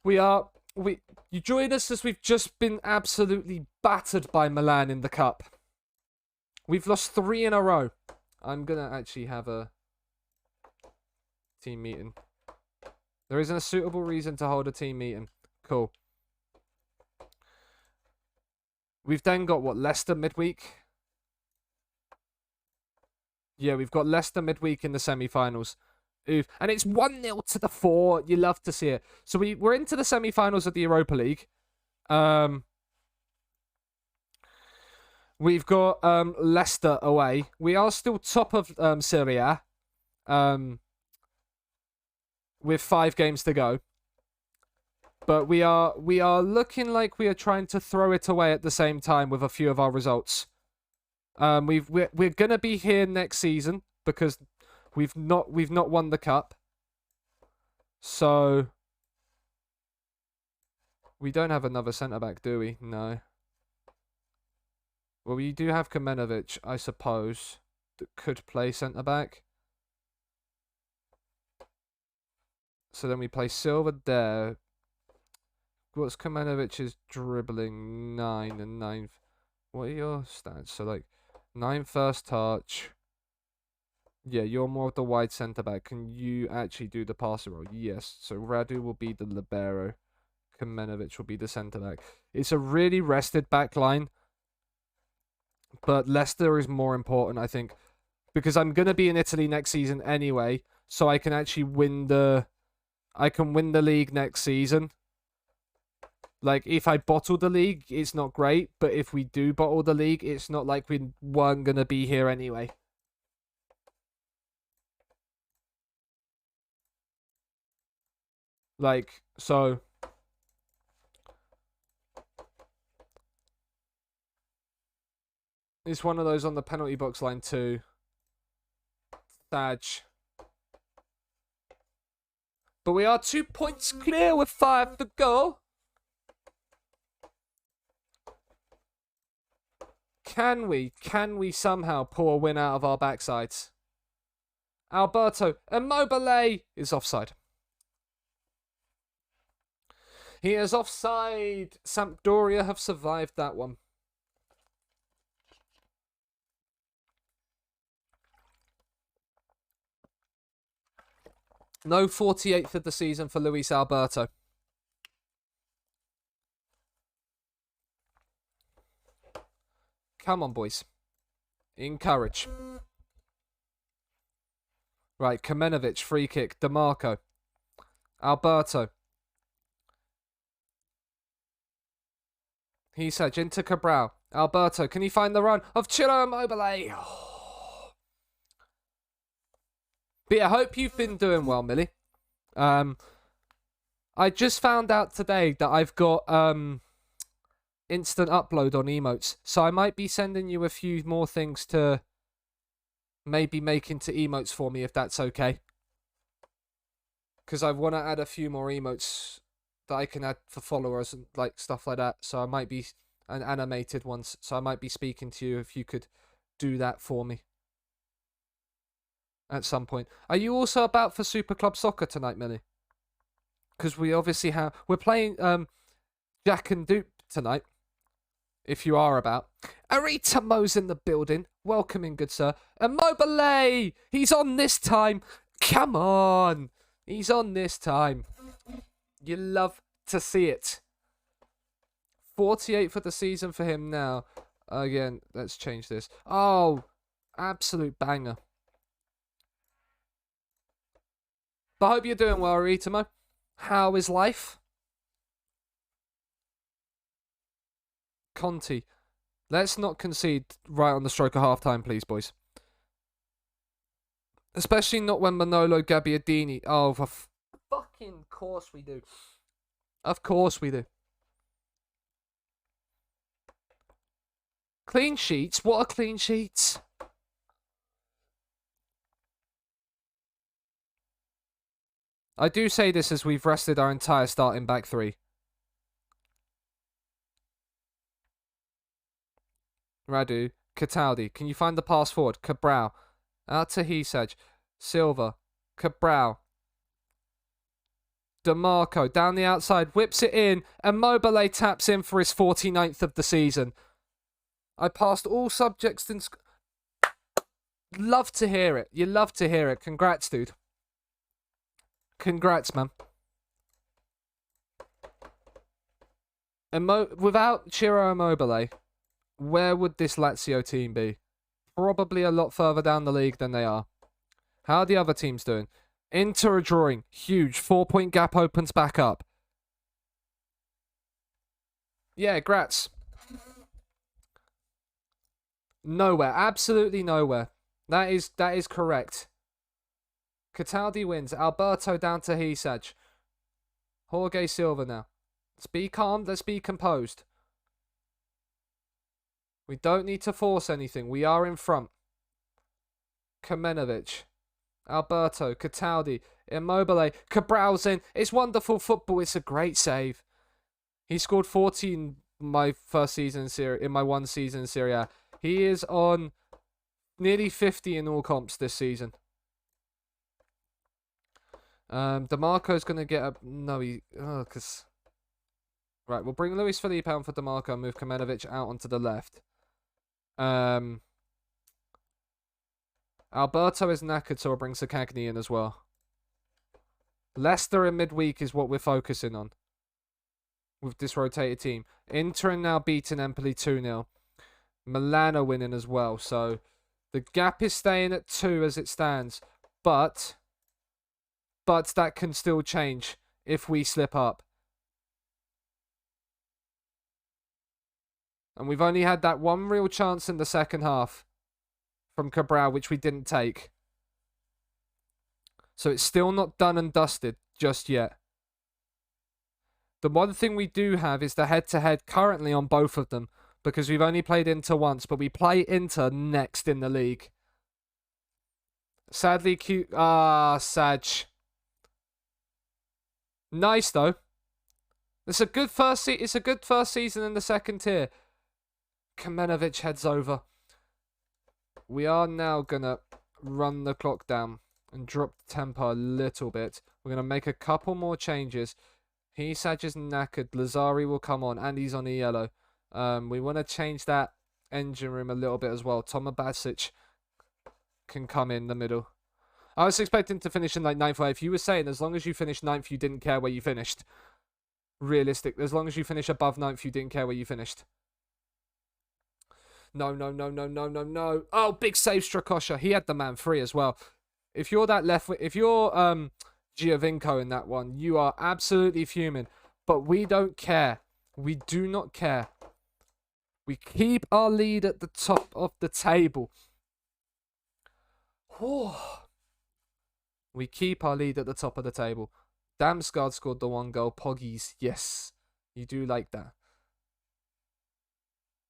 You join us as we've just been absolutely battered by Milan in the cup. We've lost 3 in a row. I'm gonna actually have a team meeting. There isn't a suitable reason to hold a team meeting. Cool. We've then got, Leicester midweek? Yeah, we've got Leicester midweek in the semi-finals. Oof. And it's 1-0 to the 4. You love to see it. So we're into the semi-finals of the Europa League. We've got Leicester away. We are still top of Serie A. With 5 games to go. But we are looking like we are trying to throw it away at the same time with a few of our results. We're gonna be here next season because we've not won the cup. So we don't have another centre back, do we? No. Well, we do have Kamenovic, I suppose, that could play centre back. So then we play Silva there. What's Kamenovic's dribbling? 9 and 9. What are your stats? So 9 first touch. Yeah, you're more of the wide centre back. Can you actually do the passing role? Yes. So Radu will be the libero. Kamenovic will be the centre back. It's a really rested back line. But Leicester is more important, I think. Because I'm going to be in Italy next season anyway. So I can actually win the... I can win the league next season. If I bottle the league, it's not great. But if we do bottle the league, it's not like we weren't going to be here anyway. So... It's one of those on the penalty box line too. Sadge. But we are 2 points clear with 5 to go. Can we somehow pull a win out of our backsides? Alberto Immobile is offside. He is offside. Sampdoria have survived that one. No 48th of the season for Luis Alberto. Come on, boys. Encourage. Right, Kamenovic, free kick. DeMarco. Alberto. Hisage into Cabral. Alberto, can he find the run of Ciro Immobile? Oh. But yeah, I hope you've been doing well, Millie. I just found out today that I've got instant upload on emotes, so I might be sending you a few more things to maybe make into emotes for me, if that's okay. Because I want to add a few more emotes that I can add for followers and like stuff like that. So I might be an animated ones. So I might be speaking to you if you could do that for me at some point. Are you also about for Super Club Soccer tonight, Millie? Because we obviously we're playing Jack and Dupe tonight. If you are about. Arita Mo's in the building. Welcome in, good sir. Immobile! He's on this time. Come on. He's on this time. You love to see it. 48 for the season for him now. Again, let's change this. Oh, absolute banger. But I hope you're doing well, Arita Mo. How is life? Conti. Let's not concede right on the stroke of half-time, please, boys. Especially not when Manolo Gabbiadini... Oh, for fucking course we do. Of course we do. Clean sheets? What are clean sheets? I do say this as we've rested our entire starting back three. Radu, Cataldi, can you find the pass forward? Cabral, out to Hisage, Silva, Cabral, DeMarco, down the outside, whips it in, and Immobile taps in for his 49th of the season. I passed all subjects in... Love to hear it. You love to hear it. Congrats, dude. Congrats, man. Without Ciro Immobile... Where would this Lazio team be? Probably a lot further down the league than they are. How are the other teams doing? Inter are drawing. Huge. 4-point gap opens back up. Yeah, grats. Nowhere. Absolutely nowhere. That is correct. Cataldi wins. Alberto down to Hisage. Jorge Silva now. Let's be calm. Let's be composed. We don't need to force anything. We are in front. Kamenovic. Alberto. Cataldi. Immobile. Cabral's in. It's wonderful football. It's a great save. He scored 14 in my first season in my one season in Serie A. He is on nearly 50 in all comps this season. DeMarco's going to get up. No, because... Right, we'll bring Luis Felipe out for DeMarco and move Kamenovic out onto the left. Alberto is knackered, so I'll bring Sakagni in as well. Leicester in midweek is what we're focusing on with this rotated team. Inter now beating Empoli 2-0. Milan are winning as well, so the gap is staying at 2 as it stands. But that can still change if we slip up. And we've only had that one real chance in the second half from Cabral, which we didn't take. So it's still not done and dusted just yet. The one thing we do have is the head-to-head currently on both of them, because we've only played Inter once, but we play Inter next in the league. Sadly, Sag. Nice though. It's a good first season in the second tier. Kamenovich heads over. We are now going to run the clock down and drop the tempo a little bit. We're going to make a couple more changes. Hisaj is knackered. Lazari will come on, and he's on the yellow. We want to change that engine room a little bit as well. Toma Basic can come in the middle. I was expecting to finish in like 9th. If you were saying as long as you finished 9th, you didn't care where you finished. Realistic. As long as you finish above 9th, you didn't care where you finished. No, no, no, no, no, no, no. Oh, big save, Strakosha. He had the man free as well. If you're that left, if you're Giovinco in that one, you are absolutely fuming. But we don't care. We do not care. We keep our lead at the top of the table. We keep our lead at the top of the table. Damsgaard scored the 1 goal. Poggies, yes. You do like that.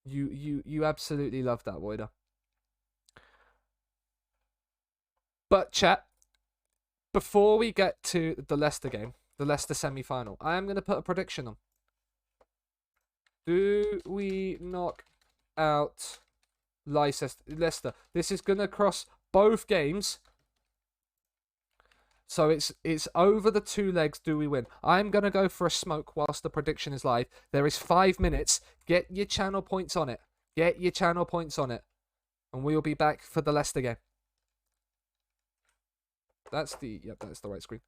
You absolutely love that, Voida. But chat, before we get to the Leicester game, the Leicester semi-final, I am going to put a prediction on. Do we knock out Leicester? This is going to cross both games. So it's over the 2 legs. Do we win? I'm going to go for a smoke whilst the prediction is live. There is 5 minutes. Get your channel points on it. Get your channel points on it. And we'll be back for the Leicester game. That's the right screen.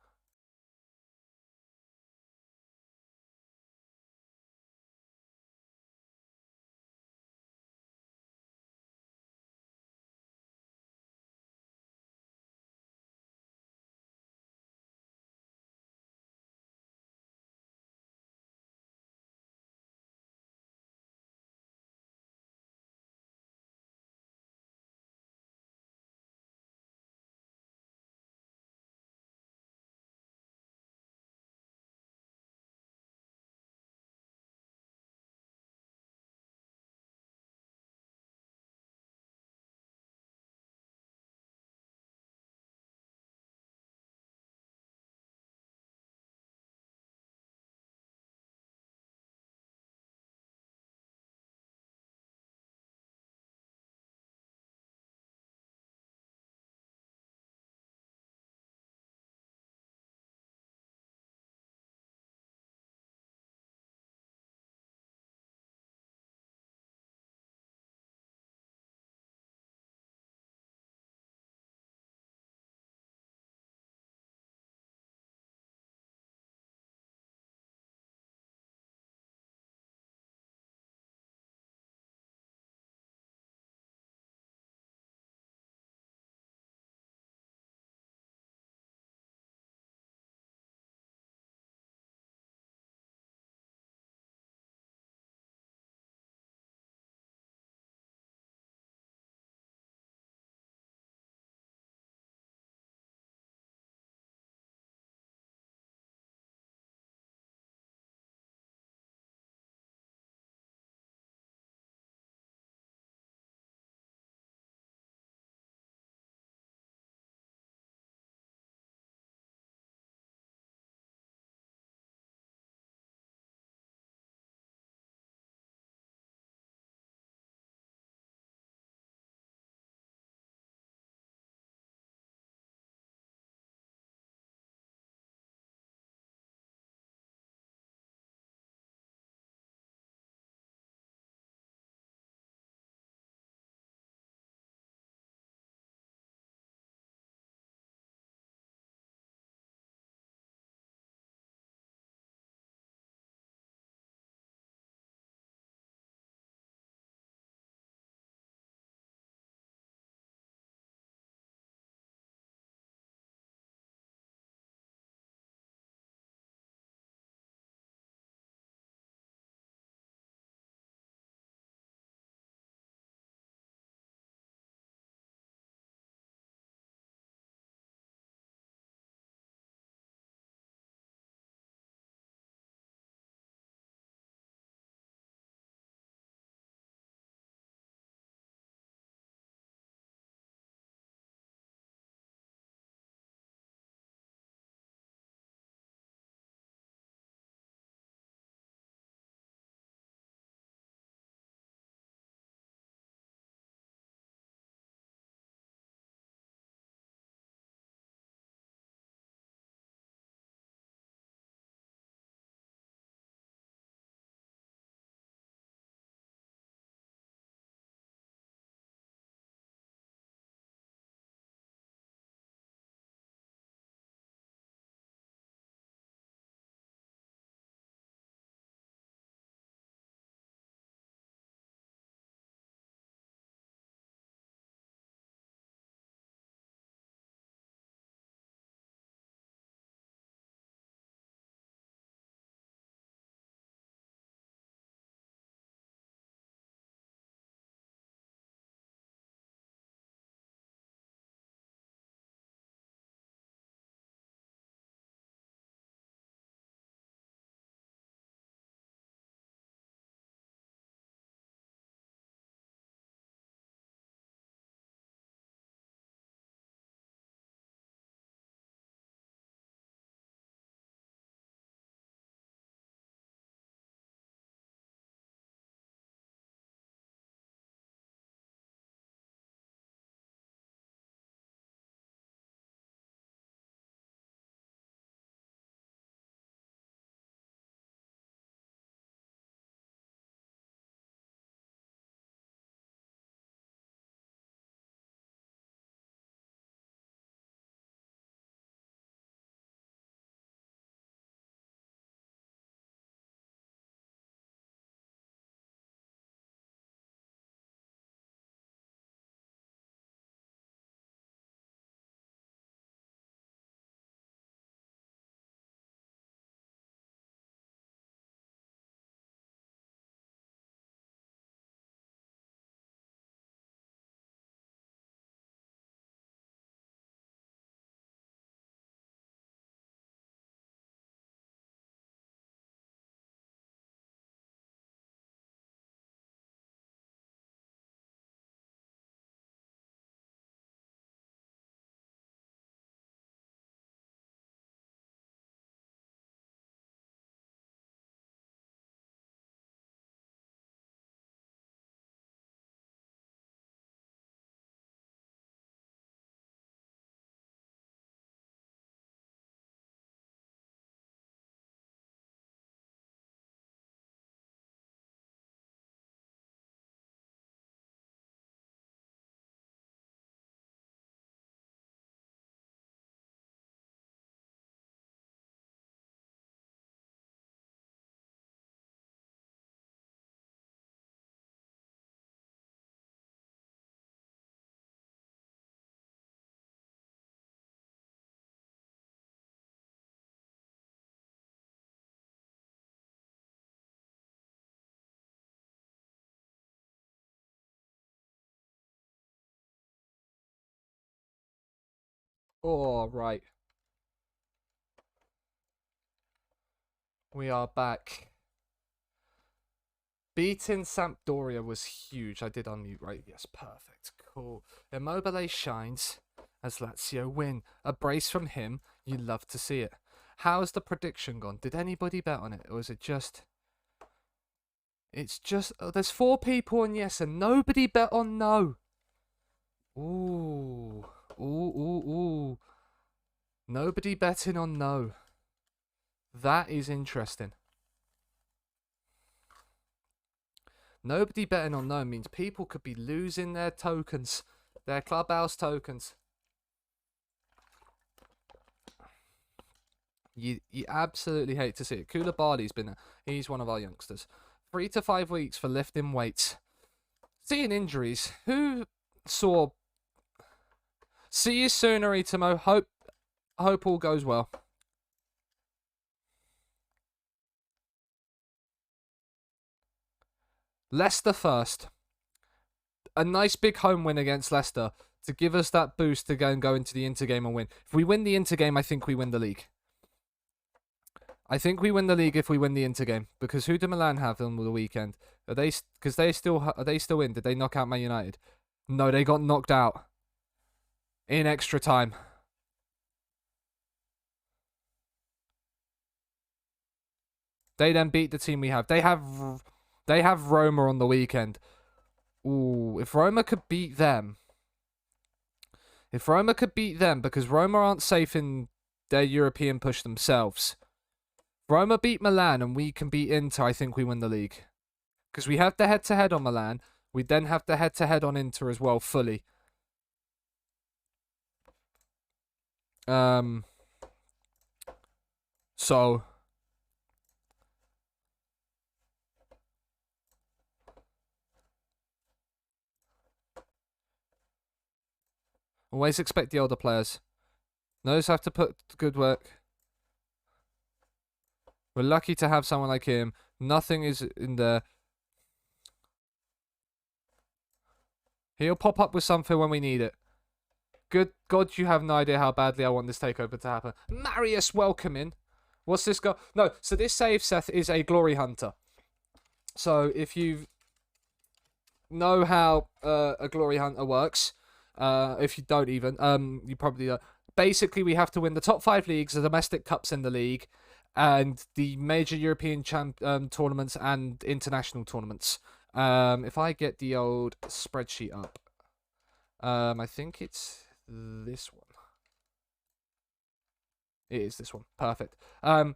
Oh, right. We are back. Beating Sampdoria was huge. I did unmute, right? Yes, perfect. Cool. Immobile shines as Lazio win. A brace from him. You love to see it. How's the prediction gone? Did anybody bet on it? Or is it just... It's just... Oh, there's 4 people on yes and nobody bet on no. Ooh. Ooh. Nobody betting on no. That is interesting. Nobody betting on no means people could be losing their tokens. Their clubhouse tokens. You absolutely hate to see it. Koulibaly's been there. He's one of our youngsters. 3 to 5 weeks for lifting weights. Seeing injuries. Who saw... See you soon, Aritamo. Hope all goes well. Leicester first. A nice big home win against Leicester to give us that boost to go into the intergame and win. If we win the intergame, I think we win the league. I think we win the league if we win the intergame. Because who do Milan have on the weekend? Are they still in? Did they knock out Man United? No, they got knocked out in extra time. They then beat the team we have. They have Roma on the weekend. Ooh, if Roma could beat them. Because Roma aren't safe in their European push themselves. Roma beat Milan and we can beat Inter, I think we win the league. Because we have the head-to-head on Milan. We then have the head-to-head on Inter as well, fully. So... Always expect the older players. Those have to put good work. We're lucky to have someone like him. Nothing is in there. He'll pop up with something when we need it. Good God, you have no idea how badly I want this takeover to happen. Marius, welcome in. What's this guy? No, so this save Seth is a glory hunter. So if you know how a glory hunter works, if you don't even, you probably don't. Basically, we have to win the top 5 leagues, the domestic cups in the league, and the major European tournaments and international tournaments. If I get the old spreadsheet up, I think it's this one. It is this one. Perfect.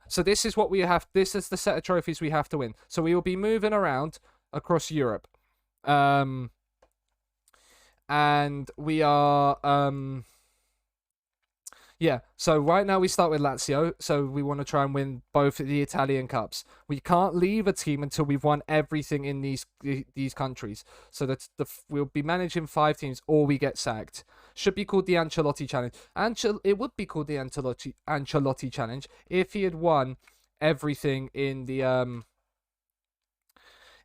So this is what we have. This is the set of trophies we have to win. So we will be moving around across Europe. And we are... Yeah, so right now we start with Lazio, so we want to try and win both the Italian Cups. We can't leave a team until we've won everything in these countries. So that's we'll be managing 5 teams or we get sacked. Should be called the Ancelotti Challenge. It would be called the Ancelotti Challenge if he had won everything in the...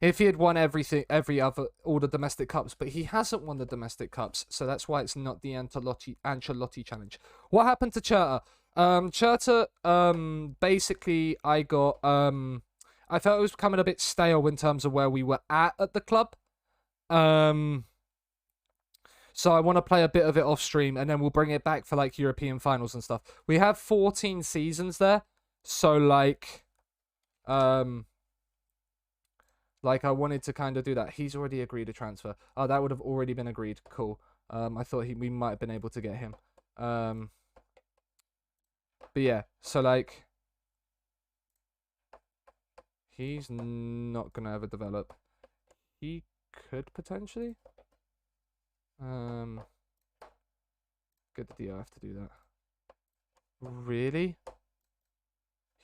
If he had won all the domestic cups, but he hasn't won the domestic cups, so that's why it's not the Ancelotti Challenge. What happened to Cherta? Cherta, basically, I felt it was becoming a bit stale in terms of where we were at the club. So I want to play a bit of it off stream, and then we'll bring it back for like European finals and stuff. We have 14 seasons there, so like I wanted to kind of do that. He's already agreed a transfer. Oh, that would have already been agreed. Cool. I thought we might have been able to get him. But yeah, so like... He's not going to ever develop. He could potentially. Good that I have to do that. Really?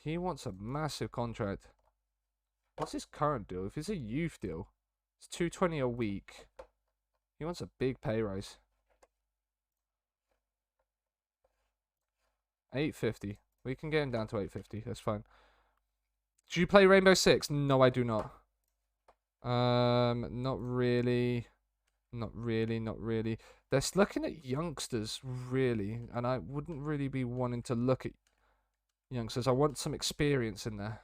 He wants a massive contract. What's his current deal? If it's a youth deal, it's $220 a week. He wants a big pay rise. $850. We can get him down to $850. That's fine. Do you play Rainbow Six? No, I do not. Not really. Not really, not really. They're looking at youngsters, really, and I wouldn't really be wanting to look at youngsters. I want some experience in there.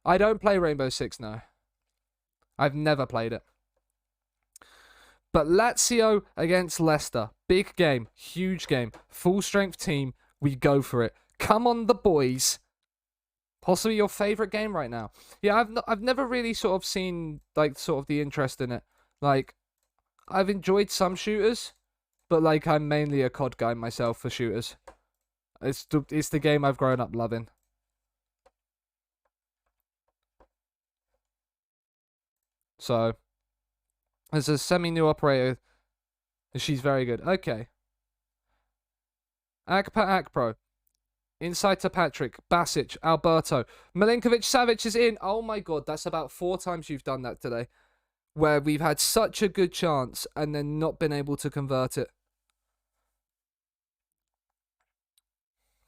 I don't play Rainbow Six, no. I've never played it. But Lazio against Leicester. Big game. Huge game. Full strength team. We go for it. Come on, the boys. Possibly your favourite game right now. Yeah, I've never really sort of seen, like, sort of the interest in it. Like, I've enjoyed some shooters, but, like, I'm mainly a COD guy myself for shooters. It's the game I've grown up loving. So, as a semi-new operator, she's very good. Okay. Akpro. Inside to Patrick. Basic. Alberto. Milinkovic-Savic is in. Oh my god, that's about 4 times you've done that today. Where we've had such a good chance and then not been able to convert it.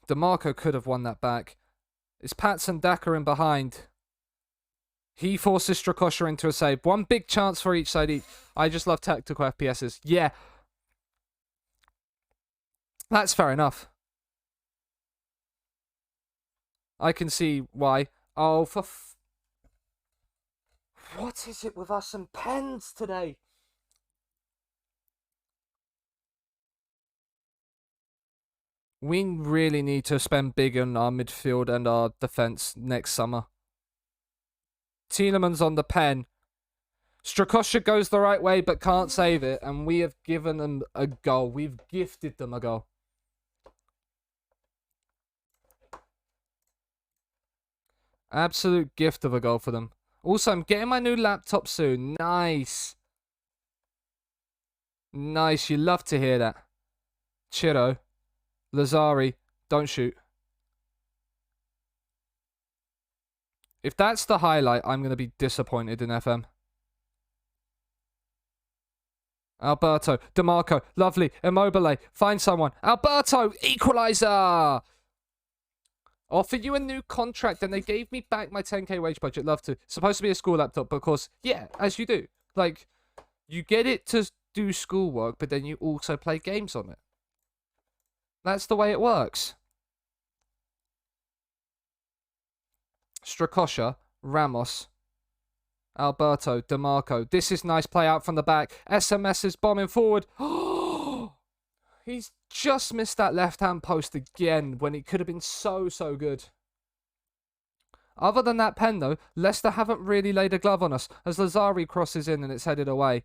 DeMarco could have won that back. It's Pats and Daka in behind. He forces Strakosha into a save. 1 big chance for each side. I just love tactical FPSs. Yeah. That's fair enough. I can see why. Oh, for what is it with us and pens today? We really need to spend big on our midfield and our defense next summer. Tielemans on the pen. Strakosha goes the right way but can't save it, and we have given them a goal. We've gifted them a goal. Absolute gift of a goal for them. Also, I'm getting my new laptop soon. Nice. Nice. You love to hear that. Chiro. Lazari. Don't shoot. If that's the highlight, I'm going to be disappointed in FM. Alberto. DeMarco. Lovely. Immobile. Find someone. Alberto. Equalizer. Offer you a new contract, and they gave me back my 10k wage budget. Love to. Supposed to be a school laptop, but of course, yeah, as you do. Like, you get it to do schoolwork, but then you also play games on it. That's the way it works. Strakosha, Ramos, Alberto, DeMarco. This is nice play out from the back. SMS is bombing forward. He's just missed that left-hand post again when it could have been so, so good. Other than that pen, though, Leicester haven't really laid a glove on us as Lazari crosses in and it's headed away.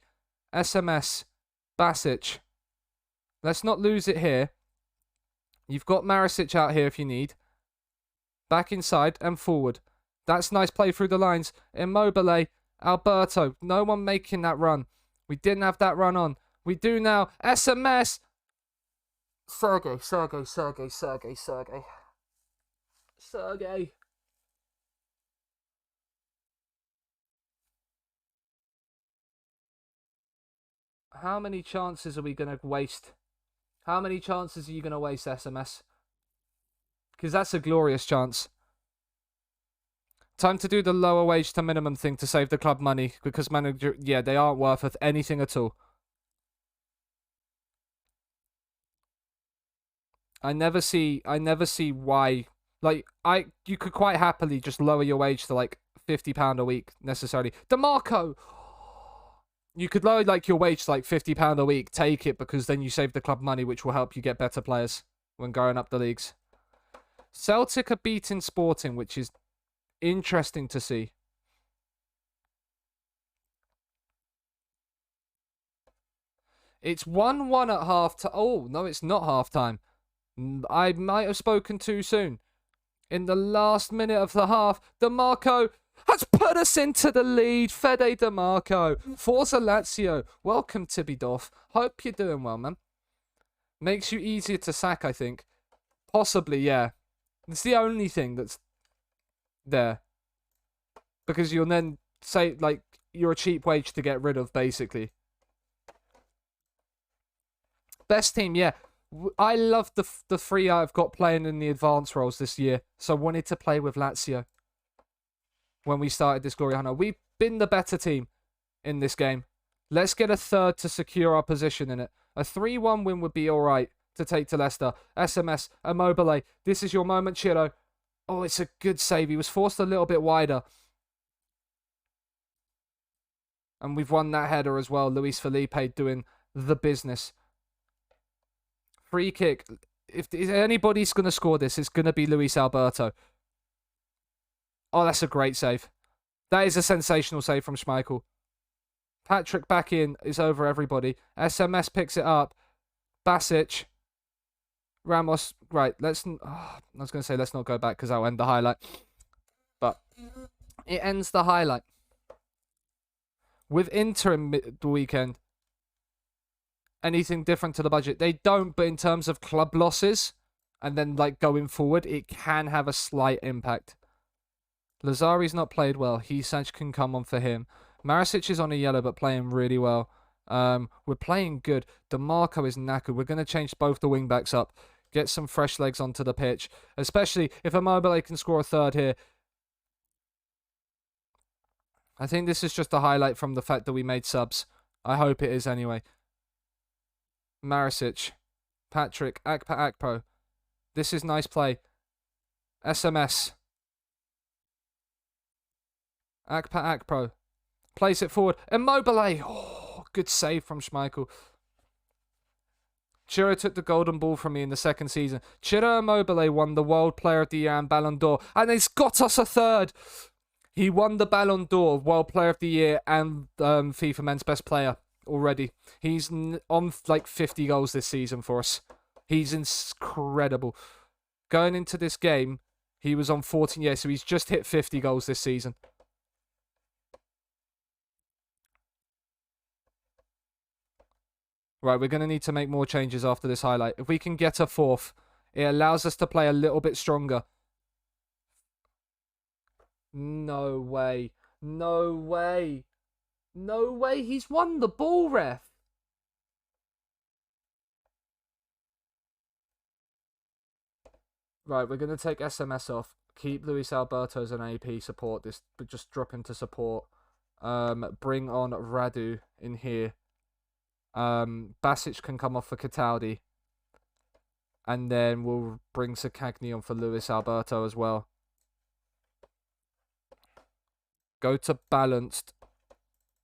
SMS, Basic. Let's not lose it here. You've got Marisic out here if you need. Back inside and forward. That's nice play through the lines. Immobile, Alberto. No one making that run. We didn't have that run on. We do now. SMS. Sergey. How many chances are we going to waste? How many chances are you going to waste, SMS? Because that's a glorious chance. Time to do the lower wage to minimum thing to save the club money. Because manager, yeah, they aren't worth anything at all. I never see why. Like, you could quite happily just lower your wage to like £50 a week necessarily. DeMarco! You could lower like your wage to like £50 a week. Take it, because then you save the club money, which will help you get better players when going up the leagues. Celtic are beating Sporting, which is interesting to see. It's 1-1 at half time. Oh, no, it's not half time. I might have spoken too soon. In the last minute of the half, DeMarco has put us into the lead. Fede DeMarco. Forza Lazio. Welcome, Tibidorf. Hope you're doing well, man. Makes you easier to sack, I think. Possibly, yeah. It's the only thing that's there. Because you'll then say, like, you're a cheap wage to get rid of, basically. Best team, yeah. I love the 3 I've got playing in the advanced roles this year. So I wanted to play with Lazio when we started this Glory Hunter. We've been the better team in this game. Let's get a third to secure our position in it. A 3-1 win would be all right to take to Leicester. SMS, Immobile. This is your moment, Chiro. Oh, it's a good save. He was forced a little bit wider. And we've won that header as well. Luis Felipe doing the business. Free kick. If anybody's going to score this, it's going to be Luis Alberto. Oh, that's a great save. That is a sensational save from Schmeichel. Patrick back in. Is over everybody. SMS picks it up. Basic. Ramos. Right, let's... I was going to say let's not go back because that'll end the highlight. But it ends the highlight. With Inter in the weekend, anything different to the budget? They don't, but in terms of club losses, and then like going forward, it can have a slight impact. Lazari's not played well. Hisaj can come on for him. Marisic is on a yellow, but playing really well. We're playing good. DeMarco is knackered. We're going to change both the wing-backs up. Get some fresh legs onto the pitch, especially if Immobile can score a third here. I think this is just a highlight from the fact that we made subs. I hope it is anyway. Marisic. Patrick. Akpa Akpo. This is nice play. SMS. Akpa Akpo. Plays it forward. Immobile. Oh, good save from Schmeichel. Chiro took the golden ball from me in the second season. Chiro Immobile won the World Player of the Year and Ballon d'Or. And it's got us a third. He won the Ballon d'Or, World Player of the Year, and FIFA Men's Best Player already. He's on like 50 goals this season for us. He's incredible. Going into this game, he was on 14. Yeah, so he's just hit 50 goals this season. Right, we're going to need to make more changes after this highlight. If we can get a fourth, it allows us to play a little bit stronger. No way. No way. No way. He's won the ball, ref. Right, we're going to take SMS off. Keep Luis Alberto as an AP support. This, but just drop him to support. Bring on Radu in here. Basic can come off for Cataldi. And then we'll bring Sakagni on for Luis Alberto as well. Go to balanced.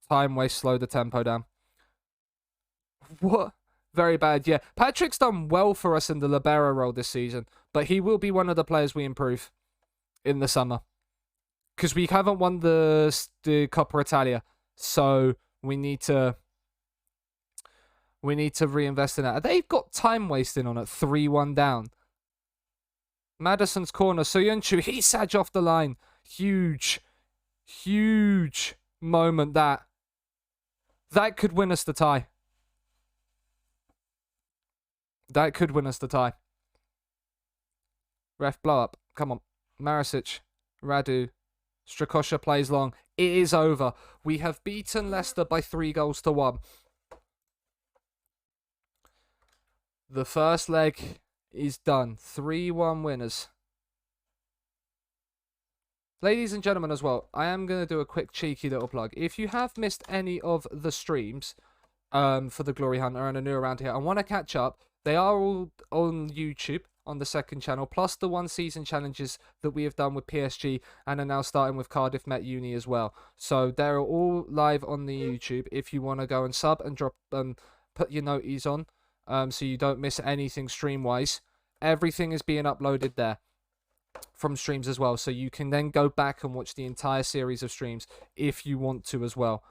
Time waste, slow the tempo down. What? Very bad, yeah. Patrick's done well for us in the libero role this season, but he will be one of the players we improve in the summer. Because we haven't won the Coppa Italia, so we need to reinvest in that. They've got time wasting on it, 3-1 down. Madison's corner, Soyuncu, Hisaj off the line. Huge moment that could win us the tie. That could win us the tie. Ref, blow up. Come on. Marisic, Radu, Strakosha plays long. It is over. We have beaten Leicester by 3-1. The first leg is done. 3-1 winners. Ladies and gentlemen as well, I am going to do a quick cheeky little plug. If you have missed any of the streams for the Glory Hunter and are new around here and want to catch up, they are all on YouTube on the second channel, plus the one-season challenges that we have done with PSG and are now starting with Cardiff Met Uni as well. So they're all live on the YouTube if you want to go and sub and drop put your noties on so you don't miss anything stream-wise. Everything is being uploaded there from streams as well, so you can then go back and watch the entire series of streams if you want to as well.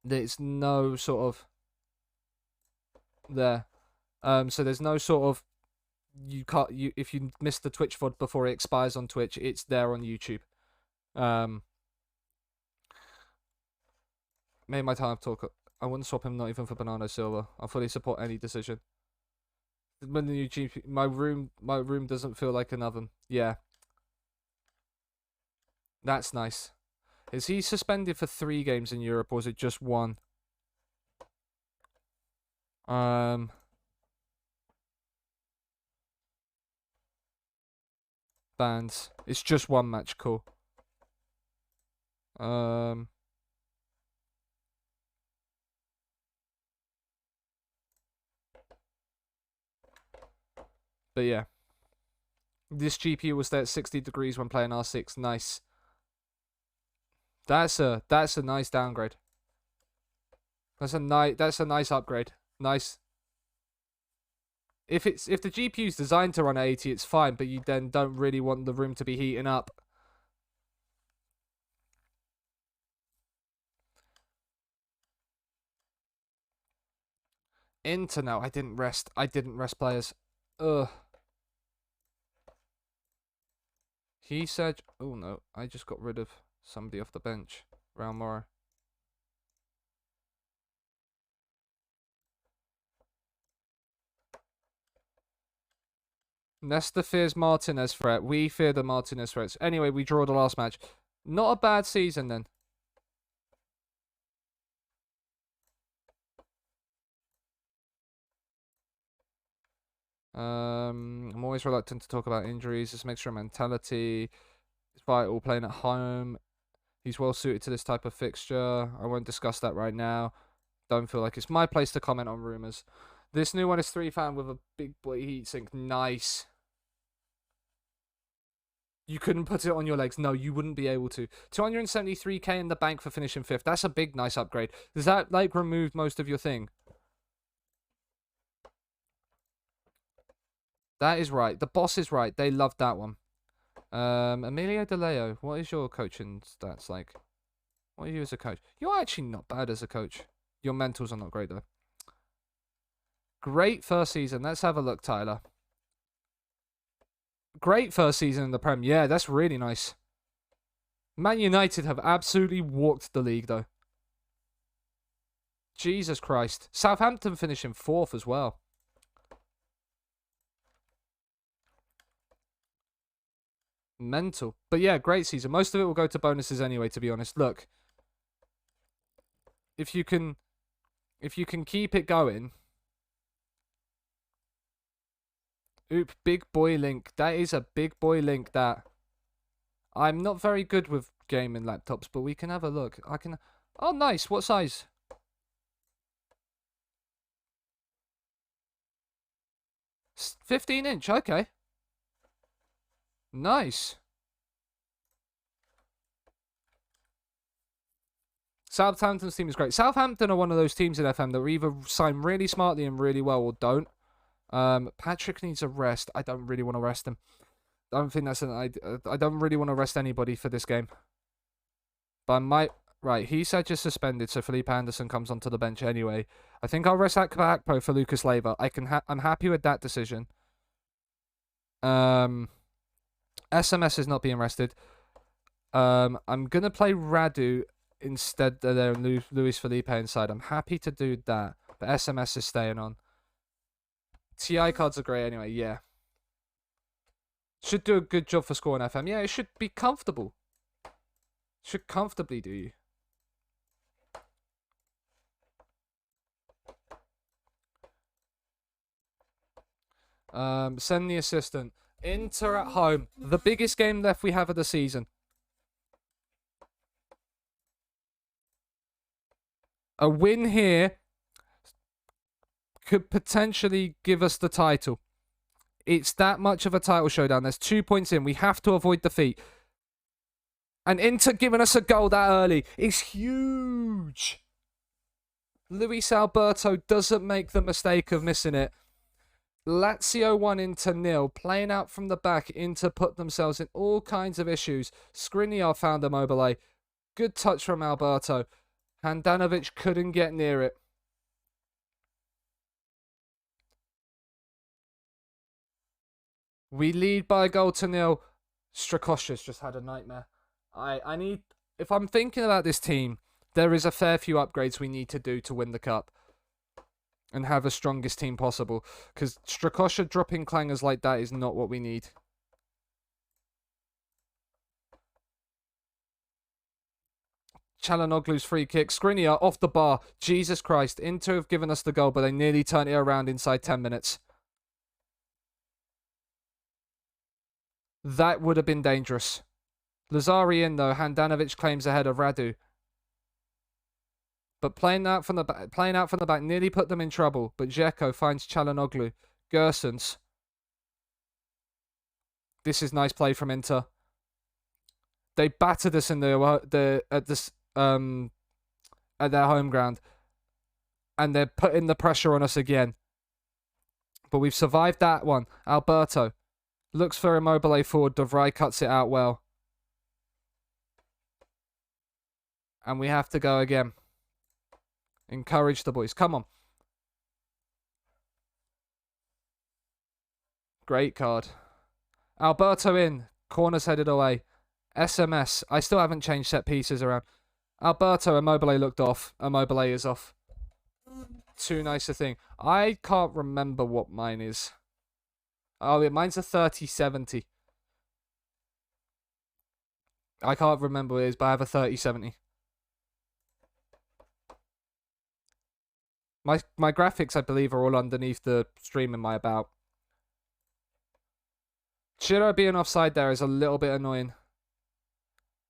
There's no sort of there, so there's no sort of if you miss the Twitch VOD before it expires on Twitch, it's there on YouTube. Made my time talk. I wouldn't swap him, not even for Bernardo Silva. I fully support any decision. When the YouTube, my room doesn't feel like an oven. Yeah, that's nice. Is he suspended for 3 games in Europe, or is it just 1? Bans. It's just 1 match. Cool. Um, but yeah. This GPU will stay at 60 degrees when playing R6. Nice. That's a nice downgrade. That's a nice upgrade. Nice. If the GPU's designed to run at 80, it's fine, but you then don't really want the room to be heating up. Inter now. I didn't rest players. Ugh. He said, oh no, I just got rid of somebody off the bench. Real Mora. Nesta fears Martinez threat. We fear the Martinez threats. Anyway, we draw the last match. Not a bad season then. I'm always reluctant to talk about injuries. It's a mixture of mentality. It's vital playing at home. He's well suited to this type of fixture. I won't discuss that right now. Don't feel like it's my place to comment on rumours. This new one is 3-fan with a big boy heatsink. Nice. You couldn't put it on your legs. No, you wouldn't be able to. 273k in the bank for finishing 5th. That's a big, nice upgrade. Does that, like, remove most of your thing? That is right. The boss is right. They loved that one. Emilio De Leo, what is your coaching stats like? What are you as a coach? You're actually not bad as a coach. Your mentals are not great, though. Great first season. Let's have a look, Tyler. Great first season in the Prem. Yeah, that's really nice. Man United have absolutely walked the league, though. Jesus Christ. Southampton finishing 4th as well. Mental. But yeah, great season. Most of it will go to bonuses anyway, to be honest. Look. If you can keep it going. Oop, big boy link. That is a big boy link, that. I'm not very good with gaming laptops, but we can have a look. I can... Oh, nice. What size? 15-inch. Okay. Nice. Southampton's team is great. Southampton are one of those teams in FM that either sign really smartly and really well or don't. Patrick needs a rest. I don't really want to rest him. I don't think that's I don't really want to rest anybody for this game. But I might... Right, he said just suspended, so Felipe Anderson comes onto the bench anyway. I think I'll rest Akpo for Lucas Leiva. I'm happy with that decision. SMS is not being rested. I'm going to play Radu instead of there Luis Felipe inside. I'm happy to do that, but SMS is staying on. TI cards are great anyway, yeah. Should do a good job for scoring FM. Yeah, it should be comfortable. Should comfortably do you. Send the assistant. Inter at home. The biggest game left we have of the season. A win here could potentially give us the title. It's that much of a title showdown. There's 2 points in. We have to avoid defeat. And Inter giving us a goal that early is huge. Luis Alberto doesn't make the mistake of missing it. Lazio 1 Inter 0. Playing out from the back. Inter put themselves in all kinds of issues. Skriniar found a mobile. Good touch from Alberto. Handanovic couldn't get near it. We lead by a goal to 0. Strakosha's just had a nightmare. I need... If I'm thinking about this team, there is a fair few upgrades we need to do to win the cup. And have the strongest team possible. Because Strakosha dropping clangers like that is not what we need. Chalanoglu's free kick. Skriniar off the bar. Jesus Christ. Inter have given us the goal, but they nearly turned it around inside 10 minutes. That would have been dangerous. Lazari in though. Handanovic claims ahead of Radu. But playing out from the back nearly put them in trouble. But Dzeko finds Çalhanoğlu. Gersons. This is nice play from Inter. They battered us in at their home ground, and they're putting the pressure on us again. But we've survived that one. Alberto looks for Immobile forward. De Vrij cuts it out well, and we have to go again. Encourage the boys. Come on. Great card. Alberto in. Corner's headed away. SMS. I still haven't changed set pieces around. Alberto, Immobile looked off. Immobile is off. Too nice a thing. I can't remember what mine is. Oh, mine's a 30-70. I can't remember what it is, but I have a 30-70. My graphics, I believe, are all underneath the stream in my about. Chiro being offside there is a little bit annoying.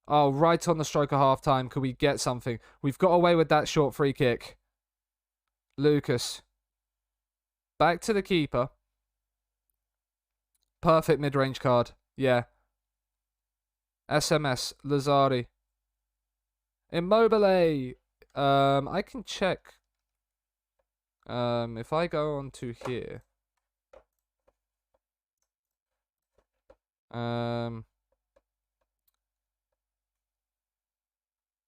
Oh, right on the stroke of half time. Could we get something? We've got away with that short free kick. Lucas. Back to the keeper. Perfect mid-range card. Yeah. SMS. Lazari. Immobile. I can check. If I go on to here.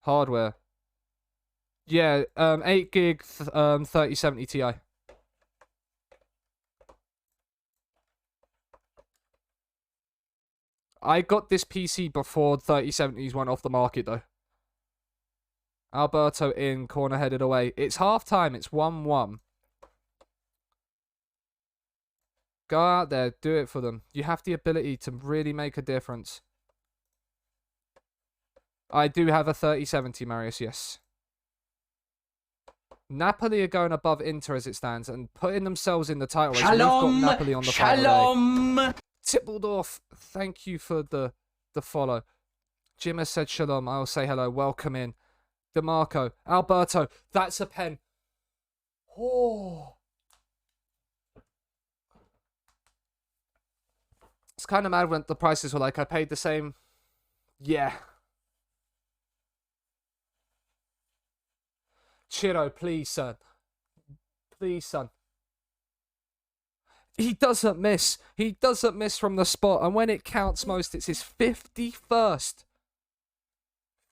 Hardware. Yeah, 8 gig 3070 Ti. I got this PC before 3070s went off the market though. Alberto in, corner headed away. It's half time, it's 1-1. Go out there, do it for them. You have the ability to really make a difference. I do have a 3070, Marius, yes. Napoli are going above Inter as it stands and putting themselves in the title race. We've got Napoli on the final day. Tippeldorf, thank you for the follow. Jim has said shalom. I'll say hello. Welcome in. DeMarco. Alberto. That's a pen. Oh. It's kind of mad when the prices were like, I paid the same. Yeah. Chiro, please, son. Please, son. He doesn't miss. He doesn't miss from the spot. And when it counts most, it's his 51st.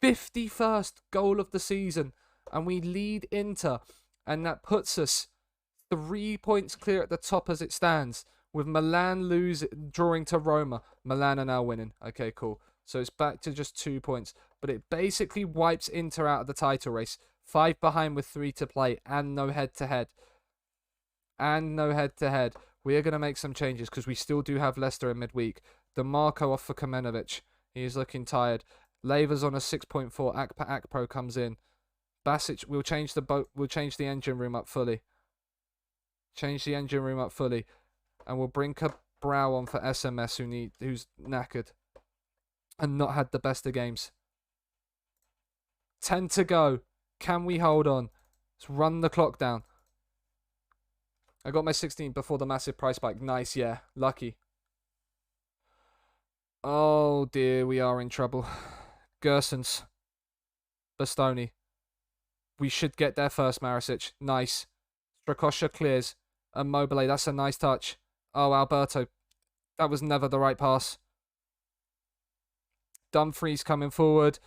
51st goal of the season. And we lead Inter. And that puts us 3 points clear at the top as it stands. With Milan drawing to Roma. Milan are now winning. Okay, cool. So it's back to just 2 points. But it basically wipes Inter out of the title race. 5 behind with 3 to play. And no head-to-head. We are going to make some changes because we still do have Leicester in midweek. DeMarco off for Kamenovic. He is looking tired. Lever's on a 6.4. Akpo comes in. Basic, we'll change the engine room up fully. And we'll bring Cabral on for SMS who's knackered. And not had the best of games. 10 to go. Can we hold on? Let's run the clock down. I got my 16 before the massive price spike. Nice, yeah. Lucky. Oh dear, we are in trouble. Gersons. Bastoni. We should get there first, Marisic. Nice. Strakosha clears. Immobile, that's a nice touch. Oh, Alberto. That was never the right pass. Dumfries coming forward.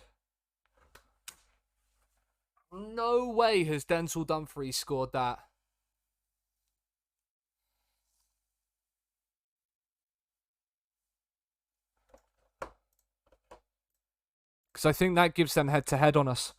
No way has Denzel Dumfries scored that. Because I think that gives them head-to-head on us.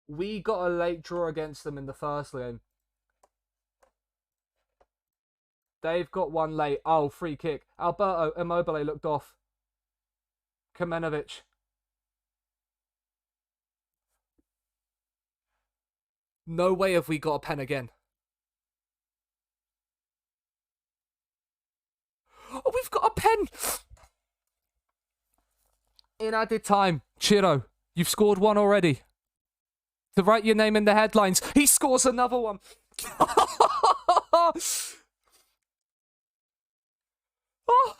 We got a late draw against them in the first game. They've got one late. Oh, free kick. Alberto Immobile looked off. Kamenovic. No way have we got a pen again. Oh, we've got a pen! In added time. Chiro, you've scored one already. To write your name in the headlines. He scores another one. Oh.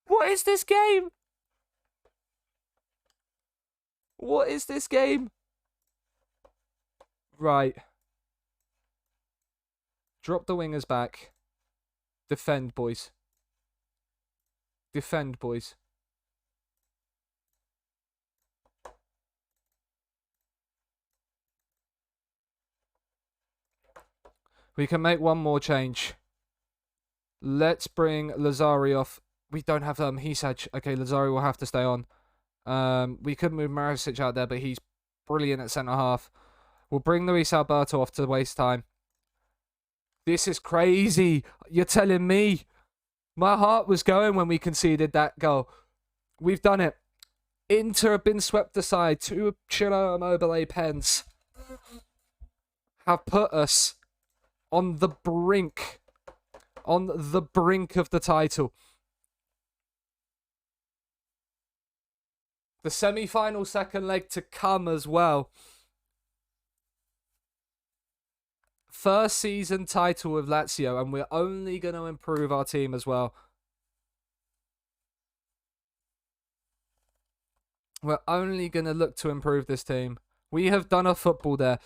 What is this game? What is this game? Right. Drop the wingers back. Defend, boys. Defend, boys. We can make one more change. Let's bring Lazari off. We don't have Hisaj. Okay, Lazari will have to stay on. We could move Marisic out there, but he's brilliant at centre half. We'll bring Luis Alberto off to waste time. This is crazy. You're telling me. My heart was going when we conceded that goal. We've done it. Inter have been swept aside. 2 Chilo Immobile pens have put us on the brink. On the brink of the title. The semi-final second leg to come as well. First season title with Lazio, and we're only going to improve our team as well. We're only going to look to improve this team. We have done a football there.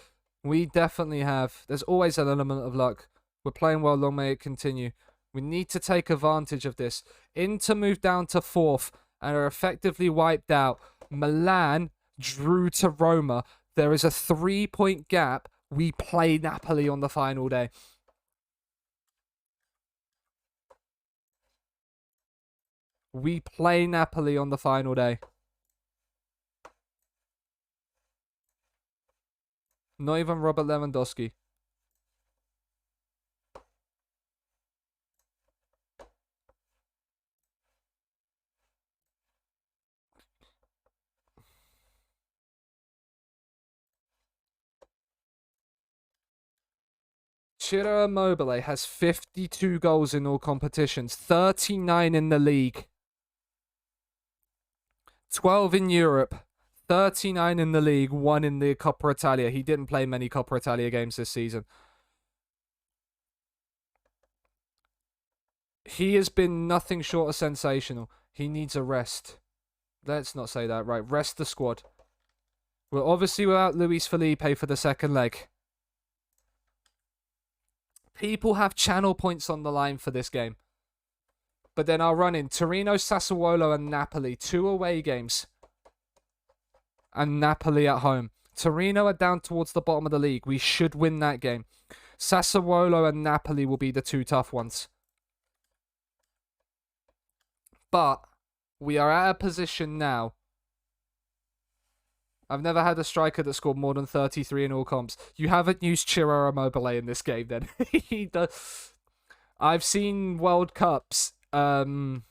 We definitely have. There's always an element of luck. We're playing well, long may it continue. We need to take advantage of this. Inter moved down to 4th and are effectively wiped out. Milan drew to Roma. There is a 3-point gap. We play Napoli on the final day. We play Napoli on the final day. Not even Robert Lewandowski. Ciro Immobile has 52 goals in all competitions, 39 in the league, 12 in Europe, 39 in the league, 1 in the Coppa Italia. He didn't play many Coppa Italia games this season. He has been nothing short of sensational. He needs a rest. Let's not say that. Right, rest the squad. We're obviously without Luis Felipe for the second leg. People have channel points on the line for this game. But then I'll run in Torino, Sassuolo, and Napoli. 2 away games. And Napoli at home. Torino are down towards the bottom of the league. We should win that game. Sassuolo and Napoli will be the 2 tough ones. But we are at a position now. I've never had a striker that scored more than 33 in all comps. You haven't used Ciro Immobile in this game, then. He does. I've seen World Cups. I've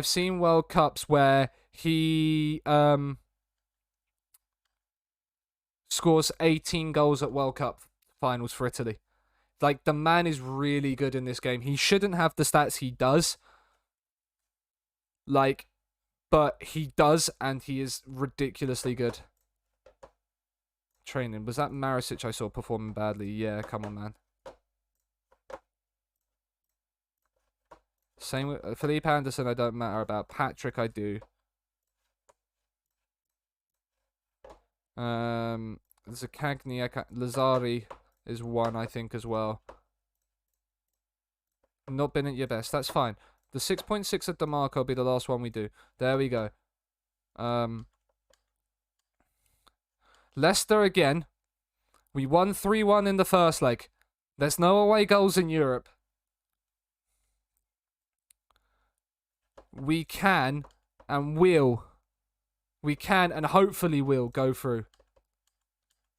seen World Cups where he scores 18 goals at World Cup finals for Italy. Like, the man is really good in this game. He shouldn't have the stats he does. Like, but he does, and he is ridiculously good. Training. Was that Marisic I saw performing badly? Yeah, come on, man. Same with Felipe Anderson, I don't matter about. Patrick, I do. Zaccagni, Lazari is 1, I think, as well. Not been at your best. That's fine. The 6.6 at DeMarco will be the last one we do. There we go. Leicester again. We won 3-1 in the first leg. There's no away goals in Europe. We can and will. We can and hopefully will go through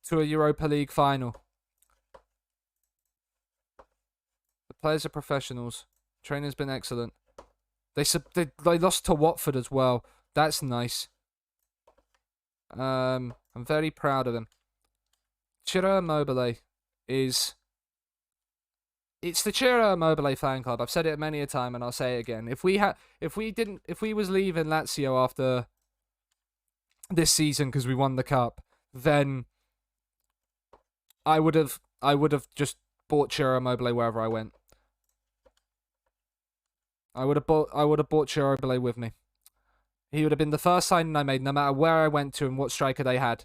to a Europa League final. The players are professionals. Training's been excellent. They lost to Watford as well. That's nice. I'm very proud of him. Ciro Immobile is... It's the Ciro Immobile fan club. I've said it many a time, and I'll say it again. If we was leaving Lazio after this season because we won the cup, then I would have just bought Ciro Immobile wherever I went. I would have bought Ciro Immobile with me. He would have been the first signing I made, no matter where I went to and what striker they had.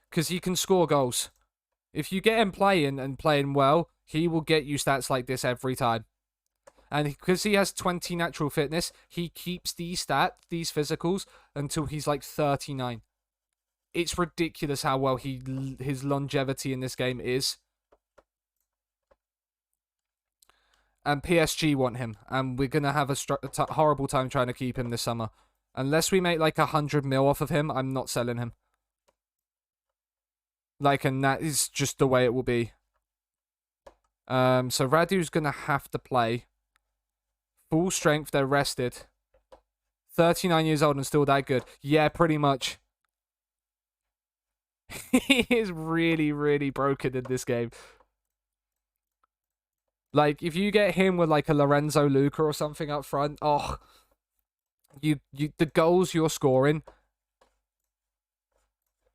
Because he can score goals. If you get him playing and playing well, he will get you stats like this every time. And because he has 20 natural fitness, he keeps these physicals, until he's like 39. It's ridiculous how well his longevity in this game is. And PSG want him, and we're going to have a horrible time trying to keep him this summer. Unless we make like 100 mil off of him, I'm not selling him. Like, and that is just the way it will be. So Radu's going to have to play. Full strength, they're rested. 39 years old and still that good. Yeah, pretty much. He is really, really broken in this game. Like, if you get him with like a Lorenzo Luca or something up front, oh, the goals you're scoring.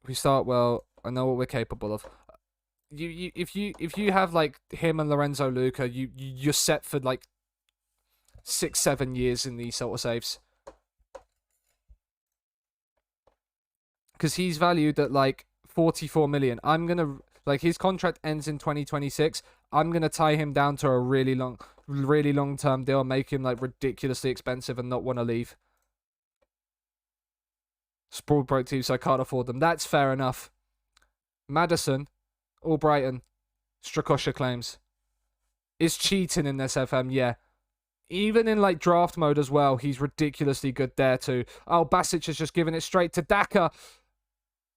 We start well. I know what we're capable of. If you have like him and Lorenzo Luca, you're set for like 6-7 years in these sort of saves. Because he's valued at like 44 million. I'm gonna, like, his contract ends in 2026. I'm gonna tie him down to a really long term deal, make him like ridiculously expensive and not want to leave. Sprawl broke team, so I can't afford them. That's fair enough. Maddison, Albrighton, Strakosha claims. Is cheating in this FM, yeah. Even in like draft mode as well, he's ridiculously good there too. Oh, Basic has just given it straight to Daka.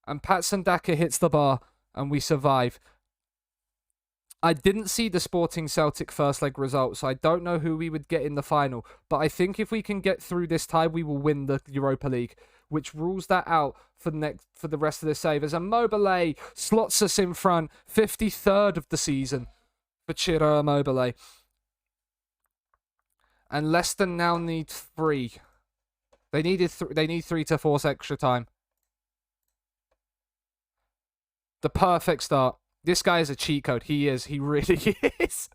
And Patson Daka hits the bar, and we survive. I didn't see the Sporting Celtic first leg results, so I don't know who we would get in the final. But I think if we can get through this tie, we will win the Europa League, which rules that out for the rest of the save. As Immobile slots us in front, 53rd of the season for Ciro Immobile. And Leicester now need 3. They need 3 to force extra time. The perfect start. This guy is a cheat code. He is. He really is.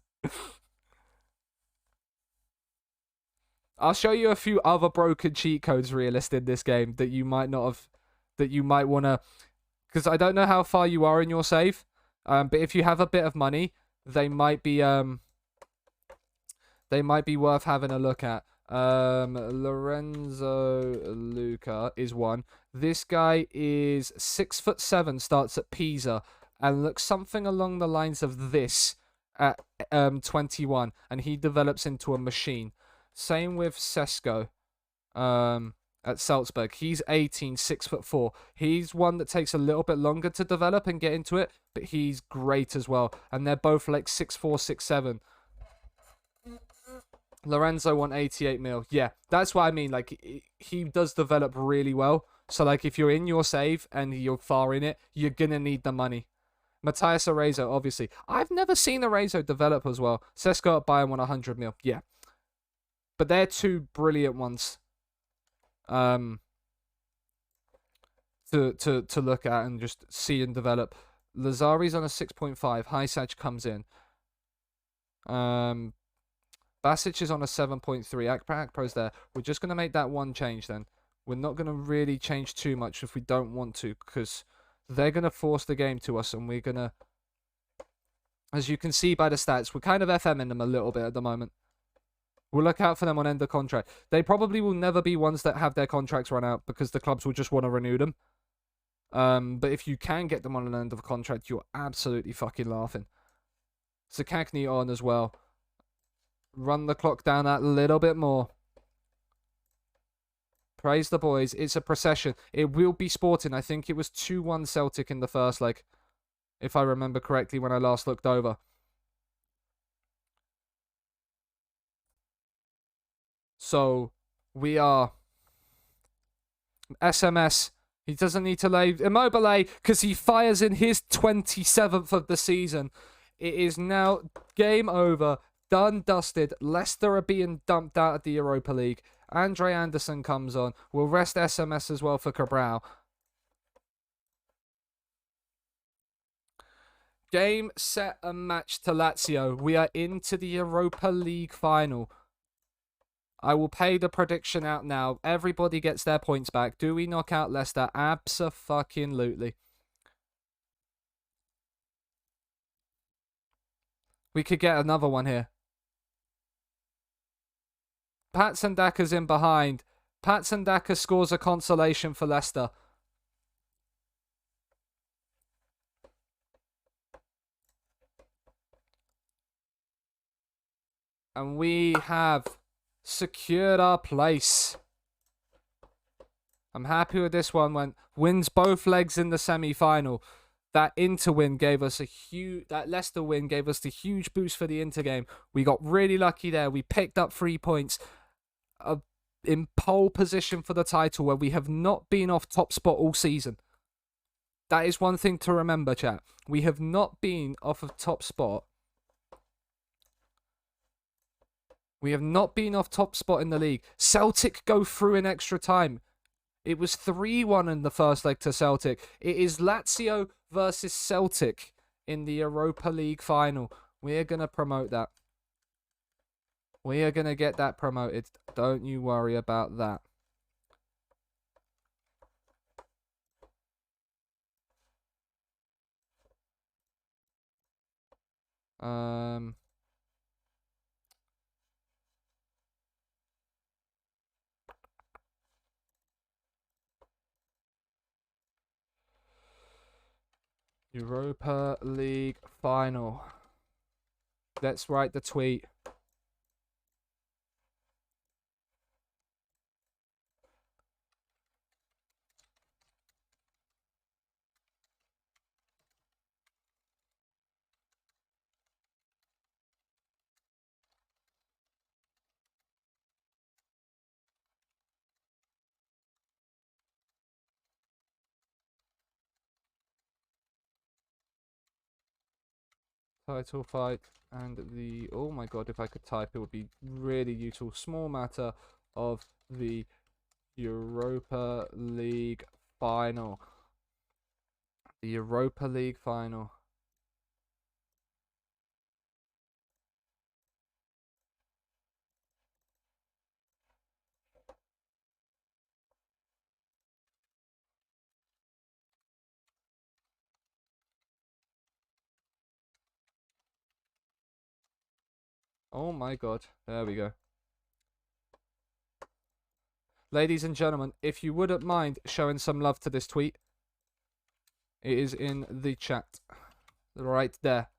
I'll show you a few other broken cheat codes realist in this game that you might not have, that you might want to, because I don't know how far you are in your save, but if you have a bit of money, they might be worth having a look at. Lorenzo Luca is one. This guy is 6'7", starts at Pisa, and looks something along the lines of this at 21, and he develops into a machine. Same with Sesko at Salzburg. He's 18, 6'4". He's one that takes a little bit longer to develop and get into it, but he's great as well. And they're both like 6'4", 6'7". Lorenzo won 88 mil. Yeah, that's what I mean. Like, he does develop really well. So, like, if you're in your save and you're far in it, you're going to need the money. Matthias Arezzo, obviously. I've never seen Arezzo develop as well. Sesko at Bayern won 100 mil. Yeah. But they're two brilliant ones to look at and just see and develop. Lazari's on a 6.5. Hysaj comes in. Basic is on a 7.3. Akpro's there. We're just going to make that one change then. We're not going to really change too much if we don't want to, because they're going to force the game to us, and we're going to, as you can see by the stats, we're kind of FMing them a little bit at the moment. We'll look out for them on end of contract. They probably will never be ones that have their contracts run out, because the clubs will just want to renew them. But if you can get them on an end of a contract, you're absolutely fucking laughing. Zakagny on as well. Run the clock down that little bit more. Praise the boys. It's a procession. It will be Sporting. I think it was 2-1 Celtic in the first leg, if I remember correctly when I last looked over. So, we are SMS. He doesn't need to lay Immobile because he fires in his 27th of the season. It is now game over. Done, dusted. Leicester are being dumped out of the Europa League. Andre Anderson comes on. We'll rest SMS as well for Cabral. Game, set, and match to Lazio. We are into the Europa League final. I will pay the prediction out now. Everybody gets their points back. Do we knock out Leicester? Abso-fucking-lutely. We could get another one here. Patsandaka's in behind. Patsandaka scores a consolation for Leicester. And we have secured our place. I'm happy with this one. Wins both legs in the semi-final. That Inter win gave us that Leicester win gave us the huge boost for the Inter game. We got really lucky there. We picked up 3 points in pole position for the title, where we have not been off top spot all season. That is one thing to remember, chat. We have not been off of top spot. We have not been off top spot in the league. Celtic go through in extra time. It was 3-1 in the first leg to Celtic. It is Lazio versus Celtic in the Europa League final. We're going to promote that. We are going to get that promoted. Don't you worry about that. Europa League final. Let's write the tweet. Title fight and the... Oh my god, if I could type, it would be really useful. Small matter of the Europa League final. The Europa League final. Oh my god. There we go. Ladies and gentlemen, if you wouldn't mind showing some love to this tweet, it is in the chat. Right there.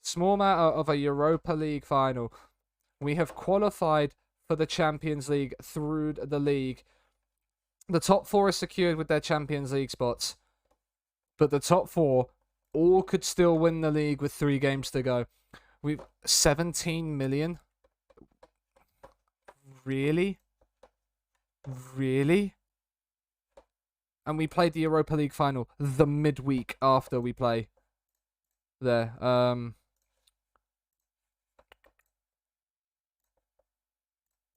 Small matter of a Europa League final. We have qualified for the Champions League through the league. The top 4 are secured with their Champions League spots. But the top 4 all could still win the league with 3 games to go. We've 17 million. Really? Really? And we played the Europa League final the midweek after we play there.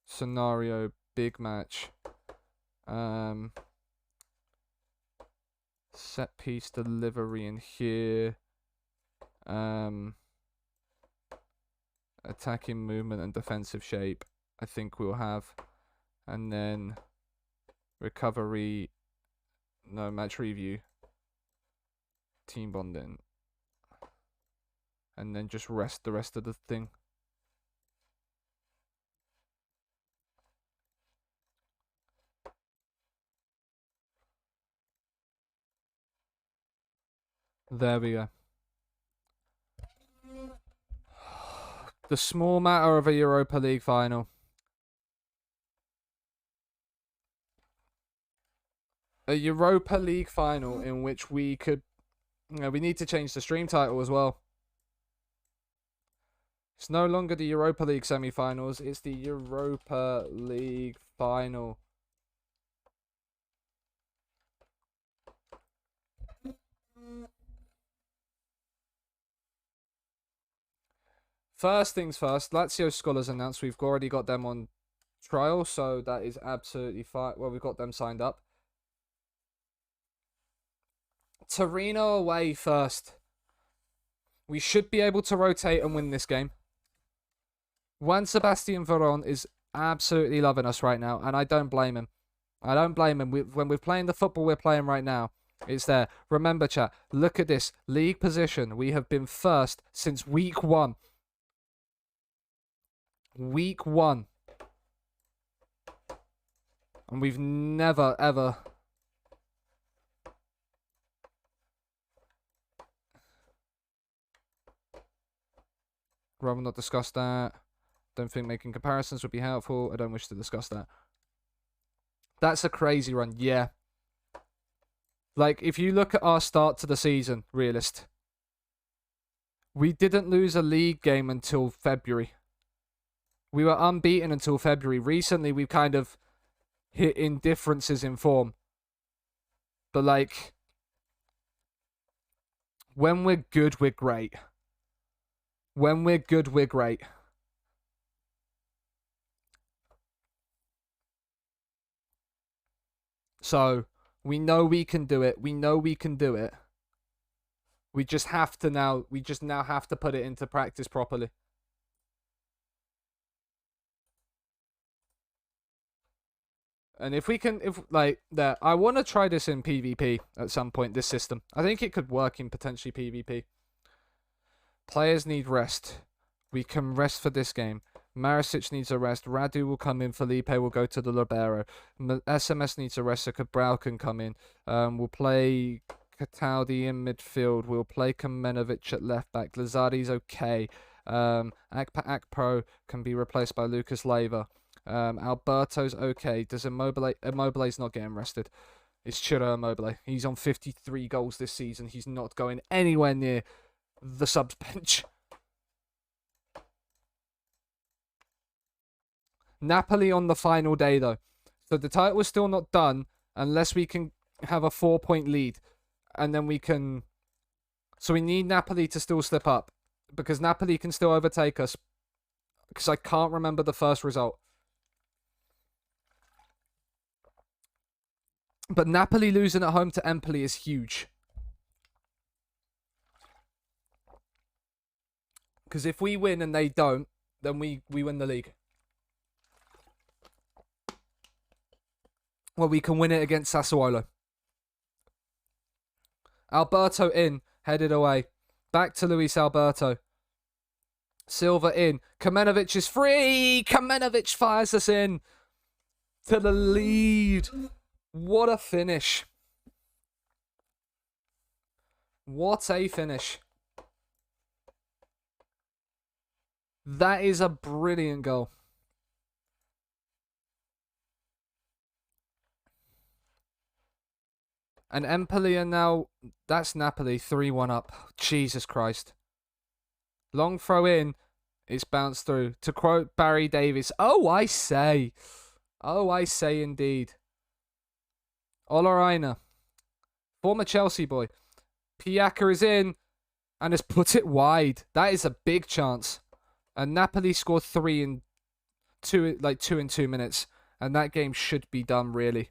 Scenario, big match. Set piece delivery in here. Attacking movement and defensive shape, I think we'll have. And then recovery, no, match review, team bonding, and then just rest the rest of the thing. There we go. The small matter of a Europa League final. A Europa League final in which we could... we need to change the stream title as well. It's no longer the Europa League semi-finals. It's the Europa League final. First things first, Lazio Scholars announced we've already got them on trial, so that is absolutely fine. Well, we've got them signed up. Torino away first. We should be able to rotate and win this game. Juan Sebastian Veron is absolutely loving us right now, and I don't blame him. I don't blame him. When we're playing the football we're playing right now, it's there. Remember, chat, look at this. League position. We have been first since week 1. Week 1. And we've never, ever... Rather not discuss that. Don't think making comparisons would be helpful. I don't wish to discuss that. That's a crazy run, yeah. Like, if you look at our start to the season, realist, we didn't lose a league game until February. We were unbeaten until February. Recently, we've kind of hit indifferences in form. But, like, when we're good, we're great. When we're good, we're great. So, we know we can do it. We know we can do it. We just have to now, have to put it into practice properly. And if we can, I want to try this in PvP at some point, this system. I think it could work in potentially PvP. Players need rest. We can rest for this game. Marisic needs a rest. Radu will come in. Felipe will go to the libero. SMS needs a rest, so Cabral can come in. We'll play Cataldi in midfield. We'll play Kamenovic at left back. Lazari's okay. Akpa can be replaced by Lucas Leiva. Alberto's okay. Does Immobile's not getting rested. It's Ciro Immobile. He's on 53 goals this season. He's not going anywhere near the subs bench. Napoli on the final day, though. So the title is still not done unless we can have a 4-point lead. And then we can... So we need Napoli to still slip up. Because Napoli can still overtake us. Because I can't remember the first result. But Napoli losing at home to Empoli is huge. Because if we win and they don't, then we win the league. Well, we can win it against Sassuolo. Alberto in, headed away. Back to Luis Alberto. Silva in. Kamenovic is free. Kamenovic fires us in to the lead. What a finish. What a finish. That is a brilliant goal. And Empoli are now... That's Napoli, 3-1 up. Jesus Christ. Long throw in. It's bounced through. To quote Barry Davies, oh, I say. Oh, I say indeed. Olaina. Former Chelsea boy. Piaka is in. And has put it wide. That is a big chance. And Napoli scored 2 in 2 minutes. And that game should be done, really.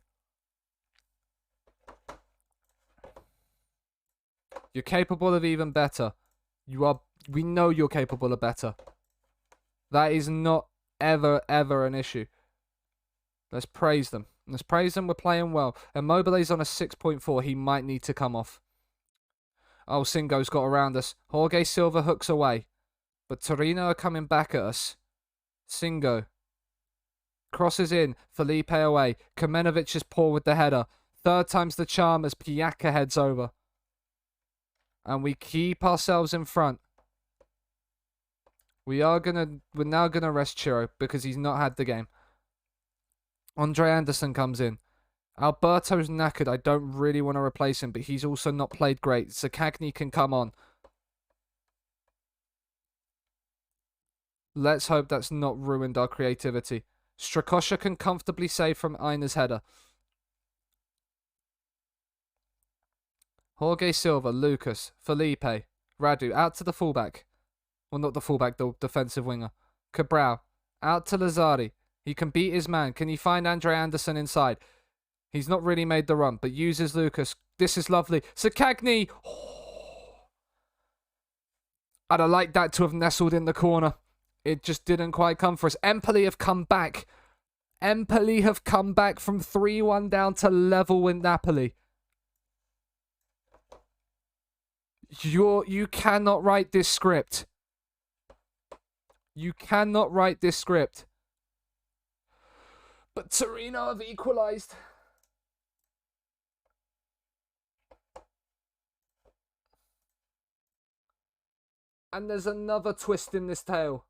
You're capable of even better. We know you're capable of better. That is not ever an issue. Let's praise them. Let's praise them. We're playing well. Immobile's on a 6.4. He might need to come off. Oh, Singo's got around us. Jorge Silva hooks away. But Torino are coming back at us. Singo. Crosses in. Felipe away. Kamenovic is poor with the header. Third time's the charm as Piaka heads over. And we keep ourselves in front. We're now gonna rest Chiro because he's not had the game. Andre Anderson comes in. Alberto's knackered. I don't really want to replace him, but he's also not played great. Zakagny can come on. Let's hope that's not ruined our creativity. Strakosha can comfortably save from Einer's header. Jorge Silva, Lucas, Felipe, Radu, out to the fullback. Well, not the fullback, the defensive winger. Cabral, out to Lazari. He can beat his man. Can he find Andre Anderson inside? He's not really made the run, but uses Lucas. This is lovely. Sakagny. I'd have liked that to have nestled in the corner. It just didn't quite come for us. Empoli have come back. Empoli have come back from 3-1 down to level with Napoli. You cannot write this script. You cannot write this script. But Torino have equalised. And there's another twist in this tale.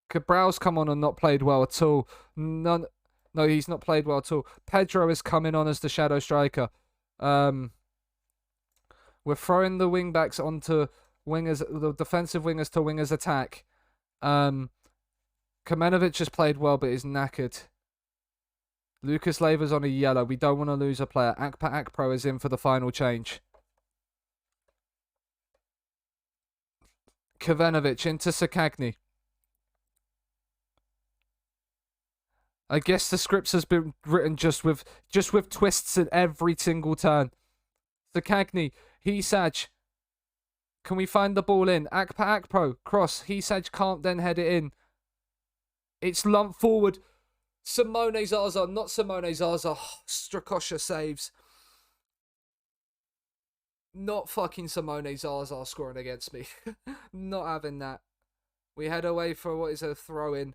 Cabral's come on and not played well at all. No, he's not played well at all. Pedro is coming on as the shadow striker. We're throwing the wing backs onto wingers, the defensive wingers to wingers attack. Kamenovic has played well but is knackered. Lucas Leiva's on a yellow. We don't want to lose a player. Akpa Akpro is in for the final change. Kavenovic into Sakagny. I guess the scripts has been written just with twists at every single turn. Sakagny, Hisaj. Can we find the ball in? Akpa Akpro, cross. Hisaj can't then head it in. It's lumped forward. Simone Zaza, not Simone Zaza. Strakosha saves. Not fucking Simone Zaza scoring against me. Not having that. We head away for what is a throw-in.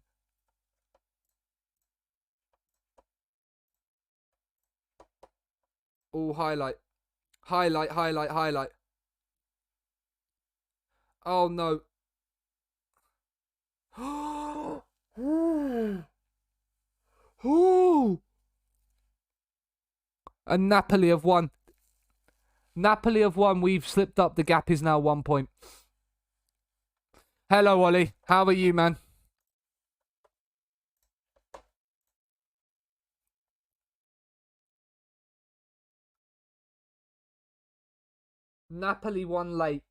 Oh, highlight. Highlight, highlight, highlight. Oh, no. Ooh. And Napoli have won. Napoli have won. We've slipped up. The gap is now 1 point. Hello, Ollie. How are you, man? Napoli won late.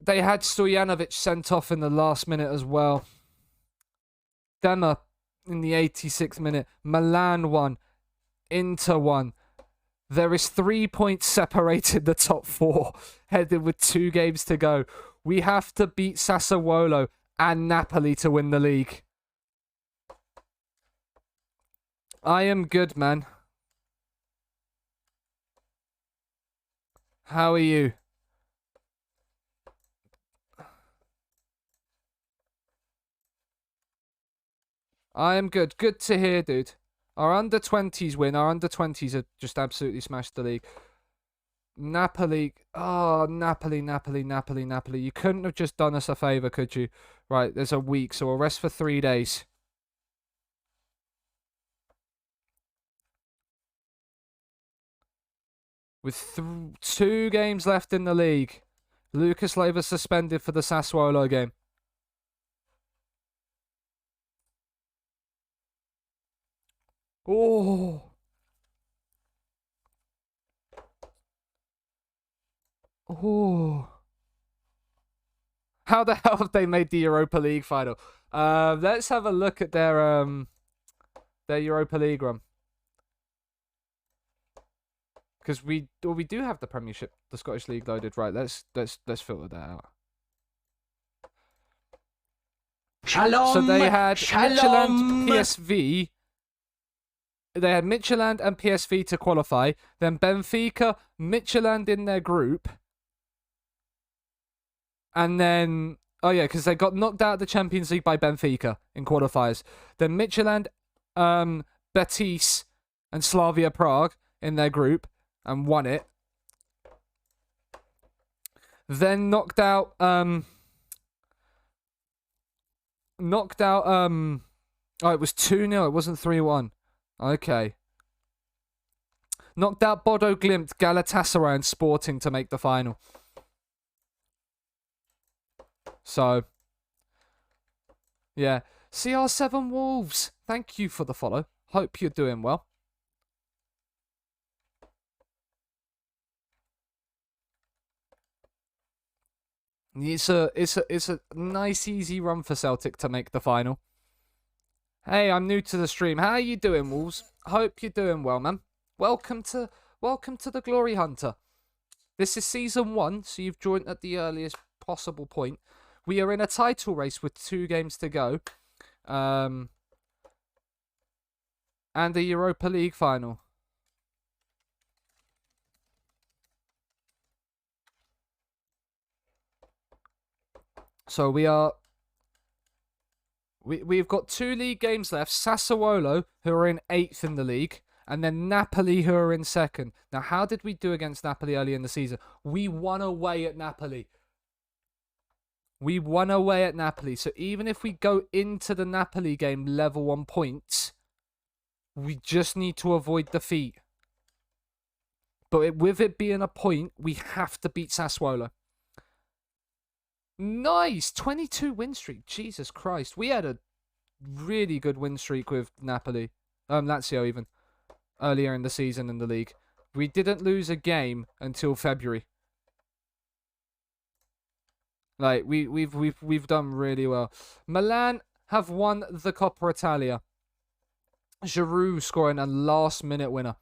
They had Stojanovic sent off in the last minute as well. Dema in the 86th minute. Milan won. Inter won. There is 3 points separated the top four, headed with 2 games to go. We have to beat Sassuolo and Napoli to win the league. I am good, man. How are you? I am good. Good to hear, dude. Our under-20s win. Our under-20s have just absolutely smashed the league. Napoli. Oh, Napoli. You couldn't have just done us a favour, could you? Right, there's a week, so we'll rest for 3 days. With 2 games left in the league. Lucas Leiva suspended for the Sassuolo game. Oh. Oh. How the hell have they made the Europa League final? Let's have a look at their Europa League run. Because we do have the Premiership, the Scottish League loaded. Right, let's filter that out. Shalom. So they had Shalom. Midtjylland, PSV. They had Midtjylland and PSV to qualify. Then Benfica, Midtjylland in their group. And then, oh yeah, because they got knocked out of the Champions League by Benfica in qualifiers. Then Midtjylland, Betis, and Slavia Prague in their group and won it. Then knocked out knocked out. Oh, it was 2-0. It wasn't 3-1. Okay. Knocked out Bodo Glimt, Galatasaray, and Sporting to make the final. So, yeah. CR7 Wolves, thank you for the follow. Hope you're doing well. It's a nice easy run for Celtic to make the final. Hey, I'm new to the stream. How are you doing, Wolves? Hope you're doing well, man. Welcome to the Glory Hunter. This is season 1, so you've joined at the earliest possible point. We are in a title race with 2 games to go. And the Europa League final. So we've got 2 league games left. Sassuolo, who are in 8th in the league, and then Napoli, who are in 2nd. Now, how did we do against Napoli early in the season? We won away at Napoli. We won away at Napoli. So even if we go into the Napoli game level on points, we just need to avoid defeat. But with it being a point, we have to beat Sassuolo. Nice! 22 win streak. Jesus Christ. We had a really good win streak with Napoli. Lazio even. Earlier in the season in the league. We didn't lose a game until February. Like, we've done really well. Milan have won the Coppa Italia. Giroud scoring a last-minute winner.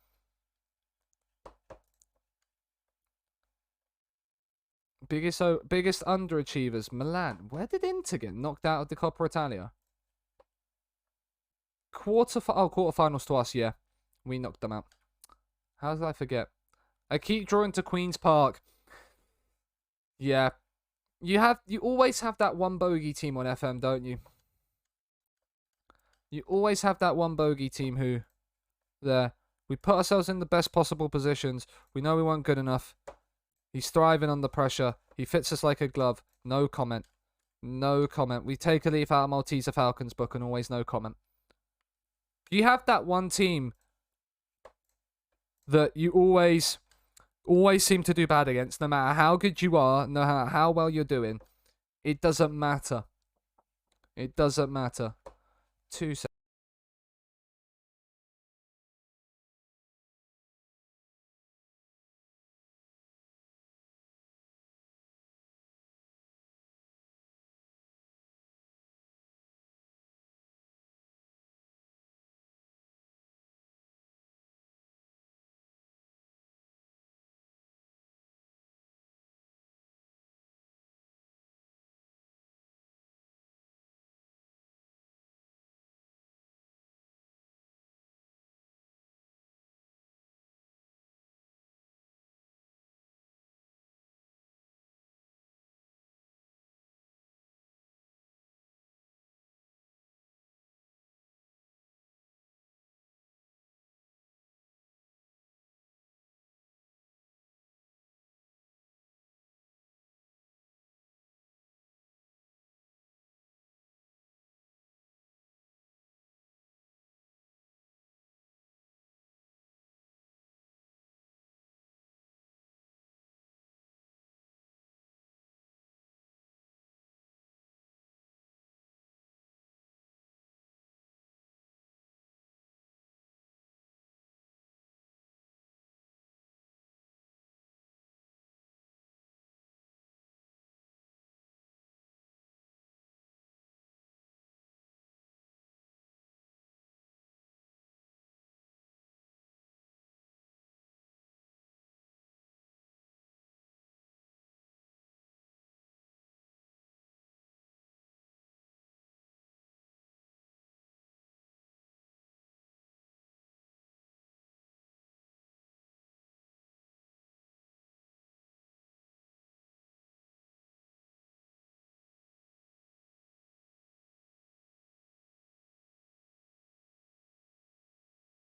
Biggest underachievers. Milan. Where did Inter get knocked out of the Coppa Italia? Quarterfinals to us, yeah. We knocked them out. How did I forget? I keep drawing to Queen's Park. Yeah. You always have that one bogey team on FM, don't you? You always have that one bogey team who there. We put ourselves in the best possible positions. We know we weren't good enough. He's thriving under pressure. He fits us like a glove. No comment. No comment. We take a leaf out of Malteser Falcons book and always no comment. You have that one team that you always seem to do bad against, no matter how good you are, no matter how well you're doing. It doesn't matter. It doesn't matter. 2 seconds.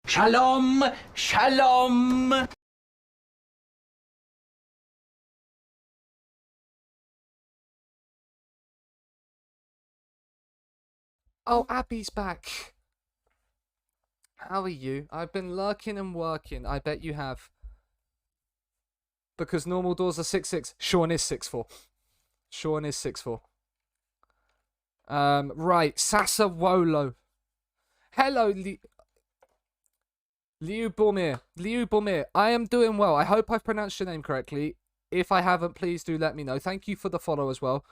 Shalom, shalom. Oh, Abby's back. How are you? I've been lurking and working. I bet you have. Because normal doors are 6'6". Sean is 6'4". Sean is 6'4". Right. Sassuolo. Hello, Liu Bormir. Liu Bormir. I am doing well. I hope I've pronounced your name correctly. If I haven't, please do let me know. Thank you for the follow as well.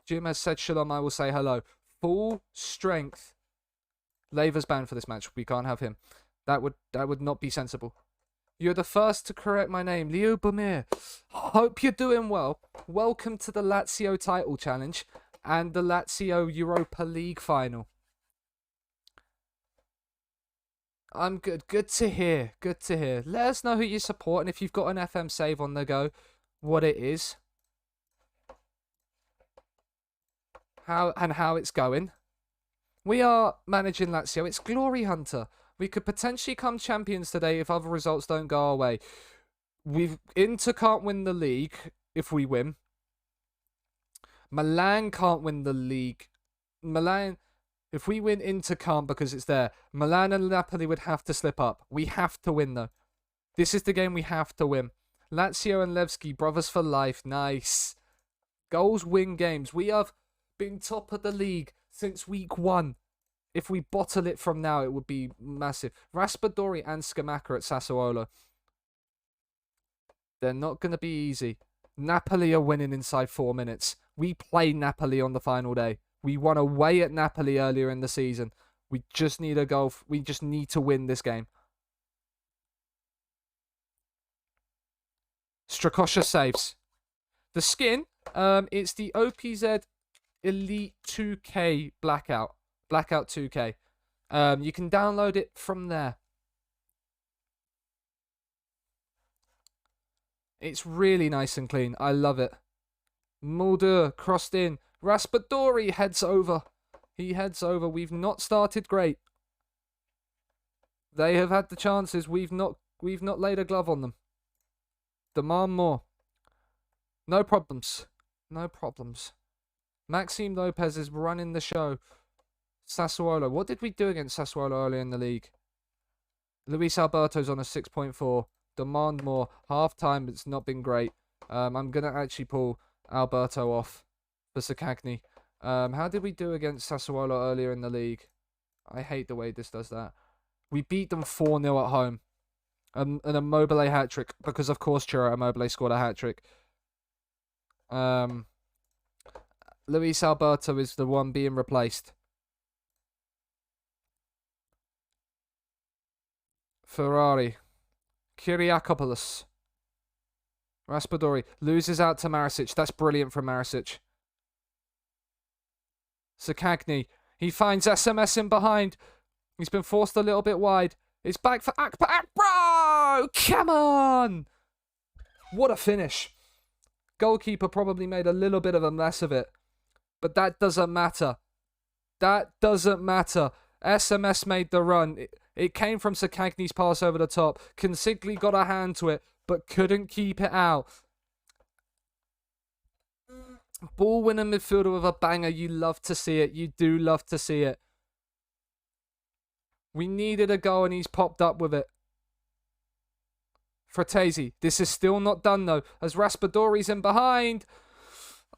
Jim has said shalom. I will say hello. Full strength. Lever's banned for this match. We can't have him. That would not be sensible. You're the first to correct my name, Liu Bormir. Hope you're doing well. Welcome to the Lazio title challenge and the Lazio Europa League final. I'm good. Good to hear. Good to hear. Let us know who you support and if you've got an FM save on the go, what it is. How it's going. We are managing Lazio. It's Glory Hunter. We could potentially come champions today if other results don't go our way. Inter can't win the league if we win. Milan can't win the league. Milan, if we win, Inter can't because it's there. Milan and Napoli would have to slip up. We have to win though. This is the game we have to win. Lazio and Levski, brothers for life. Nice. Goals win games. We have been top of the league since week 1. If we bottle it from now, it would be massive. Raspadori and Scamacca at Sassuolo. They're not going to be easy. Napoli are winning inside 4 minutes. We play Napoli on the final day. We won away at Napoli earlier in the season. We just need a goal. We just need to win this game. Strakosha saves. The skin, it's the OPZ Elite 2K Blackout. Blackout 2K. You can download it from there. It's really nice and clean. I love it. Mulder crossed in. Raspadori heads over. He heads over. We've not started great. They have had the chances. We've not laid a glove on them. Demand more. No problems. No problems. Maxime Lopez is running the show. Sassuolo. What did we do against Sassuolo earlier in the league? Luis Alberto's on a 6.4. Demand more. Half time, it's not been great. I'm going to actually pull Alberto off for Sakagni. How did we do against Sassuolo earlier in the league? I hate the way this does that. We beat them 4-0 at home. An Immobile hat-trick. Because, of course, Ciro Immobile scored a hat-trick. Luis Alberto is the one being replaced. Ferrari. Kyriakopoulos. Raspadori loses out to Marisic. That's brilliant from Marisic. Sakagni. He finds SMS in behind. He's been forced a little bit wide. It's back for Akbar. Bro! Come on! What a finish. Goalkeeper probably made a little bit of a mess of it. But that doesn't matter. That doesn't matter. SMS made the run. It came from Sakagni's pass over the top. Consigli got a hand to it, but couldn't keep it out. Ball winner midfielder with a banger. You love to see it. You do love to see it. We needed a goal and he's popped up with it. Fratesi. This is still not done though, as Raspadori's in behind.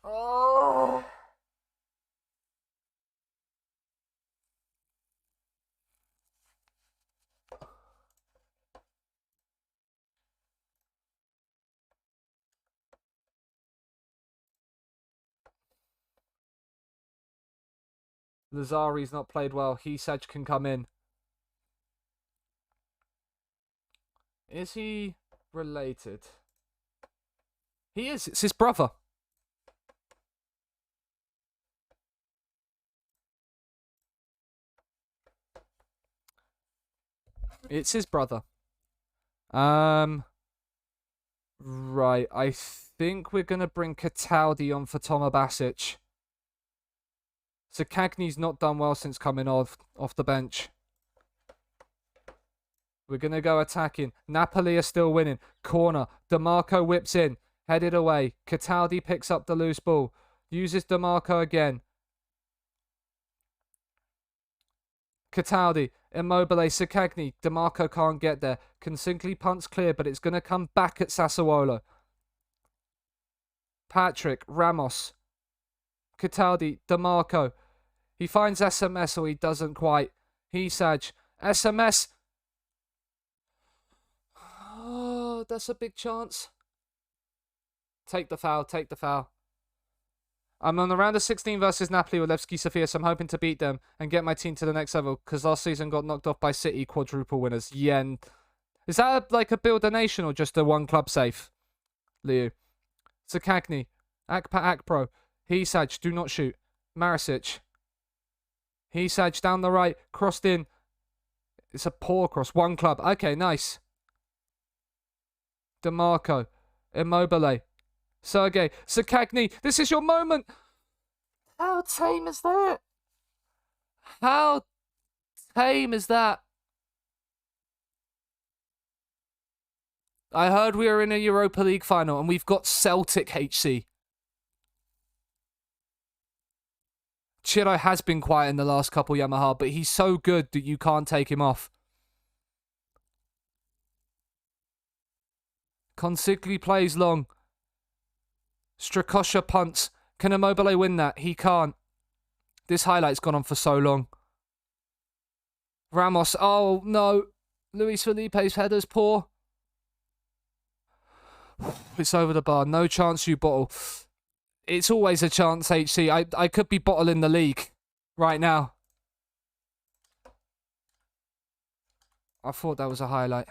Oh. Lazari's not played well. Hisaj can come in. Is he related? He is. It's his brother. It's his brother. Right. I think we're going to bring Cataldi on for Toma Basic. So Cagney's not done well since coming off the bench. We're going to go attacking. Napoli are still winning. Corner. DeMarco whips in. Headed away. Cataldi picks up the loose ball. Uses DeMarco again. Cataldi, Immobile, Sakagni. DeMarco can't get there. Consigley punts clear, but it's going to come back at Sassuolo. Patrick, Ramos, Cataldi, DeMarco. He finds SMS or he doesn't quite. Hisaj, SMS. Oh, that's a big chance. Take the foul, take the foul. I'm on the round of 16 versus Napoli with Levski Sofia, so I'm hoping to beat them and get my team to the next level because last season got knocked off by City, quadruple winners. Yeah, and is that like a build a nation or just a one club safe? Liu. Sakagni. Akpa Akpro. Hisaj, do not shoot. Marisic. Hisaj down the right, crossed in. It's a poor cross. One club. Okay, nice. DeMarco. Immobile. Sergey. Sakagni. This is your moment. How tame is that? How tame is that? I heard we were in a Europa League final and we've got Celtic HC. Chiro has been quiet in the last couple, Yamaha, but he's so good that you can't take him off. Consigli plays long. Strakosha punts. Can Immobile win that? He can't. This highlight's gone on for so long. Ramos. Oh, no. Luis Felipe's header's poor. It's over the bar. No chance you bottle. It's always a chance, HC. I could be bottling the league right now. I thought that was a highlight.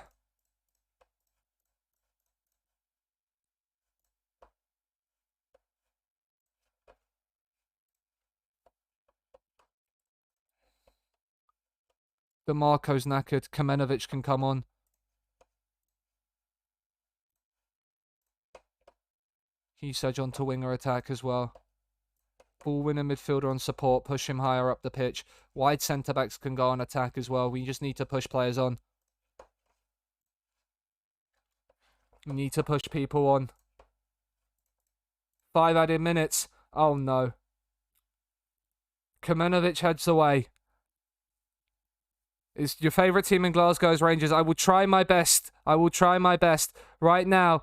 DeMarco's knackered. Kamenovic can come on. Hisaj onto winger attack as well. Ball winner midfielder on support. Push him higher up the pitch. Wide centre backs can go on attack as well. We just need to push players on. We need to push people on. 5 added minutes. Oh no. Kamenovic heads away. Is your favourite team in Glasgow's Rangers? I will try my best. I will try my best. Right now.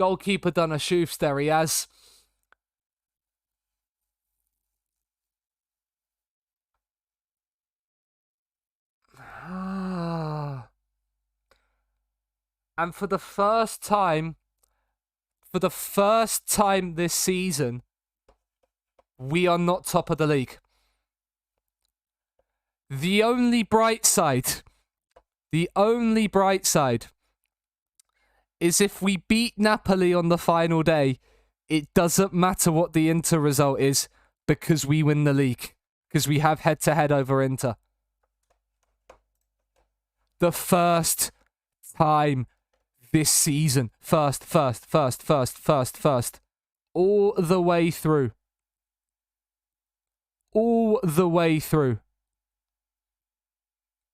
Goalkeeper done a Schuster, he has. And for the first time this season, we are not top of the league. The only bright side is if we beat Napoli on the final day, it doesn't matter what the Inter result is because we win the league. Because we have head-to-head over Inter. The first time this season. First. All the way through. All the way through.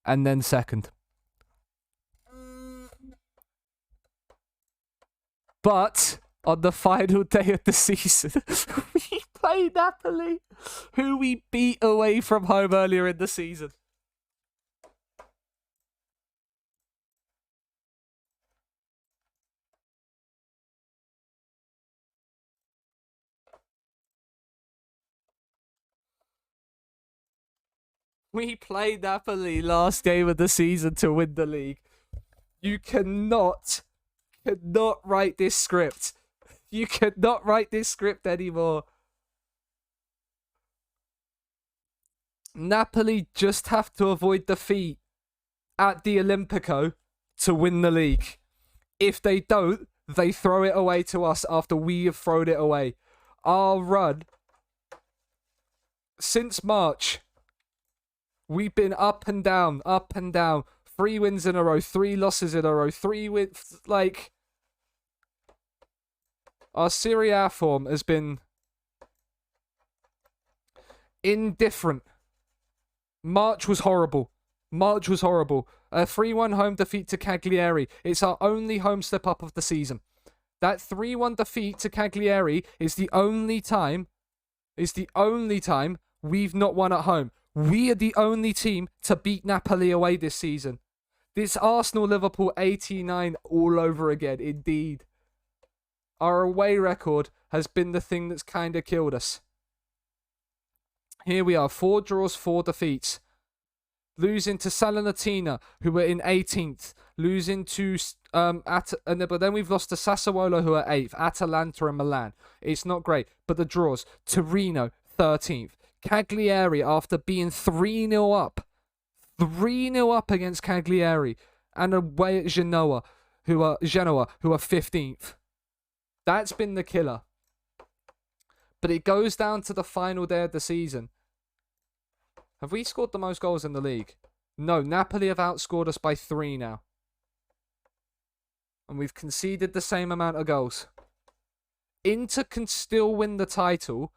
And then second. But on the final day of the season, we play Napoli, who we beat away from home earlier in the season. We played Napoli last game of the season to win the league. You cannot write this script. You cannot write this script anymore. Napoli just have to avoid defeat at the Olimpico to win the league. If they don't, they throw it away to us after we have thrown it away. Our run since March, we've been up and down, up and down. 3 wins in a row, 3 losses in a row, 3 wins. Like, our Serie A form has been indifferent. March was horrible. A 3-1 home defeat to Cagliari. It's our only home slip up of the season. That 3-1 defeat to Cagliari is the only time we've not won at home. We are the only team to beat Napoli away this season. This Arsenal-Liverpool 89 all over again, indeed. Our away record has been the thing that's kind of killed us. Here we are, 4 draws, 4 defeats. Losing to Salernitana, who were in 18th. Losing to but then we've lost to Sassuolo, who are 8th. Atalanta and Milan. It's not great, but the draws. Torino, 13th. Cagliari, after being 3-0 up. 3-0 up against Cagliari. And away at Genoa, who are 15th. That's been the killer. But it goes down to the final day of the season. Have we scored the most goals in the league? No, Napoli have outscored us by 3 now. And we've conceded the same amount of goals. Inter can still win the title,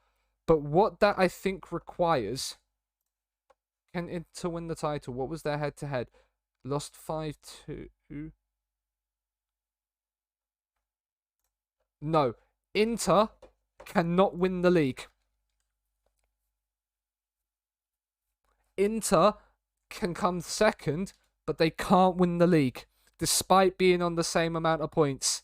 but what that I think requires... Can Inter win the title? What was their head-to-head? Lost 5-2. No, Inter cannot win the league. Inter can come second, but they can't win the league, despite being on the same amount of points.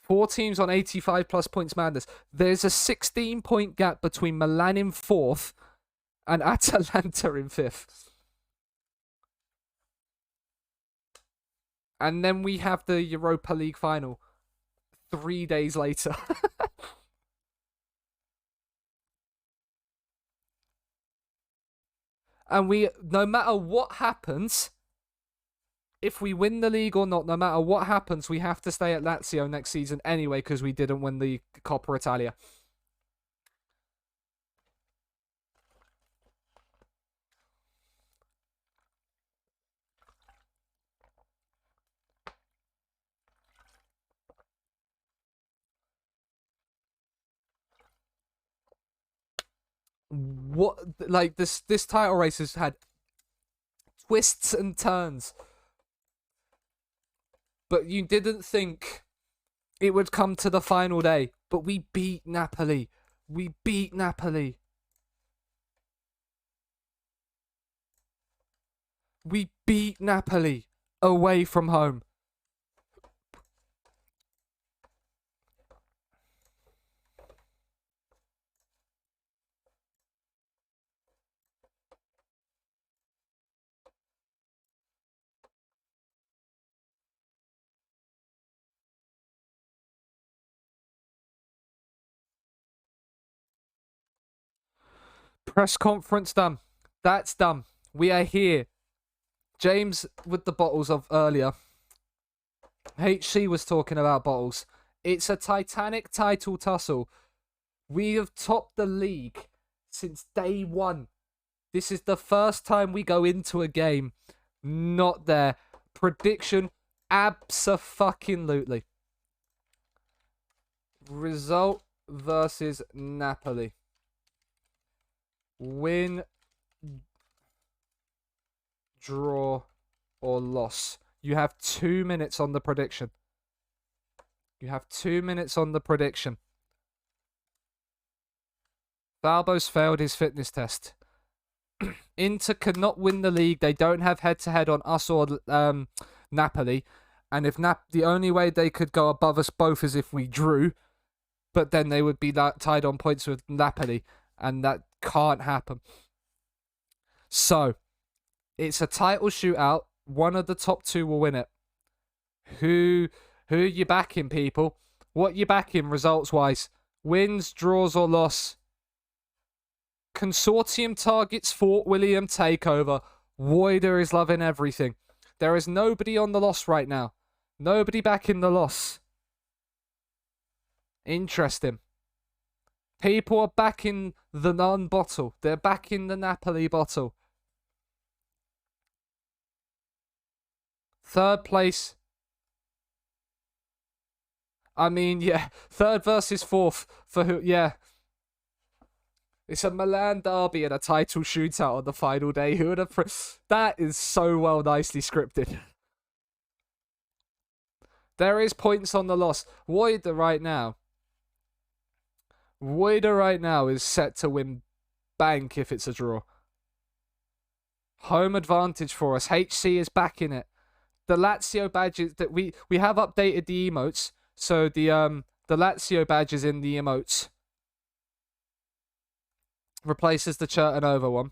4 teams on 85 plus points madness. There's a 16-point gap between Milan in 4th and Atalanta in 5th. And then we have the Europa League final 3 days later. And no matter what happens, if we win the league or not, no matter what happens, we have to stay at Lazio next season anyway because we didn't win the Coppa Italia. What, like, this title race has had twists and turns. But you didn't think it would come to the final day. But we beat Napoli. We beat Napoli. We beat Napoli away from home. Press conference done. That's done. We are here. James with the bottles of earlier. HC was talking about bottles. It's a Titanic title tussle. We have topped the league since day 1. This is the first time we go into a game not there. Prediction, abso-fucking-lutely. Result versus Napoli. Win, draw, or loss. You have 2 minutes on the prediction. Balbo's failed his fitness test. Inter cannot win the league. They don't have head-to-head on us or Napoli. And if the only way they could go above us both is if we drew. But then they would be tied on points with Napoli. And that can't happen. So, it's a title shootout. One of the top 2 will win it. Who are you backing, people? What you backing results-wise? Wins, draws, or loss. Consortium targets Fort William takeover. Voider is loving everything. There is nobody on the loss right now. Nobody back in the loss. Interesting. People are back in the non-bottle. They're back in the Napoli bottle. Third place. I mean, yeah. Third versus fourth. For who? Yeah. It's a Milan derby and a title shootout on the final day. Who would have... That is so well nicely scripted. There is points on the loss. Voider right now is set to win bank if it's a draw. Home advantage for us. HC is back in it. The Lazio badges that we have updated the emotes, so the Lazio badge is in the emotes. Replaces the Chertonova one.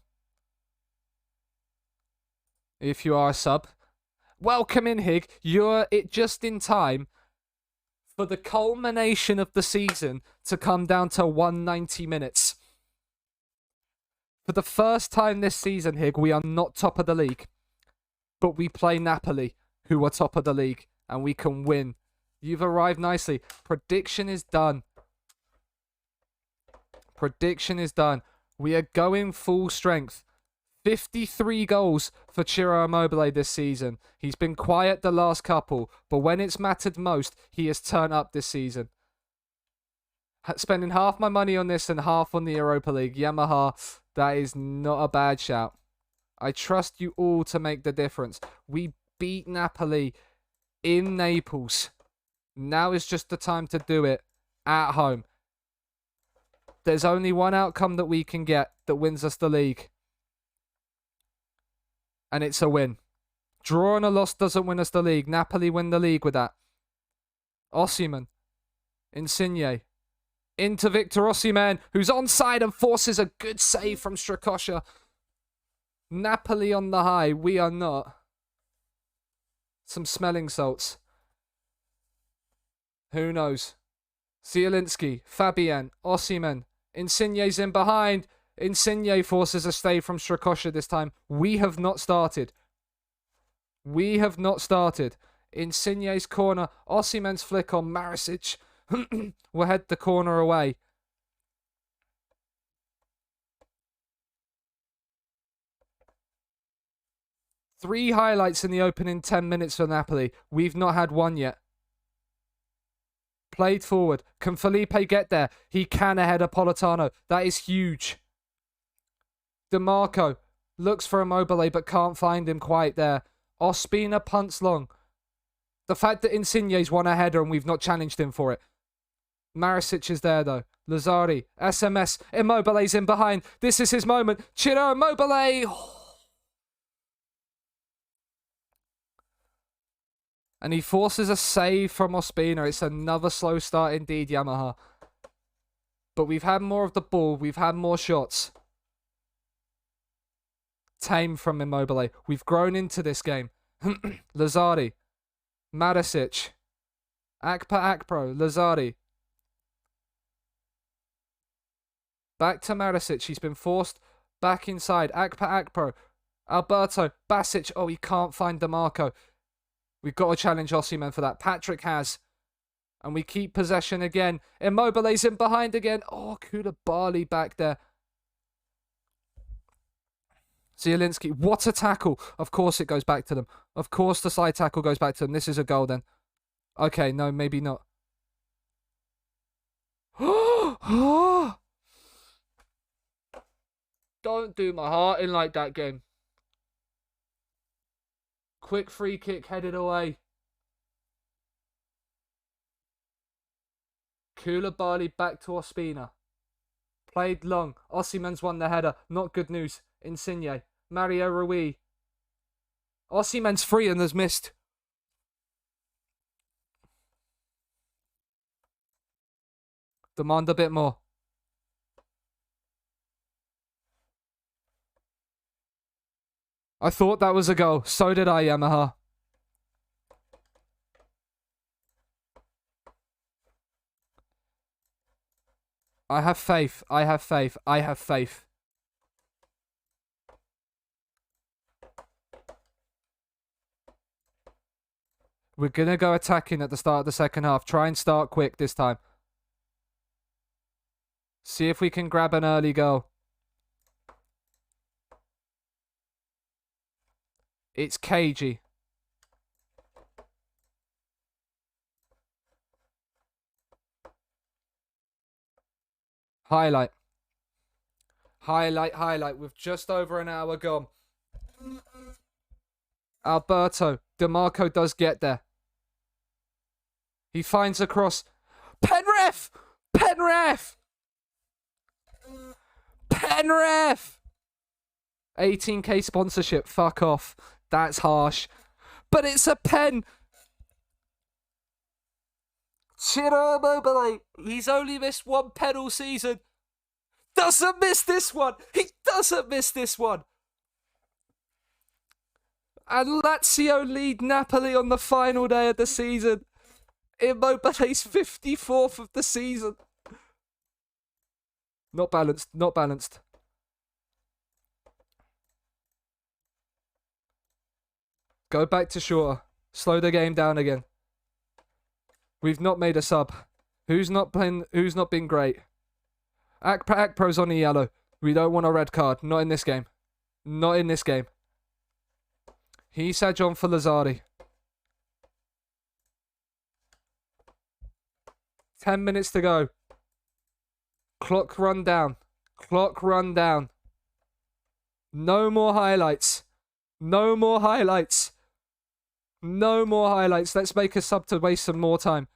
If you are a sub. Welcome in, Hig. You're just in time for the culmination of the season to come down to 190 minutes. For the first time this season, Hig, we are not top of the league. But we play Napoli, who are top of the league, and we can win. You've arrived nicely. Prediction is done. Prediction is done. We are going full strength. 53 goals for Ciro Immobile this season. He's been quiet the last couple, but when it's mattered most, he has turned up this season. Spending half my money on this and half on the Europa League. Yamaha, that is not a bad shout. I trust you all to make the difference. We beat Napoli in Naples. Now is just the time to do it at home. There's only one outcome that we can get that wins us the league. And it's a win. Draw and a loss doesn't win us the league. Napoli win the league with that. Osimhen. Insigne. Into Victor Osimhen, who's onside and forces a good save from Strakosha. Napoli on the high. We are not. Some smelling salts. Who knows? Zielinski, Fabian, Osimhen. Insigne's in behind. Insigne forces a stay from Strakosha this time. We have not started. We have not started. Insigne's corner. Osimhen's flick on Marisic. Will head the corner away. Three highlights in the opening 10 minutes for Napoli. We've not had one yet. Played forward. Can Felipe get there? He can ahead of Politano. That is huge. DeMarco looks for Immobile but can't find him quite there. Ospina punts long. The fact that Insigne's won a header and we've not challenged him for it. Marisic is there though. Lazzari, SMS, Immobile's in behind. This is his moment. Ciro Immobile! And he forces a save from Ospina. It's another slow start indeed, Yamaha. But we've had more of the ball. We've had more shots. Tame from Immobile. We've grown into this game. Lazzari. Marisic. Akpro. Lazzari. Back to Marisic. He's been forced back inside. Akpro. Alberto. Basic. Oh, he can't find DeMarco. We've got to challenge Osimhen for that. Patrick has. And we keep possession again. Immobile's in behind again. Oh, Koulibaly back there. Zielinski. What a tackle. Of course it goes back to them. Of course the side tackle goes back to them. This is a goal then. Okay, no, maybe not. Don't do my heart in like that game. Quick free kick headed away. Koulibaly back to Ospina. Played long. Osimhen's won the header. Not good news. Insigne. Mario Rui. Osimhen's free and has missed. Demand a bit more. I thought that was a goal. So did I, Yamaha. I have faith. I have faith. I have faith. We're going to go attacking at the start of the second half. Try and start quick this time. See if we can grab an early goal. It's cagey. Highlight. Highlight. With just over an hour gone. Alberto. DeMarco does get there. He finds a cross. Penref! Penref! Penref! 18k sponsorship. Fuck off. That's harsh. But it's a pen. Ciro Immobile. He's only missed one pen all season. Doesn't miss this one. He doesn't miss this one. And Lazio lead Napoli on the final day of the season. Immobile's 54th of the season. Not balanced. Not balanced. Go back to shorter. Slow the game down again. We've not made a sub. Who's not playing? Who's not been great? Akpro's on the yellow. We don't want a red card. Not in this game. Not in this game. He said John for Lazzari. 10 minutes to go. Clock run down. Clock run down. No more highlights. No more highlights. No more highlights. Let's make a sub to waste some more time.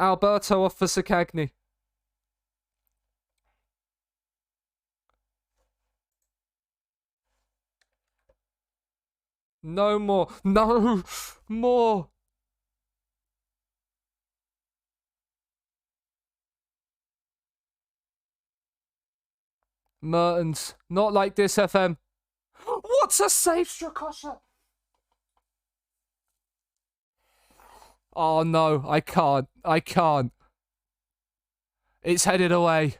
Alberto off for Sakagni. No more. No more. Mertens. Not like this, FM. What's a save, Strakosha? Oh no, I can't. I can't. It's headed away.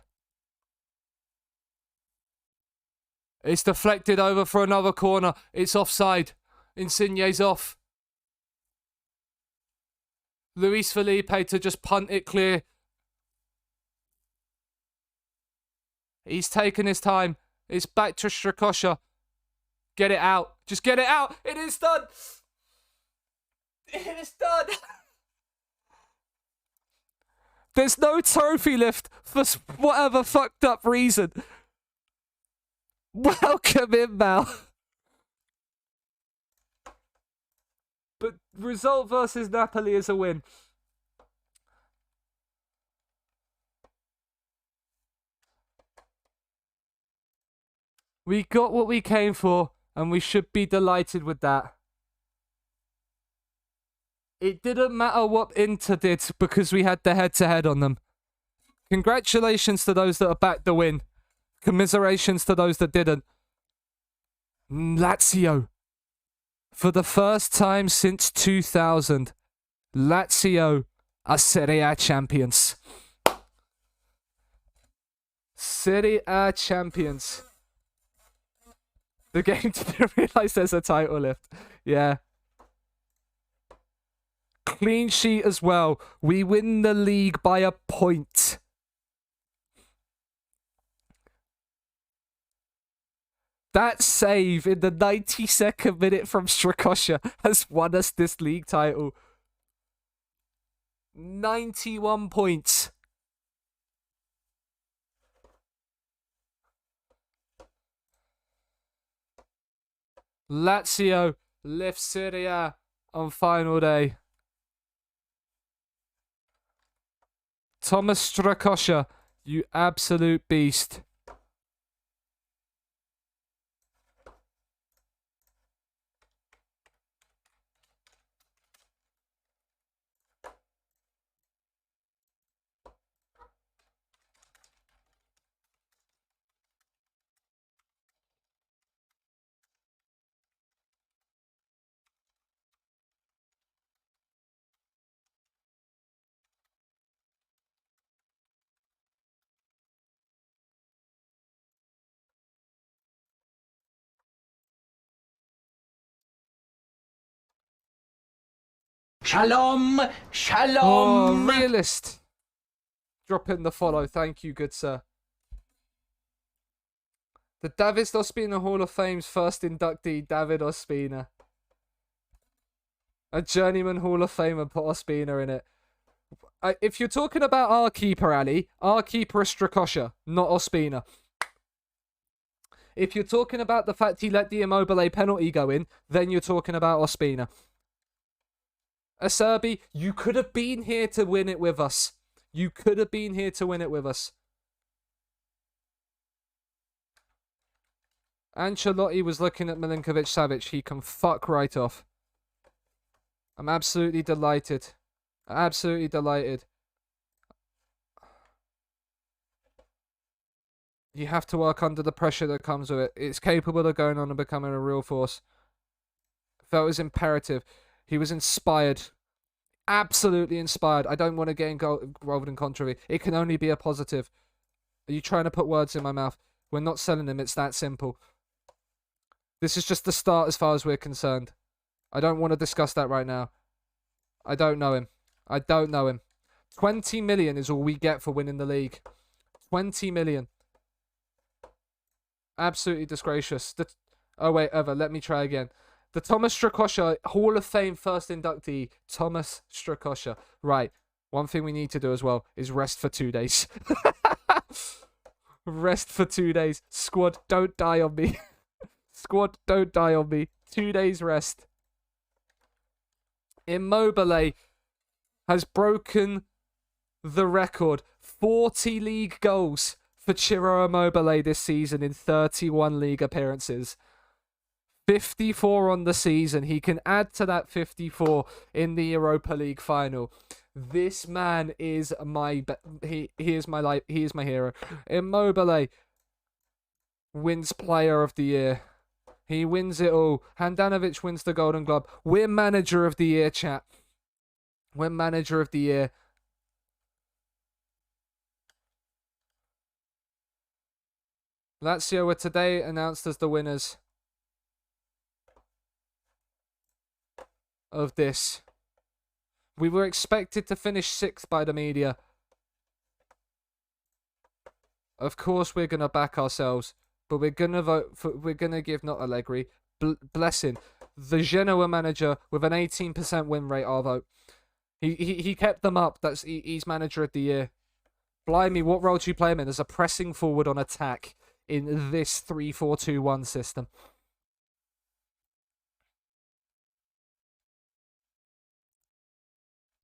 It's deflected over for another corner. It's offside. Insigne's off. Luis Felipe to just punt it clear. He's taken his time. It's back to Strakosha. Get it out. Just get it out. It is done. It is done. There's no trophy lift for whatever fucked up reason. Welcome in, Mal. But result versus Napoli is a win. We got what we came for, and we should be delighted with that. It didn't matter what Inter did because we had the head-to-head on them. Congratulations to those that are back the win. Commiserations to those that didn't. Lazio. For the first time since 2000, Lazio are Serie A champions. Serie A champions. The game didn't realise there's a title lift. Yeah. Clean sheet as well. We win the league by a point. That save in the 92nd minute from Strakosha has won us this league title. 91 points. Lazio lifts Serie A on final day. Thomas Strakosha, you absolute beast. Shalom, Oh, shalom. realist. Drop in the follow. Thank you, good sir. The David Ospina Hall of Fame's first inductee, David Ospina. A journeyman Hall of Famer put Ospina in it. If you're talking about our keeper, Ali, our keeper is Strakosha, not Ospina. If you're talking about the fact he let the Immobile penalty go in, then you're talking about Ospina. Acerbi, you could have been here to win it with us. You could have been here to win it with us. Ancelotti was looking at Milinkovic-Savic. He can fuck right off. I'm absolutely delighted. Absolutely delighted. You have to work under the pressure that comes with it. It's capable of going on and becoming a real force. Felt it was imperative. He was inspired. Absolutely inspired. I don't want to get involved in controversy. It can only be a positive. Are you trying to put words in my mouth? We're not selling him. It's that simple. This is just the start as far as we're concerned. I don't want to discuss that right now. I don't know him. I don't know him. 20 million is all we get for winning the league. 20 million. Absolutely disgracious. Oh, wait, let me try again. The Thomas Strakosha Hall of Fame first inductee, Thomas Strakosha. Right. One thing we need to do as well is rest for 2 days. Rest for 2 days. Squad, don't die on me. Squad, don't die on me. 2 days rest. Immobile has broken the record. 40 league goals for Ciro Immobile this season in 31 league appearances. 54 on the season. He can add to that 54 in the Europa League final. This man is he is my life. He is my hero. Immobile wins Player of the Year. He wins it all. Handanovic wins the Golden Glove. We're Manager of the Year, chat. We're Manager of the Year. Lazio were today announced as the winners of this. We were expected to finish 6th by the media. Of course we're going to back ourselves, but we're going to vote for, we're going to give not Allegri, blessing, the Genoa manager with an 18% win rate, our vote. He kept them up. He's Manager of the Year. Blimey, what role do you play him in? As a pressing forward on attack in this 3-4-2-1 system.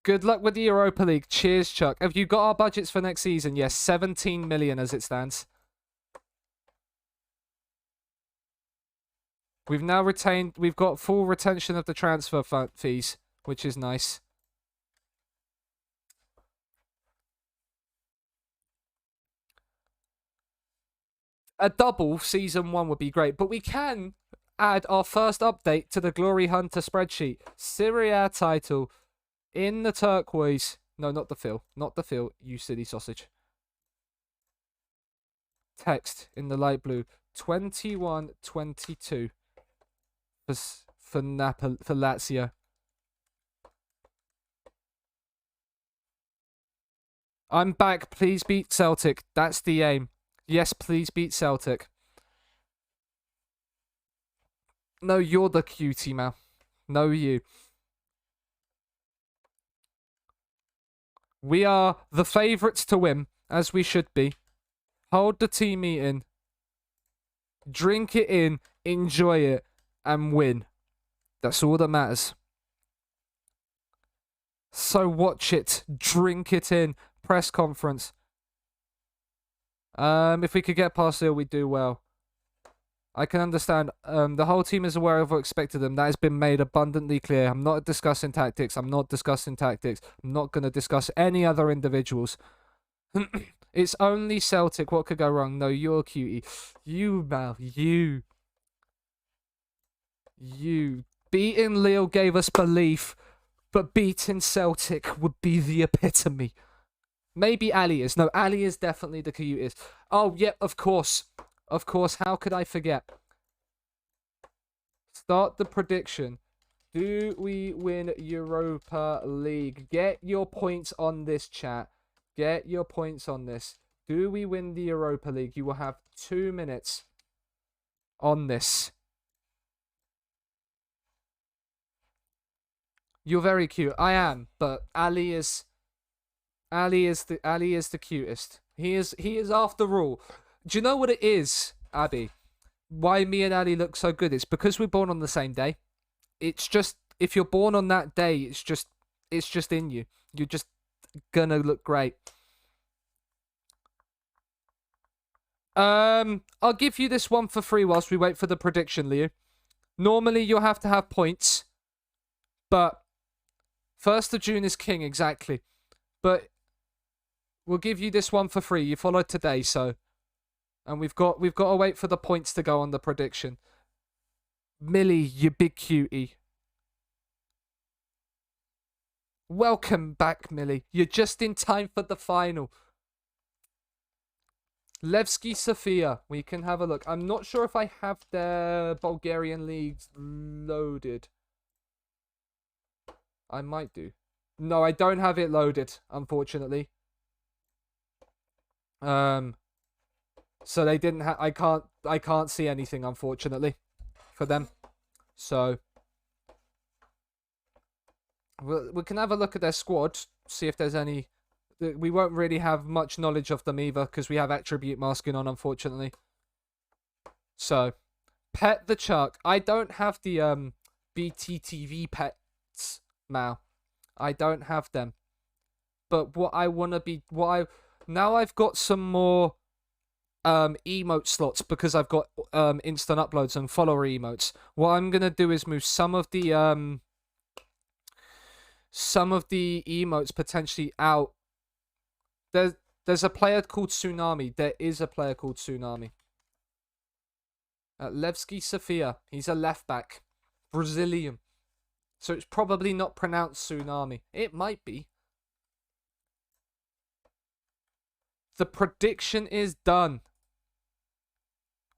Good luck with the Europa League. Cheers, Chuck. Have you got our budgets for next season? Yes, 17 million as it stands. We've got full retention of the transfer fees, which is nice. A double season 1 would be great, but we can add our first update to the Glory Hunter spreadsheet. Serie A title in the turquoise. No, not the fill. Not the fill, you silly sausage. Text in the light blue. 21-22 for Lazio. I'm back. Please beat Celtic. That's the aim. Yes, please beat Celtic. No, you're the cutie, man. No, you. We are the favourites to win, as we should be. Hold the team meeting. Drink it in, enjoy it, and win. That's all that matters. So watch it, drink it in. Press conference. If we could get past it, we'd do well. I can understand. The whole team is aware of what expected them. That has been made abundantly clear. I'm not discussing tactics. I'm not going to discuss any other individuals. It's only Celtic. What could go wrong? No, you're a cutie. You, Mal. You. Beating Lille gave us belief, but beating Celtic would be the epitome. Maybe Ali is. No, Ali is definitely the cutest. Oh, yep, of course. Of course, how could I forget? Start the prediction. Do we win Europa League? Get your points on this, chat. Get your points on this. Do we win the Europa League? You will have 2 minutes on this. You're very cute. I am, but Ali is the cutest. He is after all. Do you know what it is, Abby? Why me and Ali look so good? It's because we're born on the same day. It's just, if you're born on that day, it's just in you. You're just gonna look great. I'll give you this one for free whilst we wait for the prediction, Leo. Normally you'll have to have points, but 1st of June is king, exactly. But we'll give you this one for free. You followed today, so, and we've got to wait for the points to go on the prediction. Millie, you big cutie. Welcome back, Millie. You're just in time for the final. Levski Sofia. We can have a look. I'm not sure if I have their Bulgarian leagues loaded. I might do. No, I don't have it loaded, unfortunately. So they didn't have. I can't see anything, unfortunately, for them. So we can have a look at their squad, see if there's any. We won't really have much knowledge of them either because we have attribute masking on, unfortunately. So, Pet the Chuck. I don't have the BTTV pets, Mal. I don't have them. But what I want to be... Now I've got some more emote slots because I've got instant uploads and follower emotes. What I'm going to do is move some of the emotes potentially out. There's a player called Tsunami. There is a player called Tsunami. Levski Sofia. He's a left back. Brazilian. So it's probably not pronounced Tsunami. It might be. The prediction is done.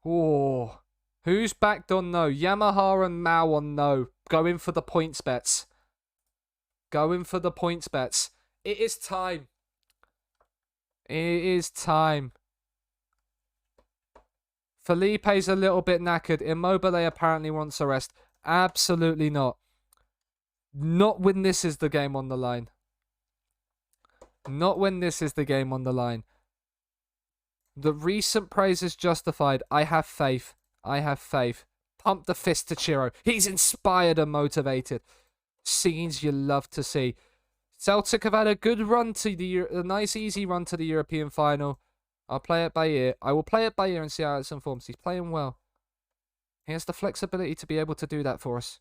Oh. Who's backed on no? Yamaha and Mao on no. Going for the points bets. Going for the points bets. It is time. It is time. Felipe's a little bit knackered. Immobile apparently wants a rest. Absolutely not. Not when this is the game on the line. Not when this is the game on the line. The recent praise is justified. I have faith. I have faith. Pump the fist to Chiro. He's inspired and motivated. Scenes you love to see. Celtic have had a good run to a nice easy run to the European final. I'll play it by ear. I will play it by ear and see how it's informed. He's playing well. He has the flexibility to be able to do that for us.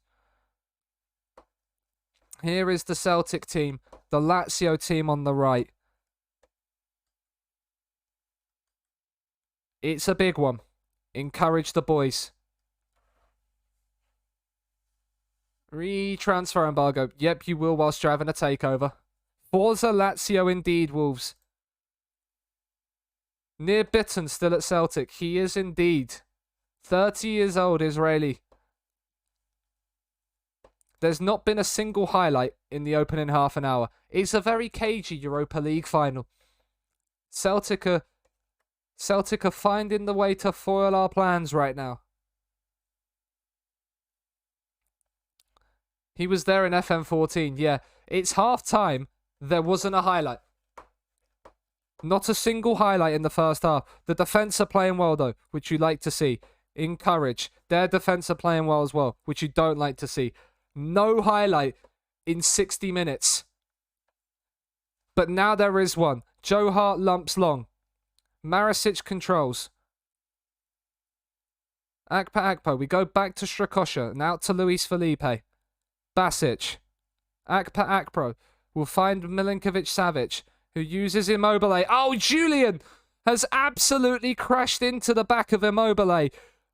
Here is the Celtic team. The Lazio team on the right. It's a big one. Encourage the boys. Retransfer embargo. Yep, you will whilst you're having a takeover. Forza Lazio indeed, Wolves. Near Bitten still at Celtic. He is indeed. 30 years old, Israeli. There's not been a single highlight in the opening half an hour. It's a very cagey Europa League final. Celtic are finding the way to foil our plans right now. He was there in FM14, yeah. It's half time. There wasn't a highlight. Not a single highlight in the first half. The defence are playing well, though, which you like to see. Encourage. Their defence are playing well as well, which you don't like to see. No highlight in 60 minutes. But now there is one. Joe Hart lumps long. Marisic controls. Akpo. We go back to Strakosha and out to Luis Felipe. Basic. Akpo will find Milinkovic-Savic, who uses Immobile. Oh, Julian has absolutely crashed into the back of Immobile.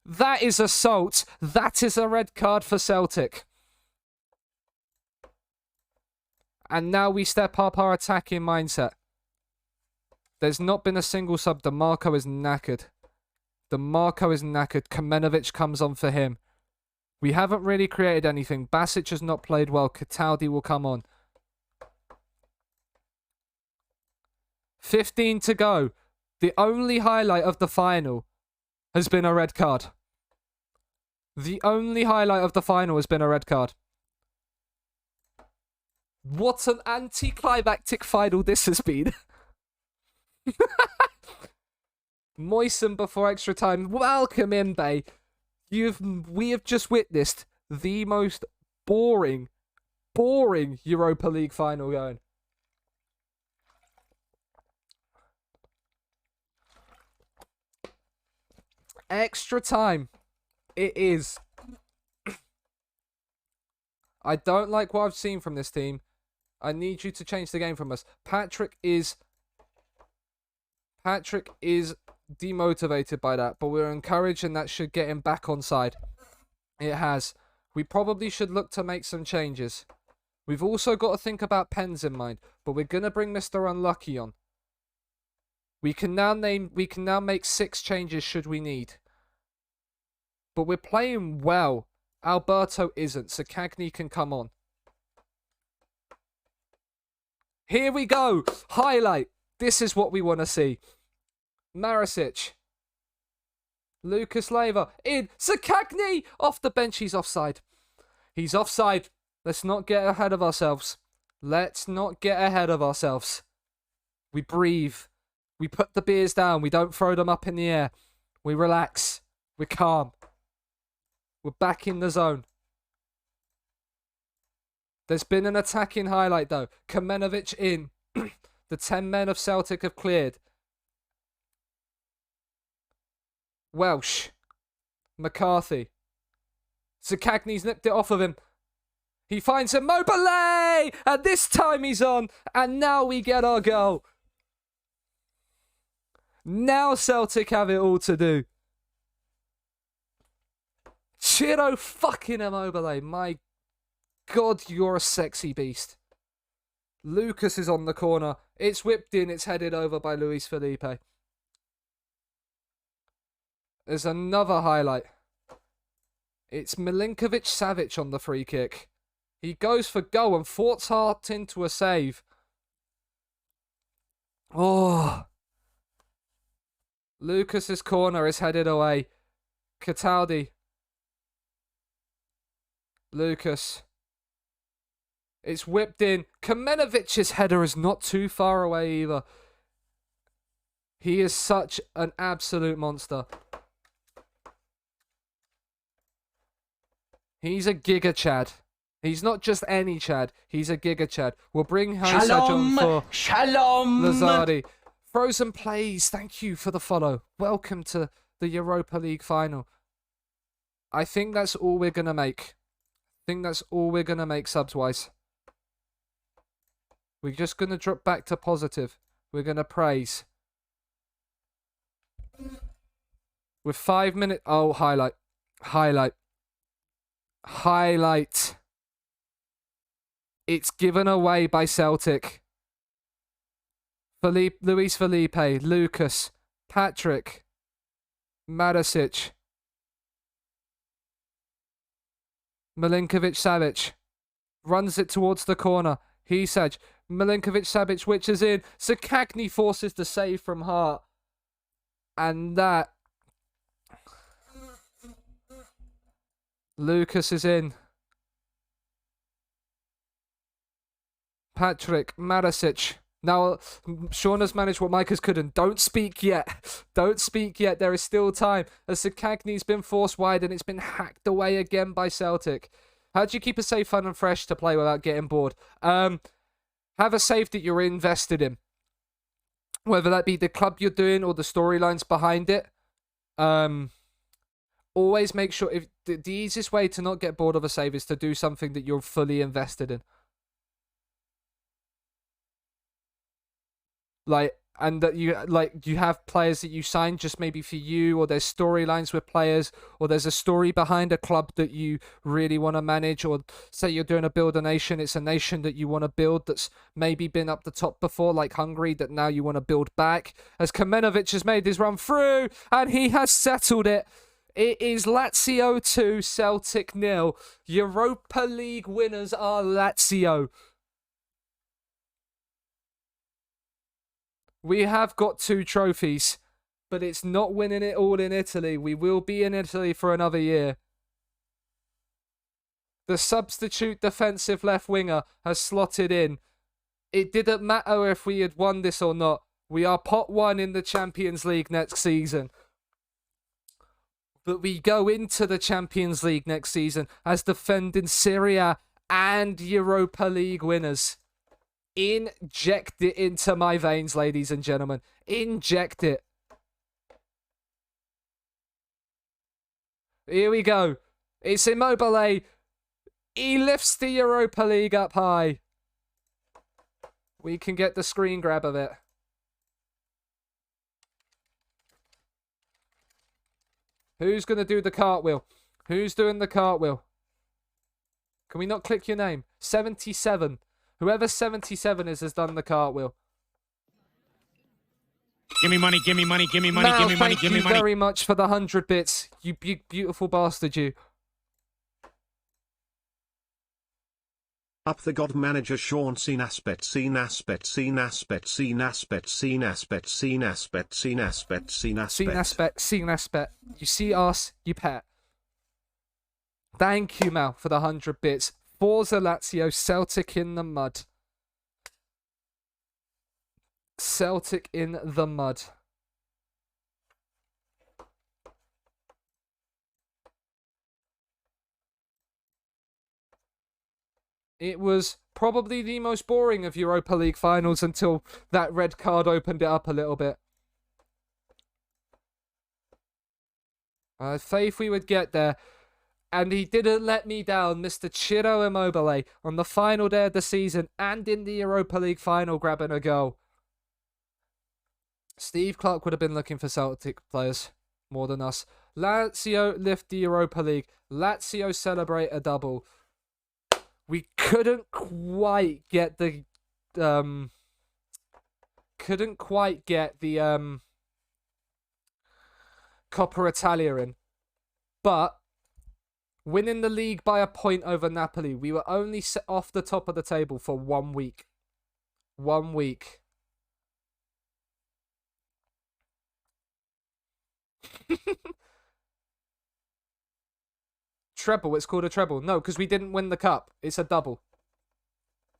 That is assault. That is a red card for Celtic. And now we step up our attacking mindset. There's not been a single sub. DeMarco is knackered. DeMarco is knackered. Kamenovic comes on for him. We haven't really created anything. Basic has not played well. Cataldi will come on. 15 to go. The only highlight of the final has been a red card. The only highlight of the final has been a red card. What an anticlimactic final this has been. Moisten before extra time. Welcome in, Bay. We have just witnessed the most boring Europa League final going. Extra time. It is. I don't like what I've seen from this team. I need you to change the game from us. Patrick is demotivated by that, but we're encouraged and that should get him back on side. It has. We probably should look to make some changes. We've also got to think about pens in mind, but we're going to bring Mr. Unlucky on. We can now make 6 changes should we need. But we're playing well. Alberto isn't, so Cagney can come on. Here we go. Highlight. This is what we want to see. Marisic. Lucas Leiva in. Cagney off the bench. He's offside. He's offside. Let's not get ahead of ourselves. Let's not get ahead of ourselves. We breathe. We put the beers down. We don't throw them up in the air. We relax. We're calm. We're back in the zone. There's been an attacking highlight though. Kamenovic in. The 10 men of Celtic have cleared. Welsh. McCarthy. Cagney's nipped it off of him. He finds Immobile! And this time he's on. And now we get our goal. Now Celtic have it all to do. Ciro fucking Immobile. My God, you're a sexy beast. Lucas is on the corner. It's whipped in. It's headed over by Luis Felipe. There's another highlight. It's Milinkovic-Savic on the free kick. He goes for goal and Fort's heart into a save. Oh. Lucas's corner is headed away. Cataldi. Lucas. It's whipped in. Kamenovic's header is not too far away either. He is such an absolute monster. He's a Giga Chad. He's not just any Chad. He's a Giga Chad. We'll bring Harry on for Lazardi. Frozen Plays, thank you for the follow. Welcome to the Europa League final. I think that's all we're going to make. Subs-wise. We're just going to drop back to positive. We're going to praise. With 5 minutes... Oh, highlight. It's given away by Celtic. Luis Felipe, Lucas, Patrick, Marisic, Milinkovic-Savic runs it towards the corner. Hisaj, Milinkovic-Savic whiches in. Cagney forces the save from Hart. And that... Lucas is in. Patrick, Marisic. Now, Sean has managed what Micah's couldn't. Don't speak yet. There is still time. As Cagney's been forced wide and it's been hacked away again by Celtic. How do you keep a save fun and fresh to play without getting bored? Have a save that you're invested in. Whether that be the club you're doing or the storylines behind it. Always make sure... if the easiest way to not get bored of a save is to do something that you're fully invested in. And that you have players that you sign just maybe for you, or there's storylines with players, or there's a story behind a club that you really want to manage, or say you're doing a build a nation, it's a nation that you want to build that's maybe been up the top before, like Hungary, that now you want to build back. As Kamenovic has made his run through, and he has settled it. It is Lazio 2, Celtic 0. Europa League winners are Lazio. We have got 2 trophies, but it's not winning it all in Italy. We will be in Italy for another year. The substitute defensive left winger has slotted in. It didn't matter if we had won this or not. We are pot 1 in the Champions League next season. But we go into the Champions League next season as defending Serie A and Europa League winners. Inject it into my veins, ladies and gentlemen. Inject it. Here we go. It's Immobile. He lifts the Europa League up high. We can get the screen grab of it. Who's going to do the cartwheel? Who's doing the cartwheel? Can we not click your name? 77. Whoever 77 is has done the cartwheel. Give me money, give me money, give me money, Mal, give me money, thank give me you money. very much for the 100 bits. You beautiful bastard, you. Up the God Manager Sean Seen Aspect Seen Aspect Seen Aspect Seen Aspect Seen Aspect Seen Aspect Seen Aspect Seen Aspect Seen aspect. You see us, you pet. Thank you, Mal, for the 100 bits. Forza Lazio, Celtic in the mud. Celtic in the mud. It was probably the most boring of Europa League finals until that red card opened it up a little bit. I had faith we would get there. And he didn't let me down, Mr. Ciro Immobile, on the final day of the season and in the Europa League final, grabbing a goal. Steve Clark would have been looking for Celtic players more than us. Lazio lift the Europa League. Lazio celebrate a double. We couldn't quite get the Coppa Italia in, but winning the league by a point over Napoli, we were only set off the top of the table for 1 week. 1 week. Treble, it's called a treble. No, because we didn't win the cup. It's a double.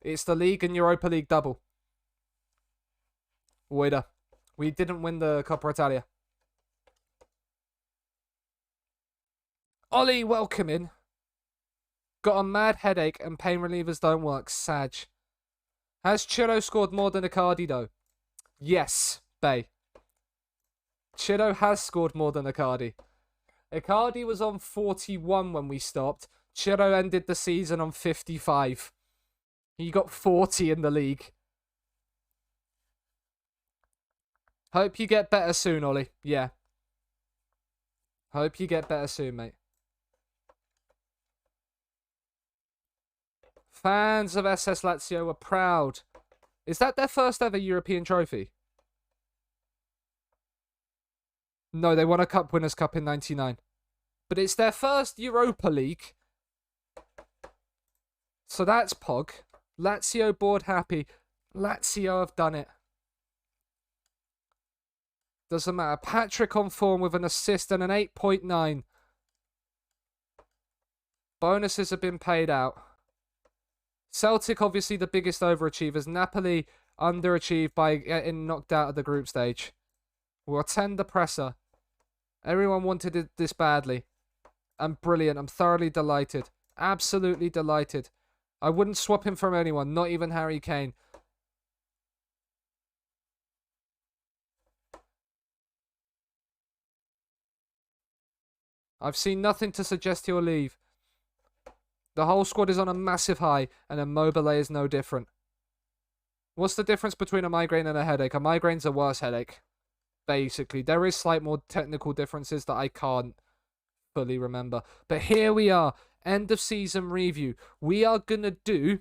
It's the league and Europa League double. Waiter. We didn't win the Coppa Italia. Ollie, welcome in. Got a mad headache and pain relievers don't work. Sag. Has Chiro scored more than Icardi though? Yes, Bay. Chiro has scored more than Icardi. Icardi was on 41 when we stopped. Chiro ended the season on 55. He got 40 in the league. Hope you get better soon, Ollie. Yeah. Hope you get better soon, mate. Fans of SS Lazio are proud. Is that their first ever European trophy? No, they won a Cup Winners' Cup in 99. But it's their first Europa League. So that's Pog. Lazio bored happy. Lazio have done it. Doesn't matter. Patrick on form with an assist and an 8.9. Bonuses have been paid out. Celtic obviously the biggest overachievers. Napoli underachieved by getting knocked out of the group stage. We'll attend the presser. Everyone wanted this badly. I'm brilliant. I'm thoroughly delighted. Absolutely delighted. I wouldn't swap him from anyone, not even Harry Kane. I've seen nothing to suggest he'll leave. The whole squad is on a massive high, and Immobile is no different. What's the difference between a migraine and a headache? A migraine's a worse headache. Basically, there is slight more technical differences that I can't fully remember. But here we are, end of season review. We are gonna do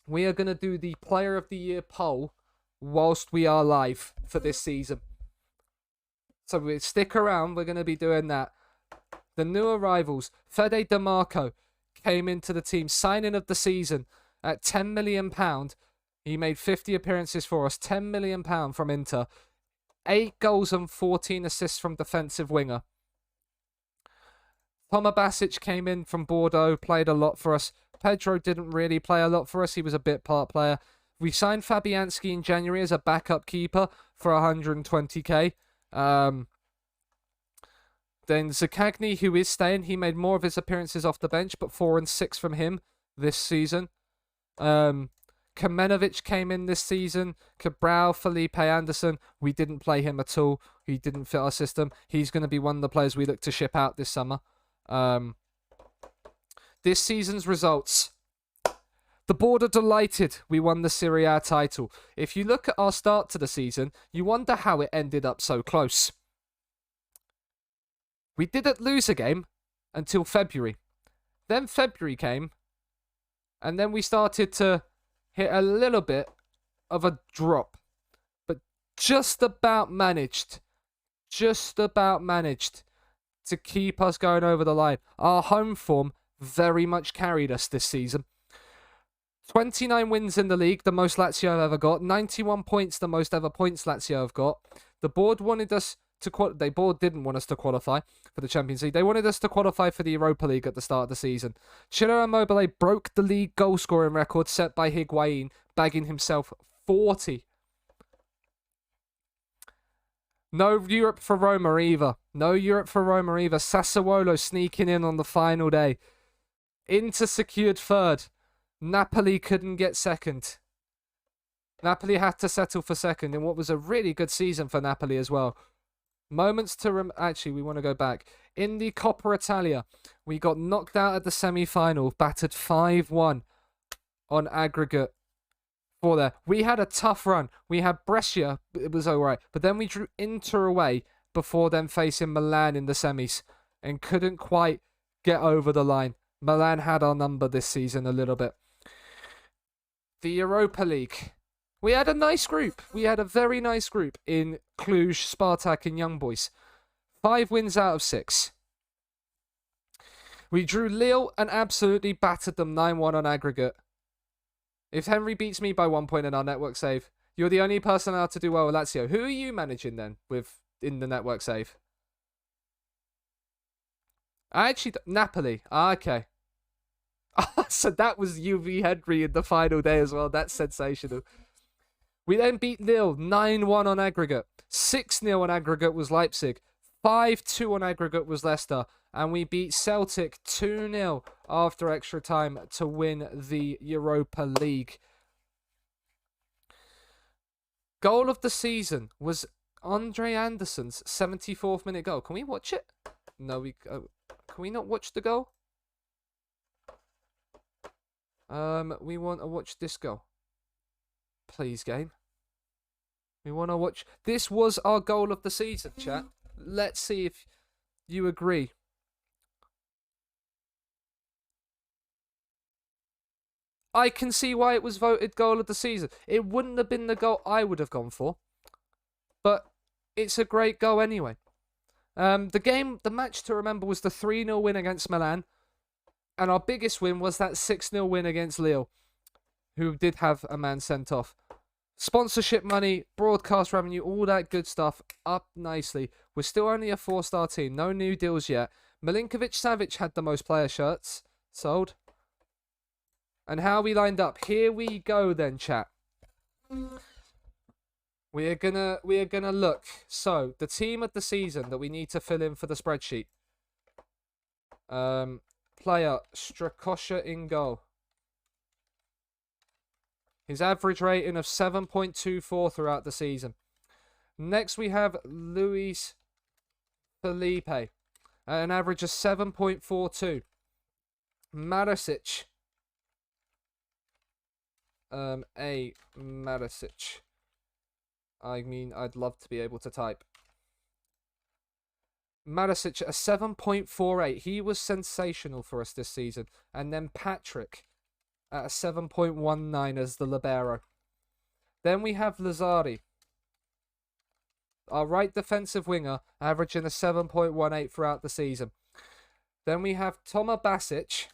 the Player of the Year poll whilst we are live for this season. So stick around. We're gonna be doing that. The new arrivals, Fede DeMarco, came into the team, signing of the season at £10 million. He made 50 appearances for us, £10 million from Inter. 8 goals and 14 assists from defensive winger. Toma Basic came in from Bordeaux, played a lot for us. Pedro didn't really play a lot for us. He was a bit part player. We signed Fabianski in January as a backup keeper for 120k. Then Zakagny, who is staying, he made more of his appearances off the bench, but 4 and 6 from him this season. Kamenovic came in this season. Cabral, Felipe Anderson, we didn't play him at all. He didn't fit our system. He's going to be one of the players we look to ship out this summer. This season's results. The board are delighted we won the Serie A title. If you look at our start to the season, you wonder how it ended up so close. We didn't lose a game until February. Then February came, and then we started to hit a little bit of a drop. But just about managed to keep us going over the line. Our home form very much carried us this season. 29 wins in the league, the most Lazio have ever got. 91 points, the most ever points Lazio have got. The board wanted us to the board didn't want us to qualify for the Champions League. They wanted us to qualify for the Europa League at the start of the season. Ciro Immobile broke the league goal scoring record set by Higuain, bagging himself 40. No Europe for Roma either. Sassuolo sneaking in on the final day. Inter secured third. Napoli couldn't get second. Napoli had to settle for second in what was a really good season for Napoli as well. Moments to actually, we want to go back. In the Coppa Italia, we got knocked out at the semi-final, battered 5-1 on aggregate for there. We had a tough run. We had Brescia, it was alright. But then we drew Inter away before then facing Milan in the semis and couldn't quite get over the line. Milan had our number this season a little bit. The Europa League. We had a nice group. We had a very nice group in Cluj, Spartak and Young Boys. 5 wins out of 6. We drew Lille and absolutely battered them 9-1 on aggregate. If Henry beats me by 1 point in our network save, you're the only person allowed to do well with Lazio. Who are you managing then in the network save? Napoli. Okay. So that was UV Henry in the final day as well. That's sensational. We then beat Lille 9-1 on aggregate. 6-0 on aggregate was Leipzig. 5-2 on aggregate was Leicester. And we beat Celtic 2-0 after extra time to win the Europa League. Goal of the season was Andre Anderson's 74th minute goal. Can we watch it? No, can we not watch the goal? We want to watch this goal. Please, game. We want to watch. This was our goal of the season, chat. Let's see if you agree. I can see why it was voted goal of the season. It wouldn't have been the goal I would have gone for, but it's a great goal anyway. The match to remember was the 3-0 win against Milan, and our biggest win was that 6-0 win against Lille, who did have a man sent off. Sponsorship money, broadcast revenue, all that good stuff up nicely. We're still only a 4-star team. No new deals yet. Milinkovic-Savic had the most player shirts sold. And how we lined up. Here we go then, chat. We are gonna look. So, the team of the season that we need to fill in for the spreadsheet. Player Strakosha in goal. His average rating of 7.24 throughout the season. Next we have Luis Felipe at an average of 7.42. Marasic. Marasic. I mean, I'd love to be able to type. Marasic a 7.48. He was sensational for us this season. And then Patrick at a 7.19 as the libero. Then we have Lazzari, our right defensive winger, averaging a 7.18 throughout the season. Then we have Toma Basic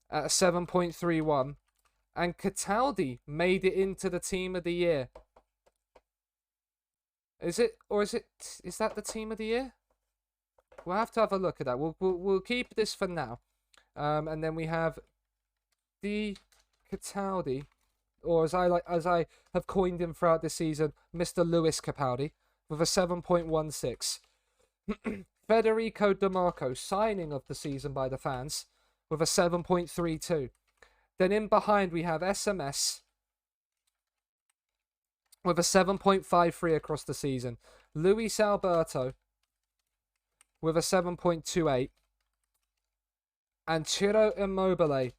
at a 7.31. And Cataldi made it into the team of the year. Is that the team of the year? We'll have to have a look at that. We'll keep this for now. And then we have the Cataldi, or as I have coined him throughout this season, Mr. Lewis Capaldi, with a 7.16. Federico DiMarco, signing of the season by the fans, with a 7.32. Then in behind we have SMS with a 7.53 across the season. Luis Alberto with a 7.28. And Ciro Immobile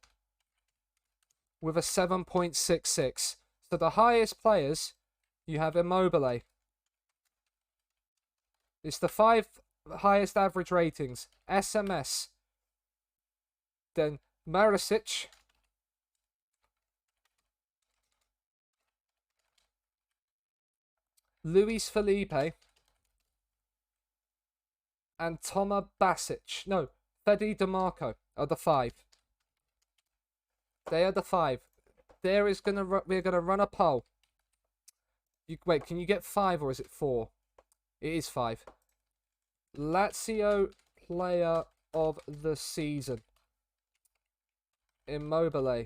with a 7.66. So the highest players, you have Immobile. It's the 5 highest average ratings. SMS. Then Marisic. Luis Felipe. And Toma Basic. No, Fede DiMarco are the 5. They are the 5. We're gonna run a poll. Wait, can you get 5 or is it 4? It is 5. Lazio player of the season. Immobile.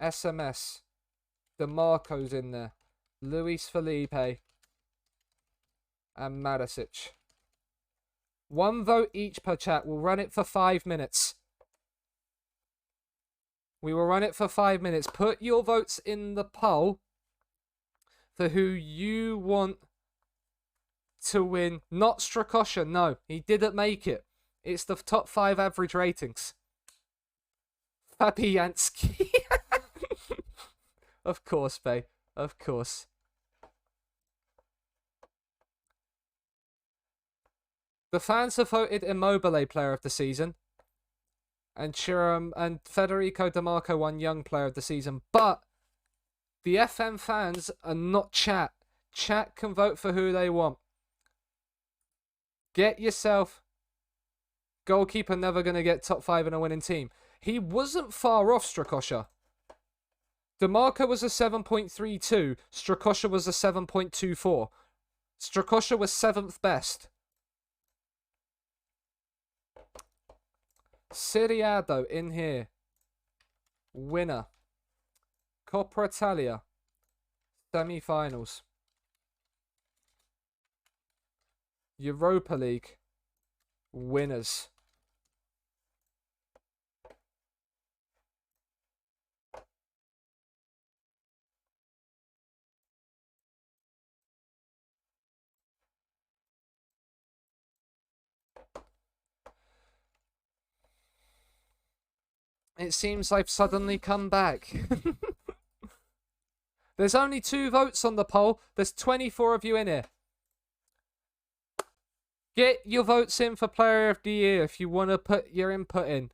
SMS. DiMarco's in there. Luis Felipe. And Marisic. 1 vote each per chat. We'll run it for 5 minutes. We will run it for 5 minutes. Put your votes in the poll for who you want to win. Not Strakosha, no. He didn't make it. It's the top 5 average ratings. Fabianski. Of course, babe. Of course. The fans have voted Immobile player of the season. And Federico DiMarco won young player of the season. But the FM fans are not chat. Chat can vote for who they want. Get yourself goalkeeper never going to get top 5 in a winning team. He wasn't far off Strakosha. DiMarco was a 7.32. Strakosha was a 7.24. Strakosha was 7th best. Siriado in here. Winner. Coppa Italia. Semi-finals. Europa League. Winners. It seems I've suddenly come back. There's only 2 votes on the poll. There's 24 of you in here. Get your votes in for Player of the Year if you want to put your input in.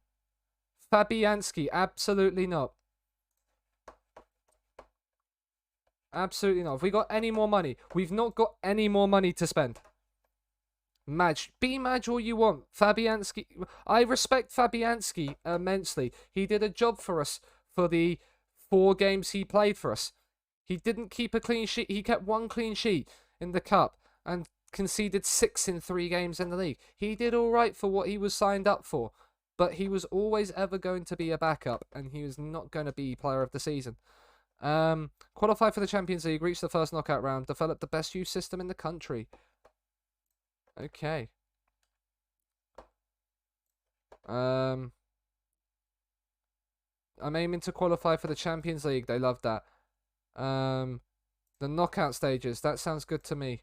Fabianski, absolutely not. Absolutely not. Have we got any more money? We've not got any more money to spend. Madge. Be Madge all you want. Fabianski. I respect Fabianski immensely. He did a job for us for the 4 games he played for us. He didn't keep a clean sheet. He kept 1 clean sheet in the cup and conceded 6 in 3 games in the league. He did all right for what he was signed up for. But he was always ever going to be a backup, and he was not going to be player of the season. Qualify for the Champions League, reach the first knockout round, develop the best youth system in the country. Okay. I'm aiming to qualify for the Champions League. They love that. The knockout stages. That sounds good to me.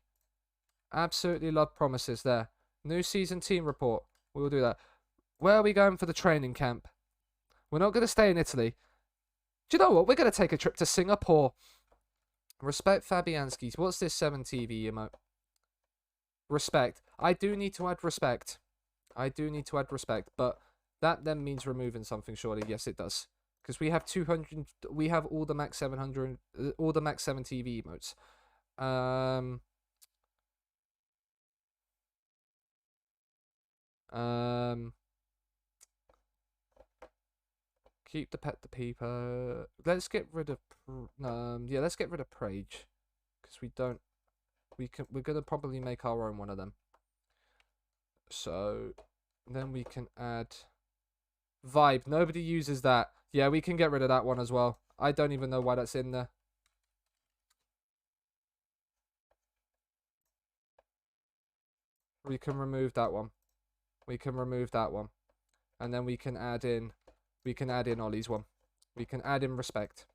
Absolutely love promises there. New season team report. We'll do that. Where are we going for the training camp? We're not going to stay in Italy. Do you know what? We're going to take a trip to Singapore. Respect Fabianski's. What's this 7TV emote? Respect. I do need to add respect. I do need to add respect. But that then means removing something, surely. Yes, it does. Because we have 200... We have all the max 700... All the max 7TV emotes. Keep the pet the peeper. Let's get rid of yeah, let's get rid of Prage. Because we're gonna probably make our own one of them. So then we can add Vibe. Nobody uses that. Yeah, we can get rid of that one as well. I don't even know why that's in there. We can remove that one. We can remove that one. And then we can add in Ollie's one. We can add in Respect.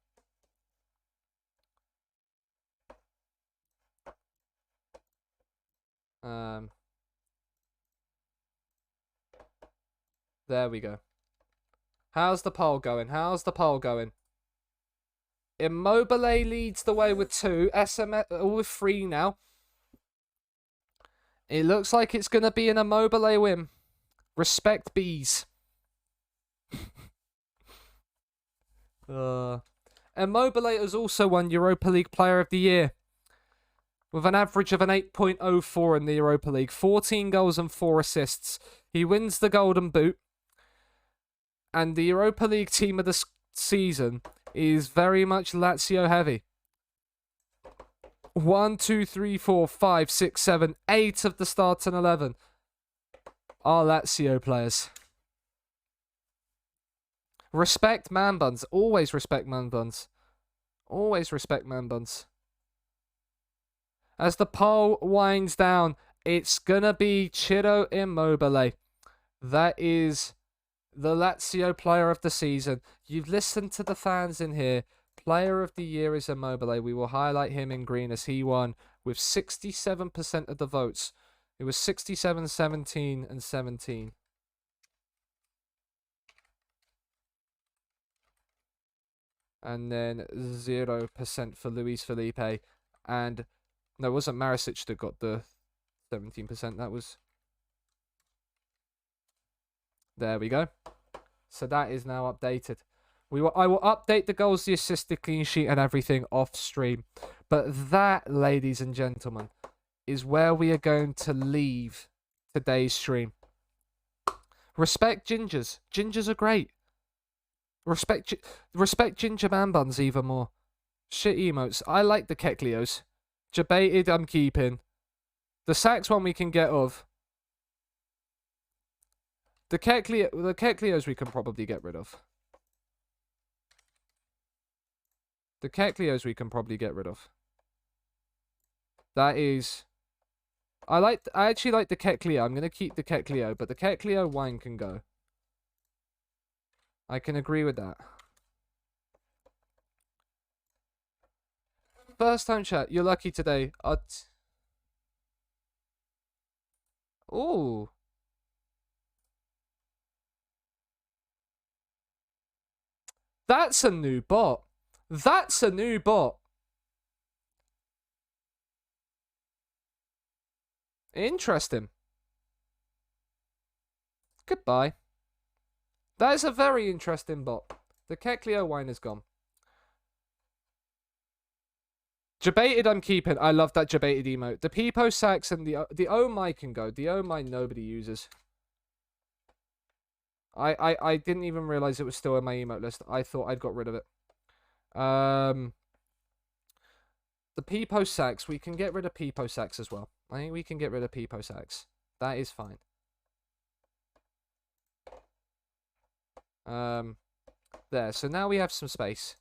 There we go. How's the poll going? How's the poll going? Immobile leads the way with 2. SMS all with 3 now. It looks like it's going to be an Immobile win. Respect bees. Immobile has also won Europa League Player of the Year with an average of an 8.04 in the Europa League. 14 goals and 4 assists. He wins the Golden Boot. And the Europa League team of the season is very much Lazio heavy. 1, 2, 3, 4, 5, 6, 7, 8 of the starting 11 are Lazio players. Respect man buns. Always respect man buns. Always respect man buns. As the poll winds down, it's gonna be Ciro Immobile. That is the Lazio player of the season. You've listened to the fans in here. Player of the year is Immobile. We will highlight him in green as he won with 67% of the votes. It was 67, 17, and 17. And then 0% for Luis Felipe. And no, it wasn't Marisic that got the 17%. That was... There we go. So that is now updated. I will update the goals, the assist, the clean sheet, and everything off stream. But that, ladies and gentlemen, is where we are going to leave today's stream. Respect gingers. Gingers are great. Respect ginger man buns even more. Shit emotes. I like the Keklios. Debated, I'm keeping. The Sax one we can get of. The Keklios we can probably get rid of. The Keklios we can probably get rid of. That is... I actually like the Keklio. I'm going to keep the Keklio, but the Keklio wine can go. I can agree with that. First time chat. You're lucky today. Ooh. That's a new bot. That's a new bot. Interesting. Goodbye. That is a very interesting bot. The Keklio wine is gone. Debated, I'm keeping. I love that debated emote. The Peepo Sax and the Oh My can go. The Oh My nobody uses. I didn't even realize it was still in my emote list. I thought I'd got rid of it. The Peepo Sax, we can get rid of Peepo Sax as well. I think we can get rid of Peepo Sax. That is fine. There. So now we have some space.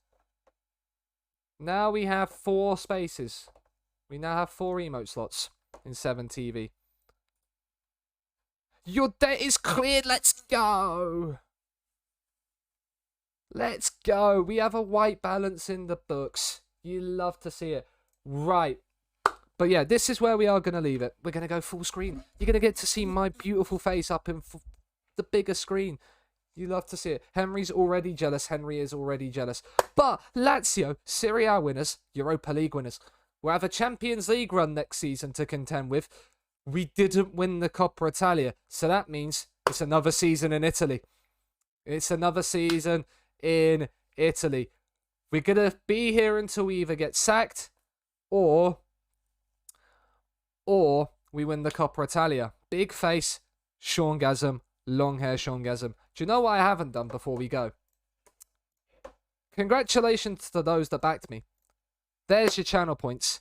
Now we have 4 spaces. We now have 4 emote slots in 7TV. Your debt is cleared. Let's go. Let's go. We have a white balance in the books. You love to see it. Right. But yeah, this is where we are going to leave it. We're going to go full screen. You're going to get to see my beautiful face up in the bigger screen. You love to see it. Henry's already jealous. Henry is already jealous. But Lazio, Serie A winners, Europa League winners, will have a Champions League run next season to contend with. We didn't win the Coppa Italia, so that means it's another season in Italy. It's another season in Italy. We're going to be here until we either get sacked or we win the Coppa Italia. Big face. Seangasm, long hair Seangasm. Do you know what I haven't done before we go? Congratulations to those that backed me. There's your channel points.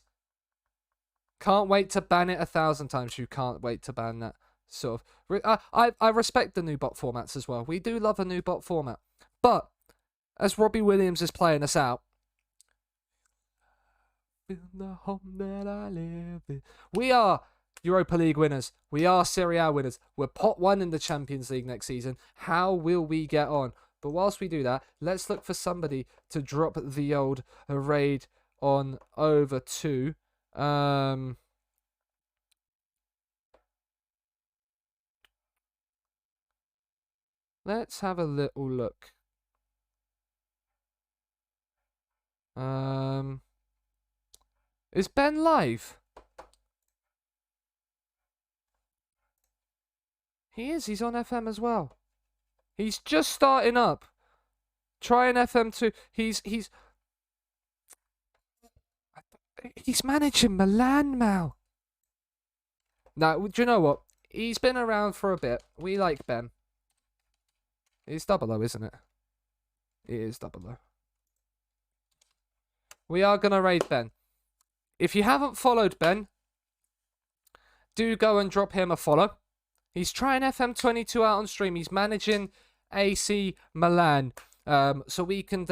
Can't wait to ban it 1,000 times. You can't wait to ban that sort of. I respect the new bot formats as well. We do love a new bot format. But as Robbie Williams is playing us out, in the home that I live in. We are Europa League winners. We are Serie A winners. We're pot 1 in the Champions League next season. How will we get on? But whilst we do that, let's look for somebody to drop the old raid on over to. Let's have a little look. Is Ben live? He is. He's on FM as well. He's just starting up. Trying FM2. He's managing Milan now. Now, do you know what? He's been around for a bit. We like Ben. It's 00, isn't it? It is 00. We are going to raid Ben. If you haven't followed Ben, do go and drop him a follow. He's trying FM22 out on stream. He's managing AC Milan. So we can...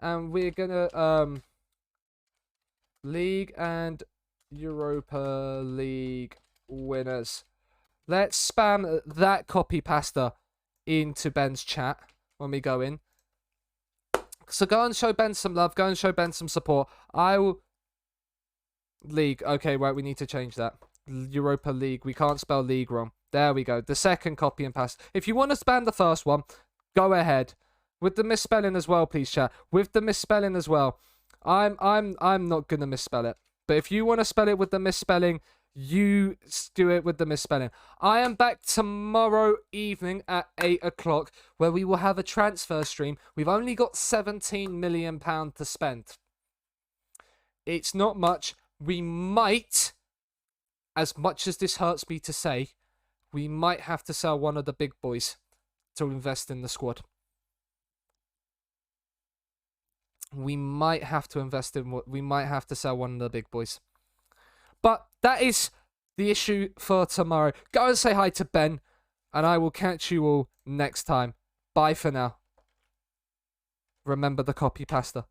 we're going to... League and Europa League winners. Let's spam that copy pasta into Ben's chat when we go in. So go and show Ben some love. Go and show Ben some support. I will... League. Okay, right. We need to change that. Europa League. We can't spell league wrong. There we go. The second copy and paste. If you want to spam the first one, go ahead. With the misspelling as well, please, chat. With the misspelling as well. I'm not gonna misspell it. But if you want to spell it with the misspelling, you do it with the misspelling. I am back tomorrow evening at 8 o'clock, where we will have a transfer stream. We've only got £17 million to spend. It's not much. We might, as much as this hurts me to say, we might have to sell one of the big boys to invest in the squad. We might have to invest in what we might have to sell one of the big boys. But that is the issue for tomorrow. Go and say hi to Ben, and I will catch you all next time. Bye for now. Remember the copy pasta.